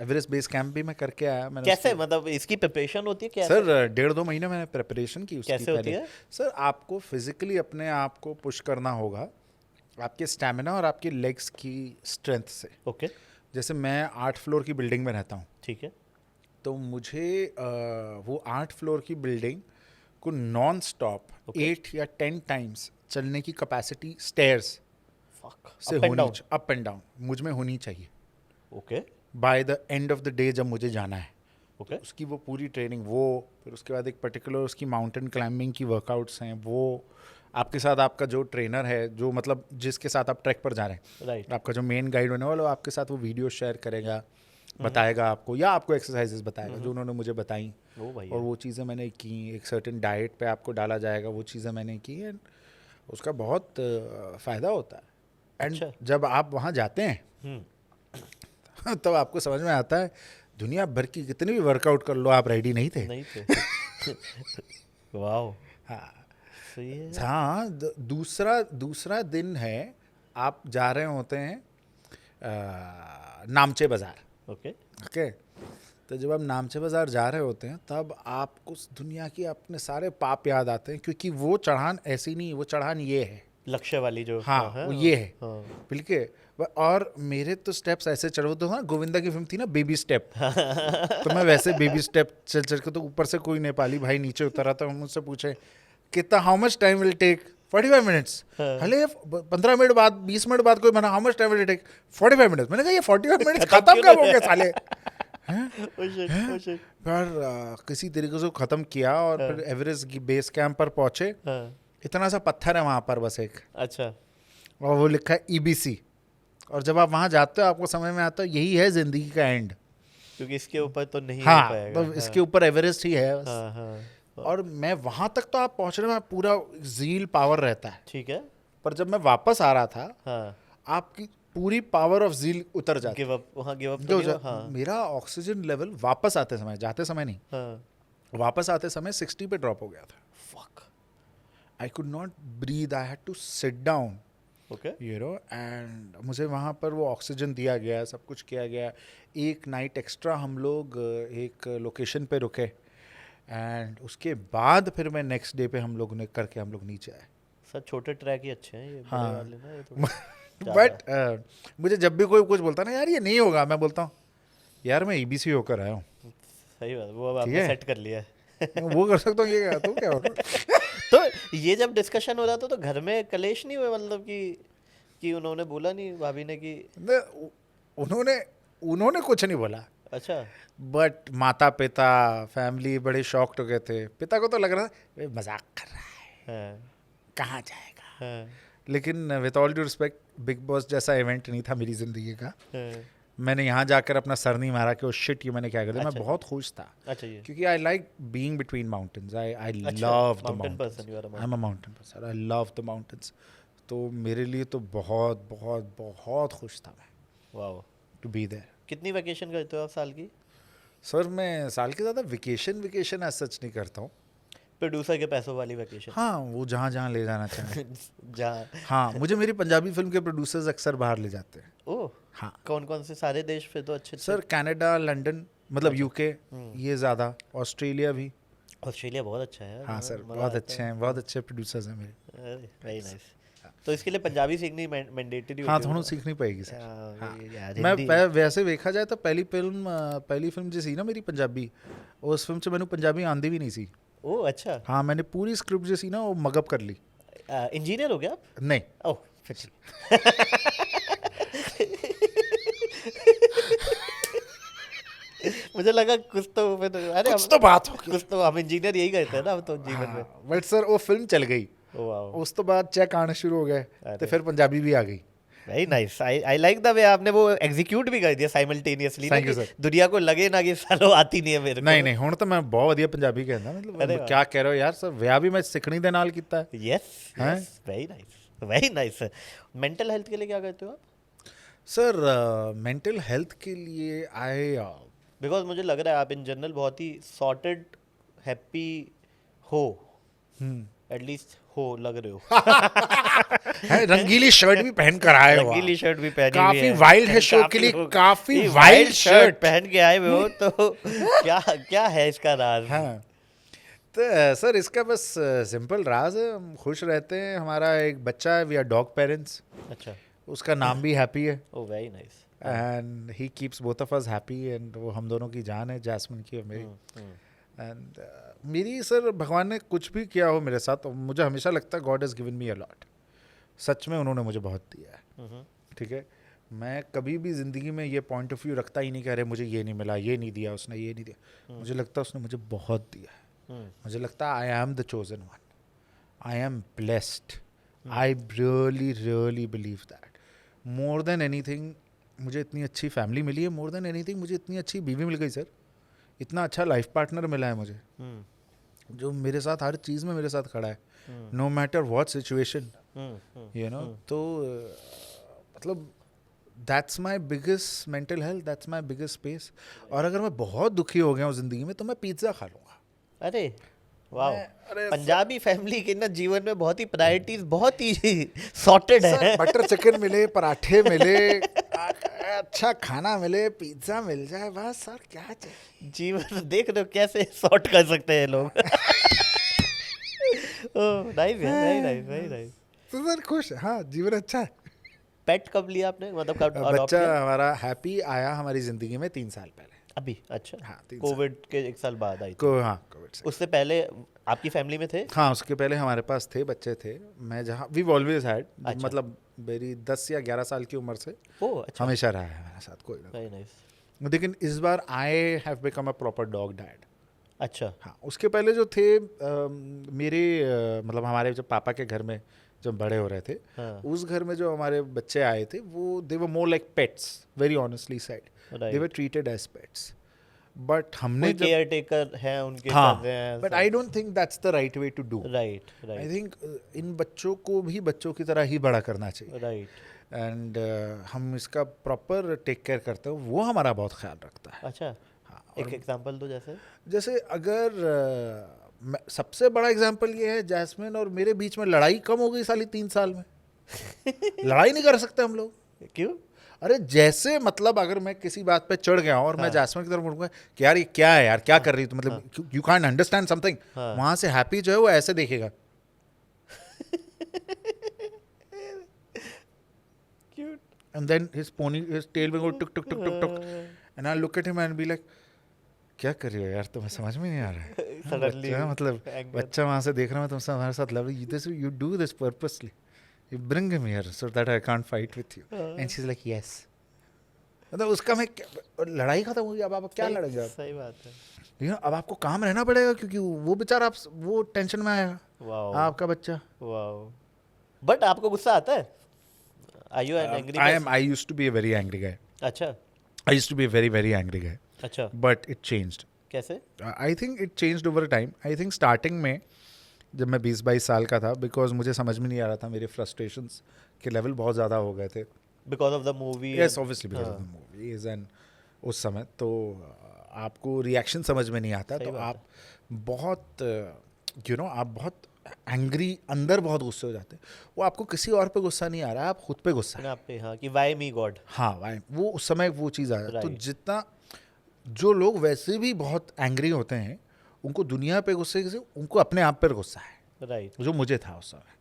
Speaker 1: एवरेस्ट बेस कैंप भी मैं करके आया। मैंने
Speaker 3: कैसे, मतलब इसकी प्रिपरेशन होती है कैसे?
Speaker 1: सर 1.5-2 महीने मैंने प्रिपरेशन की उसकी।
Speaker 3: कैसे होती
Speaker 1: पहले
Speaker 3: है?
Speaker 1: सर आपको फिजिकली अपने आप को पुश करना होगा, आपके स्टैमिना और आपकी लेग्स की स्ट्रेंथ से।
Speaker 3: ओके,
Speaker 1: जैसे मैं 8 फ्लोर की बिल्डिंग में रहता हूँ,
Speaker 3: ठीक है।
Speaker 1: तो मुझे वो 8 फ्लोर की बिल्डिंग को नॉन स्टॉप 8 या 10 टाइम्स चलने की कैपेसिटी स्टेयर्स
Speaker 3: Fuck.
Speaker 1: से
Speaker 3: Up and
Speaker 1: होनी,
Speaker 3: down.
Speaker 1: अप एंड डाउन मुझ में होनी चाहिए
Speaker 3: okay,
Speaker 1: by the end of the day जब मुझे जाना है।
Speaker 3: ओके,
Speaker 1: उसकी वो पूरी ट्रेनिंग, वो फिर उसके बाद एक पर्टिकुलर उसकी माउंटेन क्लाइंबिंग की वर्कआउट्स हैं, वो आपके साथ आपका जो ट्रेनर है, जो मतलब जिसके साथ आप ट्रैक पर जा रहे हैं,
Speaker 3: राइट।
Speaker 1: आपका जो मेन गाइड होने वाला, वो आपके साथ वो वीडियो शेयर करेगा, बताएगा आपको, या आपको एक्सरसाइजेस बताएगा जो उन्होंने मुझे बताई,
Speaker 3: वो भाई
Speaker 1: और वो चीज़ें मैंने की। एक सर्टेन डाइट पे आपको डाला जाएगा, वो चीज़ें मैंने की, एंड उसका बहुत फ़ायदा होता है। एंड
Speaker 3: अच्छा।
Speaker 1: जब आप वहाँ जाते हैं तब आपको समझ में आता है दुनिया भर की कितनी भी वर्कआउट कर लो, आप रेडी नहीं थे।
Speaker 3: नहीं थे। वाओ,
Speaker 1: हाँ
Speaker 3: सही है।
Speaker 1: हाँ, दूसरा दिन है, आप जा रहे होते हैं नामचे बाज़ार।
Speaker 3: ओके।
Speaker 1: ओके, तो जब आप नामचे बाज़ार जा रहे होते हैं तब आपको उस दुनिया की अपने सारे पाप याद आते हैं, क्योंकि वो चढ़ान ऐसी नहीं, वो चढ़ान ये है।
Speaker 3: लक्ष्य वाली जो
Speaker 1: हाँ, वो ये है।
Speaker 3: हाँ।
Speaker 1: बिल्कुल। और मेरे तो स्टेप्स ऐसे चढ़ो तो, हाँ, गोविंदा की फिल्म थी ना बेबी स्टेप, तो मैं वैसे बेबी स्टेप चल चल के, तो ऊपर से कोई नेपाली भाई नीचे उतरा तो हम मुझसे पूछे कितना, how much time will take, 45 minutes. हले 15 मिनट बाद, 20 मिनट बाद कोई मैंने, how much time will take, 45 minutes. मैंने कहा ये 45 मिनट्स खत्म कब हो गए साले।
Speaker 3: Oh shit.
Speaker 1: पर किसी तरीके से ख़त्म किया, और फिर एवरेस्ट की बेस कैंप पर पहुंचे। इतना सा पत्थर है वहाँ पर बस एक,
Speaker 3: अच्छा।
Speaker 1: और वो लिखा है EBC। और जब आप वहाँ जाते हो आपको समझ में आता है यही है ज़िंदगी का एंड।
Speaker 3: क्योंकि इसके ऊपर तो नहीं हो
Speaker 1: हाँ,
Speaker 3: पाएगा।
Speaker 1: तो इसके ऊपर एवरेस्ट ही है बस।
Speaker 3: हाँ हाँ।
Speaker 1: और मैं वहाँ तक तो आप पहुँचने में पूरा ज़ील पावर रहता है,
Speaker 3: ठीक है।
Speaker 1: पर जब मैं वापस आ रहा था
Speaker 3: हाँ,
Speaker 1: आपकी पूरी पावर ऑफ ज़ील उतर जाती
Speaker 3: गिव अप, वहाँ गिव अप
Speaker 1: है।
Speaker 3: तो नहीं हुआ? हाँ
Speaker 1: मेरा ऑक्सीजन लेवल वापस आते समय, जाते समय नहीं,
Speaker 3: हाँ।
Speaker 1: वापस आते समय 60 पे ड्रॉप हो गया था।
Speaker 3: Fuck.
Speaker 1: I could not breathe, I had to sit down,
Speaker 3: okay.
Speaker 1: You know. And मुझे वहाँ पर वो ऑक्सीजन दिया गया, सब कुछ किया गया। एक नाइट एक्स्ट्रा हम लोग एक लोकेशन पे रुके, एंड उसके बाद फिर मैं नेक्स्ट डे पे हम लोग ने करके हम लोग नीचे आए।
Speaker 3: सर छोटे ट्रैक ही अच्छे हैं ये, बड़े
Speaker 1: हाँ।
Speaker 3: वाले ना ये तो
Speaker 1: बट मुझे जब भी कोई कुछ बोलता ना यार ये नहीं होगा, मैं बोलता हूँ यार मैं EBC होकर आया हूँ।
Speaker 3: सही बात, वो अब
Speaker 1: ठीक
Speaker 3: आपने
Speaker 1: है।
Speaker 3: सेट कर लिया है।
Speaker 1: वो कर सकता हूँ, ये क्या, तो क्या होगा।
Speaker 3: तो ये जब डिस्कशन हो रहा था तो घर में कलेश नहीं हुए, मतलब कि उन्होंने बोला नहीं भाभी ने कि?
Speaker 1: न- उन्होंने कुछ नहीं बोला,
Speaker 3: अच्छा।
Speaker 1: बट माता पिता फैमिली बड़े शॉक्ड हो गए थे। पिता को तो लग रहा था "ये मजाक कर रहा है,
Speaker 3: हाँ
Speaker 1: कहाँ जाएगा"।
Speaker 3: हाँ
Speaker 1: लेकिन with all due respect, big boss जैसा इवेंट नहीं था मेरी ज़िंदगी का।
Speaker 3: हाँ।
Speaker 1: मैंने यहाँ जाकर अपना सर नहीं मारा कि ओ शिट ये मैंने क्या कर दिया।
Speaker 3: अच्छा।
Speaker 1: मैं बहुत खुश था,
Speaker 3: अच्छा ये
Speaker 1: क्योंकि I like being between mountains. I
Speaker 3: अच्छा,
Speaker 1: love the
Speaker 3: mountain person,
Speaker 1: mountains.
Speaker 3: you are a
Speaker 1: I am a mountain person, I love the mountains. तो मेरे लिए तो बहुत बहुत बहुत खुश था मैं
Speaker 3: वाह।
Speaker 1: To be there.
Speaker 3: कितनी वैकेशन करते हो आप साल की?
Speaker 1: सर मैं साल के ज़्यादा वेकेशन एज सच नहीं करता हूँ।
Speaker 3: प्रोड्यूसर के पैसों वाली वैकेशन।
Speaker 1: हाँ, वो जहाँ जहाँ ले जाना चाहें।
Speaker 3: जहाँ।
Speaker 1: हाँ, मुझे मेरी पंजाबी फिल्म के प्रोड्यूसर्स अक्सर बाहर ले जाते हैं।
Speaker 3: ओह,
Speaker 1: हाँ
Speaker 3: कौन कौन से सारे देश फिर तो अच्छे
Speaker 1: सर, कनाडा, लंदन, मतलब UK,
Speaker 3: हम्म।
Speaker 1: ये ज़्यादा, ऑस्ट्रेलिया भी।
Speaker 3: ऑस्ट्रेलिया बहुत अच्छा है।
Speaker 1: हाँ सर,
Speaker 3: मज़ा
Speaker 1: बहुत
Speaker 3: आता
Speaker 1: अच्छे हैं, बहुत अच्छे प्रोड्यूसर्स हैं मेरे।
Speaker 3: है। Very nice. तो इसके लिए पंजाबी सीखनी मैंडेटरी
Speaker 1: हाँ,
Speaker 3: होती
Speaker 1: थोड़ा
Speaker 3: है?
Speaker 1: सीखनी पड़ेगी सर।
Speaker 3: हाँ, यार
Speaker 1: मैं
Speaker 3: हिंदी।
Speaker 1: वैसे देखा जाए तो पहली फिल्म जो सी ना मेरी पंजाबी, उस फिल्म से मैंने पंजाबी आंदी भी नहीं सी।
Speaker 3: ओह अच्छा।
Speaker 1: हाँ, मैंने पूरी स्क्रिप्ट जो सी ना वो मगअप कर ली।
Speaker 3: इंजीनियर हो गया आप?
Speaker 1: नहीं,
Speaker 3: ओह फिर ठीक। मुझे लगा कुछ तो फिर, अरे
Speaker 1: कुछ तो बात होगी।
Speaker 3: कुछ तो हम इंजीनियर यही कहते हैं ना हम तो जीवन में।
Speaker 1: बट सर वो फिल्म चल गई,
Speaker 3: ओह वाओ,
Speaker 1: उस तो बाद चेक आने शुरू हो गए, तो
Speaker 3: अरे।
Speaker 1: फिर पंजाबी भी आ गई।
Speaker 3: Very nice. I like the way आपने वो एग्जीक्यूट भी कर दिया साइमल्टेनियसली,
Speaker 1: Thank you, sir.
Speaker 3: दुनिया को लगे ना कि सालो आती नहीं है मेरे को।
Speaker 1: नहीं नहीं, हुण तो मैं बहुत ਵਧੀਆ ਪੰਜਾਬੀ कहना,
Speaker 3: अरे
Speaker 1: मतलब
Speaker 3: वाह।
Speaker 1: क्या कह रहे हो यार सर, विआह भी मैं सिखणी दे नाल कीता है।
Speaker 3: यस
Speaker 1: हैं?
Speaker 3: Very nice, very nice. Mental health के लिए क्या करते हो आप?
Speaker 1: सर मेंटल हेल्थ के लिए
Speaker 3: बिकॉज मुझे लग रहा है आप इन जनरल बहुत ही सॉर्टेड हैप्पी हो, एटलीस्ट हो लग रहे हो।
Speaker 1: रंगीली शर्ट भी पहन कर आए हो आप।
Speaker 3: रंगीली शर्ट भी पहनी हुई
Speaker 1: काफी
Speaker 3: है।
Speaker 1: वाइल्ड है शो के लिए, काफी वाइल्ड शर्ट
Speaker 3: पहन के आए हुए हो, तो क्या क्या है इसका राज?
Speaker 1: हाँ, तो सर इसका बस सिंपल राज है, हम खुश रहते हैं। हमारा एक बच्चा है, वी आर डॉग पेरेंट्स,
Speaker 3: अच्छा।
Speaker 1: उसका नाम भी हैप्पी है,
Speaker 3: oh very nice.
Speaker 1: And he keeps both of us happy, and वो हम दोनों की जान है, जैस्मिन की और मेरी। एंड मेरी सर भगवान ने कुछ भी किया हो मेरे साथ, तो मुझे हमेशा लगता है God has given me a lot. सच में उन्होंने मुझे बहुत दिया है, ठीक है। मैं कभी भी ज़िंदगी में ये पॉइंट ऑफ व्यू रखता ही नहीं कि अरे मुझे ये नहीं मिला, ये नहीं दिया उसने, ये नहीं दिया। मुझे लगता है उसने मुझे बहुत दिया है। मुझे लगता है I am the chosen one, I am blessed. I really, really believe that. More than anything, मुझे इतनी अच्छी फैमिली मिली है. More than anything, मुझे इतनी अच्छी बीवी मिल गई सर. इतना अच्छा लाइफ पार्टनर मिला है मुझे, जो मेरे साथ हर चीज़ में मेरे साथ खड़ा है. No matter what situation, you know. तो मतलब that's my biggest mental health, that's my biggest space. और अगर मैं बहुत दुखी हो गया हूँ ज़िंदगी में तो मैं पिज़्ज़ा खा लूँगा.
Speaker 3: अरे वाह,
Speaker 1: अरे
Speaker 3: पंजाबी फैमिली के ना जीवन में बहुत ही प्रायोरिटीज बहुत ही सॉर्टेड है.
Speaker 1: बटर चिकन मिले, पराठे मिले, अच्छा खाना मिले, पिज़्ज़ा मिल जाए, बस सर क्या चाहिए.
Speaker 3: जीवन देख रहे हो कैसे सॉर्ट कर सकते हैं लोग. Nice very nice very nice.
Speaker 1: तो सर खुश है. हाँ, जीवन अच्छा है.
Speaker 3: पेट कब लिया आपने, मतलब कब adopt
Speaker 1: बच्चा
Speaker 3: किया?
Speaker 1: हमारा हैप्पी आया हमारी ज़िंदगी में 3 साल पहले.
Speaker 3: अभी अच्छा.
Speaker 1: हाँ, 3 साल.
Speaker 3: कोविड के 1 साल बाद आई थी.
Speaker 1: को हाँ, कोविड से.
Speaker 3: उससे पहले आपकी फैमिली में थे?
Speaker 1: हाँ, उसके पहले हमारे पास थे, बच्चे थे. मैं जहाँ वी ऑलवेज हैड,
Speaker 3: अच्छा.
Speaker 1: मतलब मेरी 10 या 11 साल की उम्र से
Speaker 3: ओह अच्छा.
Speaker 1: हमेशा रहा है हमारे साथ कोई ना.
Speaker 3: Very nice.
Speaker 1: लेकिन इस बार I have become a proper dog dad.
Speaker 3: अच्छा.
Speaker 1: हाँ, उसके पहले जो थे मेरे मतलब हमारे जो पापा के घर में जब बड़े हो रहे थे,
Speaker 3: हाँ.
Speaker 1: उस घर में जो हमारे बच्चे आए थे वो they were more like pets, very honestly said. They were treated as pets. But हमने
Speaker 3: कोई केयर टेकर है उनके
Speaker 1: हाँ,
Speaker 3: कर रहे हैं.
Speaker 1: But I don't think that's the right way to do.
Speaker 3: Right
Speaker 1: I
Speaker 3: right
Speaker 1: think इन बच्चों को भी बच्चों की तरह ही बड़ा करना चाहिए.
Speaker 3: राइट.
Speaker 1: एंड हम इसका प्रॉपर टेक केयर करते हैं, वो हमारा बहुत ख्याल रखता है.
Speaker 3: अच्छा.
Speaker 1: हाँ,
Speaker 3: एक एग्जांपल दो. जैसे
Speaker 1: जैसे अगर सबसे बड़ा एग्जांपल ये है, जैस्मिन और मेरे बीच में लड़ाई कम हो गई साली 3 साल में. लड़ाई नहीं कर सकते हम लोग.
Speaker 3: क्यों?
Speaker 1: अरे जैसे मतलब अगर मैं किसी बात पे चढ़ गया हूं और मैं
Speaker 3: हाँ.
Speaker 1: जैस्मिन की तरफ मुड़ूंगा कि यार ये क्या है यार, क्या कर रही है तो मतलब यू कांट अंडरस्टैंड समथिंग,
Speaker 3: हाँ.
Speaker 1: वहां से हैप्पी जो है वो ऐसे देखेगा.
Speaker 3: Cute.
Speaker 1: And then his tail will go tuk tuk tuk tuk tuk, and I'll look at him and be like, क्या कर रही हो यार, तुम्हें समझ में नहीं आ रहा है.
Speaker 3: Suddenly
Speaker 1: बच्चा मतलब
Speaker 3: anger.
Speaker 1: बच्चा वहाँ से देख रहा है तुमसे हमारे साथ लड़ रही. This you do this purposely. You bring him here so that I can't fight with you. And she's like yes. मतलब उसका मैं लड़ाई खत्म हो गई. अब आप क्या लड़ेंगे आप?
Speaker 3: सही बात है.
Speaker 1: You know, अब आपको काम रहना पड़ेगा क्योंकि वो बेचारा आप वो टेंशन में आएगा.
Speaker 3: वाओ.
Speaker 1: आपका बच्चा.
Speaker 3: वाओ. बट आपको गुस्सा आता है? Are you an angry person?
Speaker 1: I used to be a very angry guy.
Speaker 3: अच्छा.
Speaker 1: I used to be a very very angry guy.
Speaker 3: अच्छा.
Speaker 1: But it changed.
Speaker 3: कैसे?
Speaker 1: आई think it changed over time. I think starting में जब मैं 20-22 साल का था, because मुझे समझ में नहीं आ रहा था, मेरे फ्रस्ट्रेशंस के लेवल बहुत ज़्यादा हो गए थे.
Speaker 3: Because of the movie.
Speaker 1: Yes, obviously because of the movies. And उस समय तो आपको रिएक्शन समझ में नहीं आता, तो आप बहुत यू नो आप बहुत एंग्री, अंदर बहुत गुस्से हो जाते हैं. वो आपको किसी और पे गुस्सा नहीं आ रहा है, आप खुद पे गुस्सा है.
Speaker 3: आप पे. हाँ, कि वाई मी गॉड.
Speaker 1: हाँ, वो उस समय वो चीज़ आ जाती है. तो
Speaker 3: Right.
Speaker 1: जितना जो लोग वैसे भी बहुत एंग्री होते हैं, उनको दुनिया पे गुस्से से उनको अपने आप पर गुस्सा है.
Speaker 3: राइट.
Speaker 1: जो मुझे था उस समय.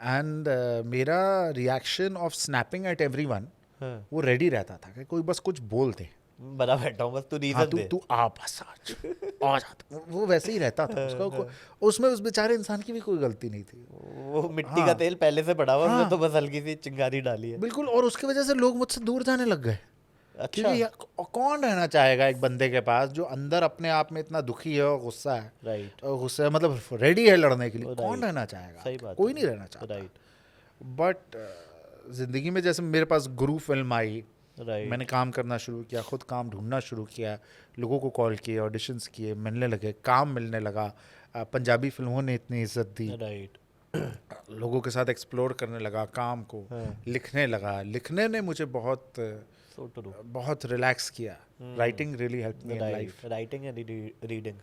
Speaker 1: एंड मेरा reaction of snapping at everyone
Speaker 3: हाँ.
Speaker 1: वो रेडी रहता था कि कोई बस कुछ बोल दे.
Speaker 3: बना बैठा हूँ बस, तू
Speaker 1: हाँ,
Speaker 3: रीजन दे.
Speaker 1: तू आ बस आज आ जा. वो वैसे ही रहता था. उसमें उस बेचारे इंसान की भी कोई गलती नहीं थी.
Speaker 3: वो मिट्टी
Speaker 1: हाँ.
Speaker 3: का तेल पहले से पड़ा हुआ,
Speaker 1: हाँ.
Speaker 3: उसने तो बस हल्की सी चिंगारी डाली है.
Speaker 1: बिल्कुल. और उसकी वजह से लोग मुझसे दूर जाने लग गए.
Speaker 3: अच्छा.
Speaker 1: क्योंकि कौन रहना चाहेगा एक बंदे के पास जो अंदर अपने आप में इतना दुखी है और गुस्सा है.
Speaker 3: राइट.
Speaker 1: और गुस्सा मतलब रेडी है लड़ने के लिए.
Speaker 3: Right.
Speaker 1: कौन रहना चाहेगा?
Speaker 3: सही बात.
Speaker 1: कोई नहीं रहना चाहता.
Speaker 3: राइट.
Speaker 1: बट जिंदगी में जैसे मेरे पास गुरु फिल्म आई,
Speaker 3: राइट.
Speaker 1: मैंने काम करना शुरू किया, खुद काम ढूंढना शुरू किया, लोगों को कॉल किए, ऑडिशंस किए, मिलने लगे, काम मिलने लगा. पंजाबी फिल्मों ने इतनी इज्जत दी,
Speaker 3: राइट.
Speaker 1: लोगों के साथ एक्सप्लोर करने लगा काम को,
Speaker 3: हाँ.
Speaker 1: लिखने लगा. लिखने ने मुझे बहुत
Speaker 3: सो ट्रू.
Speaker 1: बहुत रिलैक्स किया. Writing really help me in life.
Speaker 3: Writing and reading.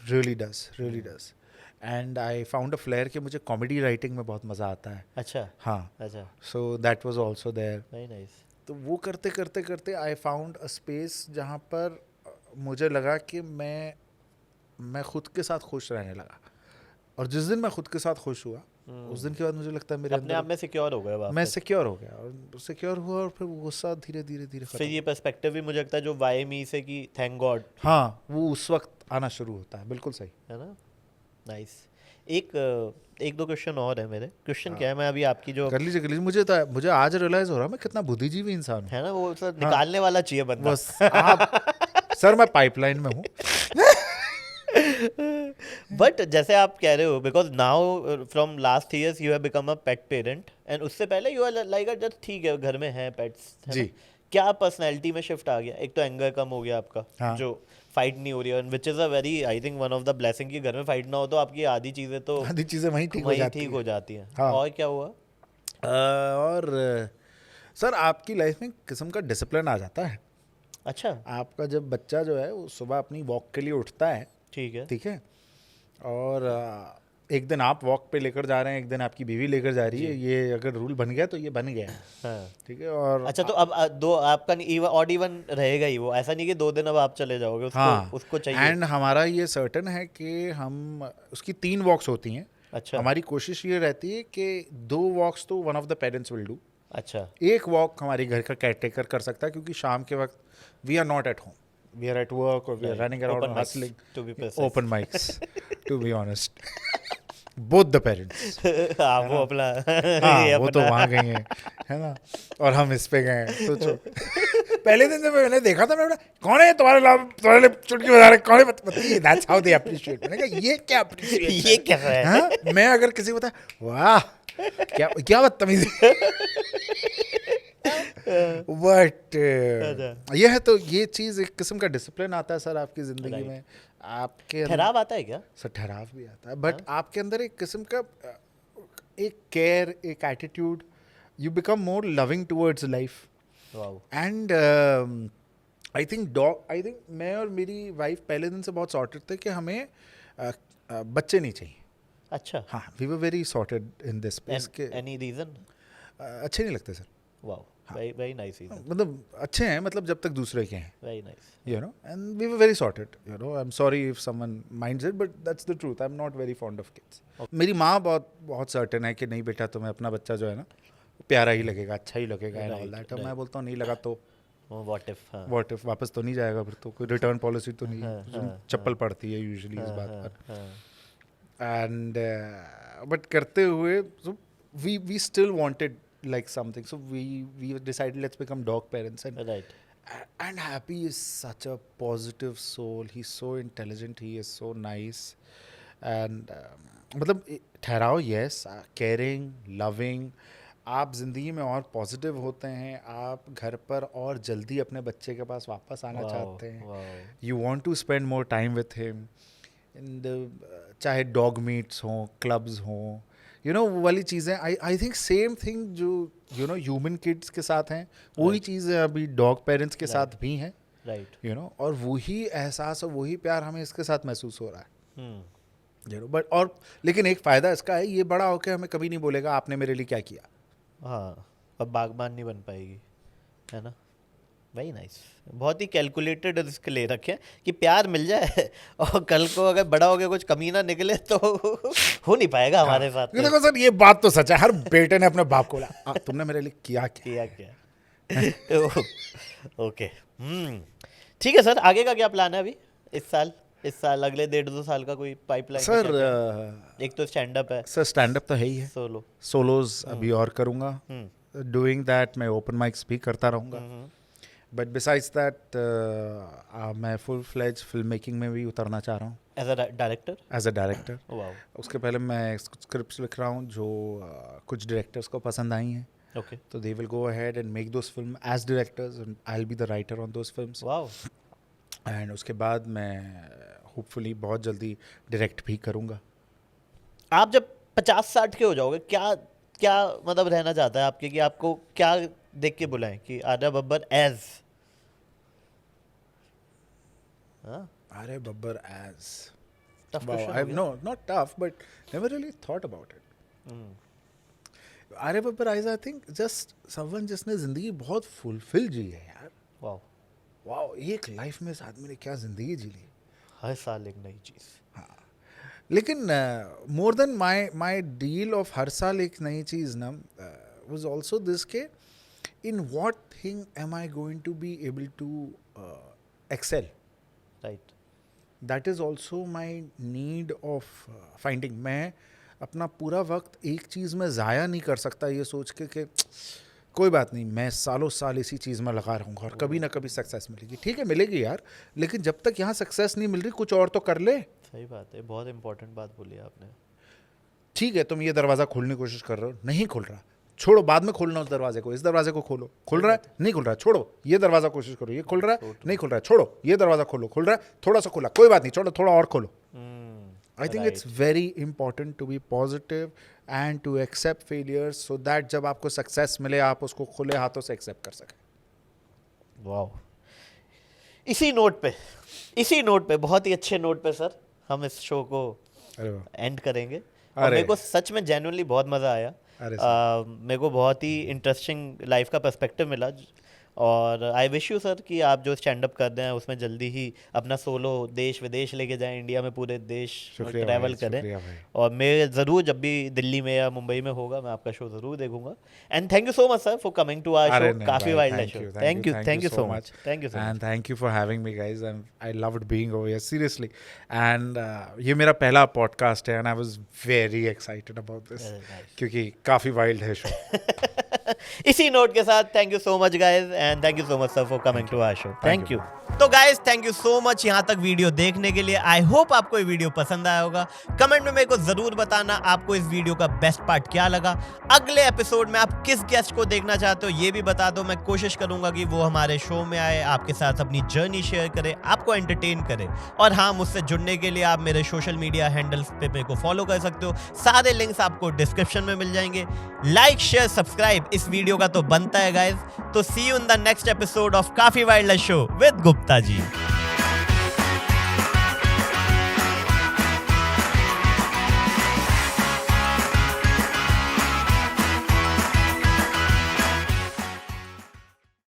Speaker 1: Really does. And I found a flare कि मुझे कॉमेडी राइटिंग में बहुत मज़ा आता है.
Speaker 3: अच्छा.
Speaker 1: हाँ.
Speaker 3: अच्छा.
Speaker 1: So that was also there.
Speaker 3: Very nice.
Speaker 1: तो वो करते करते करते आई फाउंड अ स्पेस जहाँ पर मुझे लगा कि मैं खुद के साथ खुश रहने लगा. और जिस दिन मैं खुद के साथ खुश हुआ, उस दिन के बाद मुझे लगता है मेरे
Speaker 3: अपने आप
Speaker 1: अंदर
Speaker 3: में सिक्योर हो गए.
Speaker 1: मैं सिक्योर हो गया. और सिक्योर हुआ और फिर वो गुस्सा धीरे धीरे धीरे
Speaker 3: फिर
Speaker 1: खत्म.
Speaker 3: ये पर्सपेक्टिव भी मुझे लगता है जो वाई मी से कि थैंक गॉड,
Speaker 1: हाँ, वो उस वक्त आना शुरू होता है. बिल्कुल सही.
Speaker 3: है ना. नाइस. एक दो क्वेश्चन और है मेरे. क्वेश्चन क्या है, मैं अभी आपकी जो
Speaker 1: कर लीजिए. मुझे आज रियलाइज हो रहा है मैं कितना बुद्धिजीवी इंसान हूँ.
Speaker 3: है ना, वो सर निकालने वाला चाहिए बंदा.
Speaker 1: बस आप सर मैं पाइपलाइन में हूँ.
Speaker 3: बट जैसे आप कह रहे हो because now from last years you have become a pet parent and उससे पहले यू आर लाइक जस्ट ठीक है घर में है पेट्स
Speaker 1: जी।
Speaker 3: क्या पर्सनैलिटी में शिफ्ट आ गया? एक तो एंगर कम हो गया आपका,
Speaker 1: हाँ।
Speaker 3: जो फाइट नहीं हो रही है, which is a very I think one of the blessing कि घर में फाइट ना हो तो आपकी आधी चीजें तो
Speaker 1: आधी चीजें वहीं ठीक हो
Speaker 3: वहीं
Speaker 1: जाती
Speaker 3: ठीक हो जाती हैं।
Speaker 1: हाँ।
Speaker 3: और क्या हुआ?
Speaker 1: और सर आपकी लाइफ में किस्म का डिसिप्लिन आ जाता है।
Speaker 3: अच्छा,
Speaker 1: आपका जब बच्चा जो है वो सुबह अपनी वॉक के लिए उठता है,
Speaker 3: ठीक है।
Speaker 1: ठीक है, और एक दिन आप वॉक पे लेकर जा रहे हैं, एक दिन आपकी बीवी लेकर जा रही है, ये अगर रूल बन गया तो ये बन गया,
Speaker 3: हाँ।
Speaker 1: ठीक है। और
Speaker 3: अच्छा, तो अब दो आपका ऑड इवन रहेगा ही वो, ऐसा नहीं कि 2 दिन अब आप चले जाओगे, उसको
Speaker 1: हाँ,
Speaker 3: उसको चाहिए।
Speaker 1: एंड हमारा ये सर्टन है कि हम उसकी 3 वॉक्स होती हैं।
Speaker 3: अच्छा,
Speaker 1: हमारी कोशिश ये रहती है कि 2 वॉक्स तो one of the parents will do,
Speaker 3: अच्छा,
Speaker 1: एक वॉक हमारे घर का केयरटेकर कर सकता है, क्योंकि शाम के वक्त we are not at home, we are at work और we are running
Speaker 3: Open
Speaker 1: around
Speaker 3: mics,
Speaker 1: hustling.
Speaker 3: to be precise.
Speaker 1: Open mics, to be honest, both the parents.
Speaker 3: हाँ, वो अपना
Speaker 1: हाँ,
Speaker 3: ये
Speaker 1: वो तो
Speaker 3: अपना-
Speaker 1: वहाँ गए हैं, है ना, और हम इस पे गए हैं। सोचो पहले दिन जब मैंने देखा था, मैं बोला कौन है तुम्हारे लिए चुटकी बजा रहे, कौन है बताइए, दैट्स हाउ दे अप्रिशिएट। मैंने कहा ये क्या अप्रिशिएट,
Speaker 3: ये क्या है?
Speaker 1: हाँ, मैं अगर किसी को बताया वाह क्या क्या बदतमीजी, बट ये है, तो ये चीज़ एक किस्म का डिसिप्लिन आता है सर आपकी ज़िंदगी
Speaker 3: Right.
Speaker 1: में। आपके
Speaker 3: ठहराव आता है क्या?
Speaker 1: सर ठहराव भी आता है, बट आपके अंदर एक किस्म का एक केयर, एक attitude, you become more loving towards life.
Speaker 3: Wow,
Speaker 1: and I think मैं और मेरी वाइफ पहले दिन से बहुत सॉर्टेड थे कि हमें बच्चे नहीं चाहिए।
Speaker 3: अच्छा,
Speaker 1: हाँ, we were very sorted in this space के
Speaker 3: एनी रीजन?
Speaker 1: अच्छे नहीं लगते sir,
Speaker 3: wow, very very nice reason,
Speaker 1: मतलब अच्छे हैं, मतलब जब तक दूसरे के हैं,
Speaker 3: very nice.
Speaker 1: you know, and we were very sorted, you know. I'm sorry if someone minds it, but that's the truth. I'm not very fond of kids. मेरी माँ बहुत सर्टेन है कि नहीं बेटा, तुम्हें अपना बच्चा जो है ना प्यारा ही लगेगा, अच्छा ही लगेगा, and all that. और मैं बोलता हूँ नहीं लगा तो
Speaker 3: व्हाट इफ? हाँ,
Speaker 1: what if, वापस तो नहीं जाएगा फिर, तो कोई रिटर्न पॉलिसी तो नहीं,
Speaker 3: हाँ,
Speaker 1: चप्पल पड़ती है यूजुअली इस बात पर।
Speaker 3: हाँ,
Speaker 1: And but करते हुए so we still wanted like something, so we decided let's become dog parents. And
Speaker 3: right,
Speaker 1: and Happy is such a positive soul. He's so intelligent. He is so nice. And मतलब ठहराव, yes, caring, loving. आप ज़िंदगी में और positive होते हैं, आप घर पर और जल्दी अपने बच्चे के पास वापस आना चाहते हैं। You want to spend more time with him, and चाहे डॉग मीट्स हों, क्लब्स हों, यू नो वो वाली चीज़ें। आई थिंक सेम थिंग जो यू नो ह्यूमन किड्स के साथ हैं, वही चीज़ें अभी डॉग पेरेंट्स के साथ भी हैं,
Speaker 3: राइट,
Speaker 1: यू नो, और वही एहसास और वही प्यार हमें इसके साथ महसूस हो रहा है, यू नो। बट और लेकिन एक फ़ायदा इसका है, ये बड़ा होकर हमें कभी नहीं बोलेगा आपने मेरे लिए क्या किया।
Speaker 3: हाँ, अब बागबान नहीं बन पाएगी, है ना। वेरी नाइस, बहुत ही कैलकुलेटेड रिस्क ले रखे हैं कि प्यार मिल जाए और कल को अगर बड़ा हो गया कुछ कमी ना निकले तो हो नहीं पाएगा हमारे साथ।
Speaker 1: ये देखो सर, ये बात तो सच है, हर बेटे ने अपने बाप को बोला तुमने मेरे लिए किया क्या।
Speaker 3: क्या ओके, ठीक है सर, आगे का क्या प्लान है अभी इस साल अगले 1.5-2 साल का कोई पाइपलाइन?
Speaker 1: सर
Speaker 3: एक तो स्टैंड अप है
Speaker 1: सर, स्टैंड अप तो है ही है,
Speaker 3: सोलो,
Speaker 1: सोलोज अभी और करूँगा, डूइंग दैट मैं ओपन माइक्स भी करता रहूँगा, बट बिसाइड्स दैट मैं फुल फ्लेज फिल्म मेकिंग में भी उतरना चाह रहा हूँ
Speaker 3: as a director.
Speaker 1: As a director.
Speaker 3: Wow,
Speaker 1: उसके पहले मैं स्क्रिप्ट्स लिख रहा हूँ जो कुछ डायरेक्टर्स को पसंद आई हैं,
Speaker 3: ओके,
Speaker 1: तो they will go ahead and make those film as directors and I will be the writer on those films.
Speaker 3: Wow,
Speaker 1: and उसके बाद मैं होपफुली बहुत जल्दी डायरेक्ट भी करूँगा।
Speaker 3: आप जब 50-60 के हो जाओगे, क्या मतलब रहना चाहता है आपके, कि आपको क्या देख के बुलाएं कि Arya Babbar as?
Speaker 1: Arya Babbar as
Speaker 3: Tough
Speaker 1: wow,
Speaker 3: question
Speaker 1: I've
Speaker 3: हो
Speaker 1: no not tough but never really thought about it. Arya Babbar as I think just someone जिसने जिंदगी बहुत फुलफिल जी है यार।
Speaker 3: वाओ,
Speaker 1: वाओ, एक लाइफ में इस आदमी ने क्या जिंदगी जी ली।
Speaker 3: हर साल एक नई चीज।
Speaker 1: लेकिन more than my deal of हर साल एक नई चीज़ ना वाज आल्सो दिस के in what thing am I going to be able to excel.
Speaker 3: Right,
Speaker 1: that is also my need of finding. मैं अपना पूरा वक्त एक चीज़ में ज़ाया नहीं कर सकता ये सोच के कि कोई बात नहीं, मैं सालों साल इसी चीज़ में लगा रहूँगा और कभी ना कभी सक्सेस मिलेगी। ठीक है मिलेगी यार, लेकिन जब तक यहाँ सक्सेस नहीं मिल रही कुछ और तो कर ले।
Speaker 3: सही बात है, बहुत इंपॉर्टेंट बात बोली आपने।
Speaker 1: ठीक है, तुम ये दरवाजा खोलने की कोशिश कर रहे हो, नहीं खुल रहा, छोड़ो, बाद में खोलना उस दरवाजे को, इस दरवाजे को खोलो। खुल रहा है, नहीं खुल रहा है, छोड़ो, ये दरवाजा कोशिश करो, ये खुल रहा है, नहीं खुल रहा है, छोड़ो, ये दरवाजा खोलो, खुल रहा है, थोड़ा सा खुला, कोई बात नहीं, छोड़ो, थोड़ा और खोलो। I think it's very important to be positive and to accept failures, so that जब आपको सक्सेस मिले आप उसको खुले हाथों से एक्सेप्ट कर सकें।
Speaker 3: वाह, इसी नोट पे बहुत ही अच्छे नोट पे सर हम इस शो को
Speaker 1: अरे वाह,
Speaker 3: एंड करेंगे। और
Speaker 1: अरे।
Speaker 3: मेरे को सच में जेन्युइनली बहुत मज़ा आया।
Speaker 1: अरे
Speaker 3: मेरे को बहुत ही इंटरेस्टिंग लाइफ का पर्सपेक्टिव मिला। और आई विश यू सर कि आप जो स्टैंड अप कर रहे हैं उसमें जल्दी ही अपना सोलो देश विदेश लेके जाएं, इंडिया में पूरे देश
Speaker 1: शुक्रिया
Speaker 3: ट्रैवल
Speaker 1: भाई,
Speaker 3: करें।
Speaker 1: शुक्रिया भाई।
Speaker 3: और मैं ज़रूर जब भी दिल्ली में या मुंबई में होगा मैं आपका शो ज़रूर देखूंगा। And thank you so much sir for coming to our
Speaker 1: अरे
Speaker 3: शो,
Speaker 1: नहीं
Speaker 3: काफ़ी
Speaker 1: भाई,
Speaker 3: wild show. Thank you so much, thank you so much.
Speaker 1: and thank you for having me guys, and I loved being over here seriously, and ये मेरा पहला podcast है and I was very excited about this क्योंकि काफी wild है show.
Speaker 3: इसी नोट के साथ thank you so much guys and thank you so much sir for coming to our show. Thank you.
Speaker 2: तो guys thank you so much यहाँ तक वीडियो देखने के लिए। आई होप आपको ये वीडियो पसंद आया होगा। कमेंट में मेरे को जरूर बताना आपको इस वीडियो का बेस्ट पार्ट क्या लगा। अगले एपिसोड में आप किस गेस्ट को देखना चाहते हो ये भी बता दो। मैं कोशिश करूंगा कि वो हमारे शो में आए, आपके साथ अपनी जर्नी शेयर करे, आपको एंटरटेन करे। और हाँ, मुझसे जुड़ने के लिए आप मेरे सोशल मीडिया हैंडल्स पे मेरे को फॉलो कर सकते हो। सारे लिंक्स आपको डिस्क्रिप्शन में मिल जाएंगे। लाइक शेयर सब्सक्राइब इस वीडियो का तो बनता है गाइज। तो see you in the next episode of काफी wild show with Gupta ji.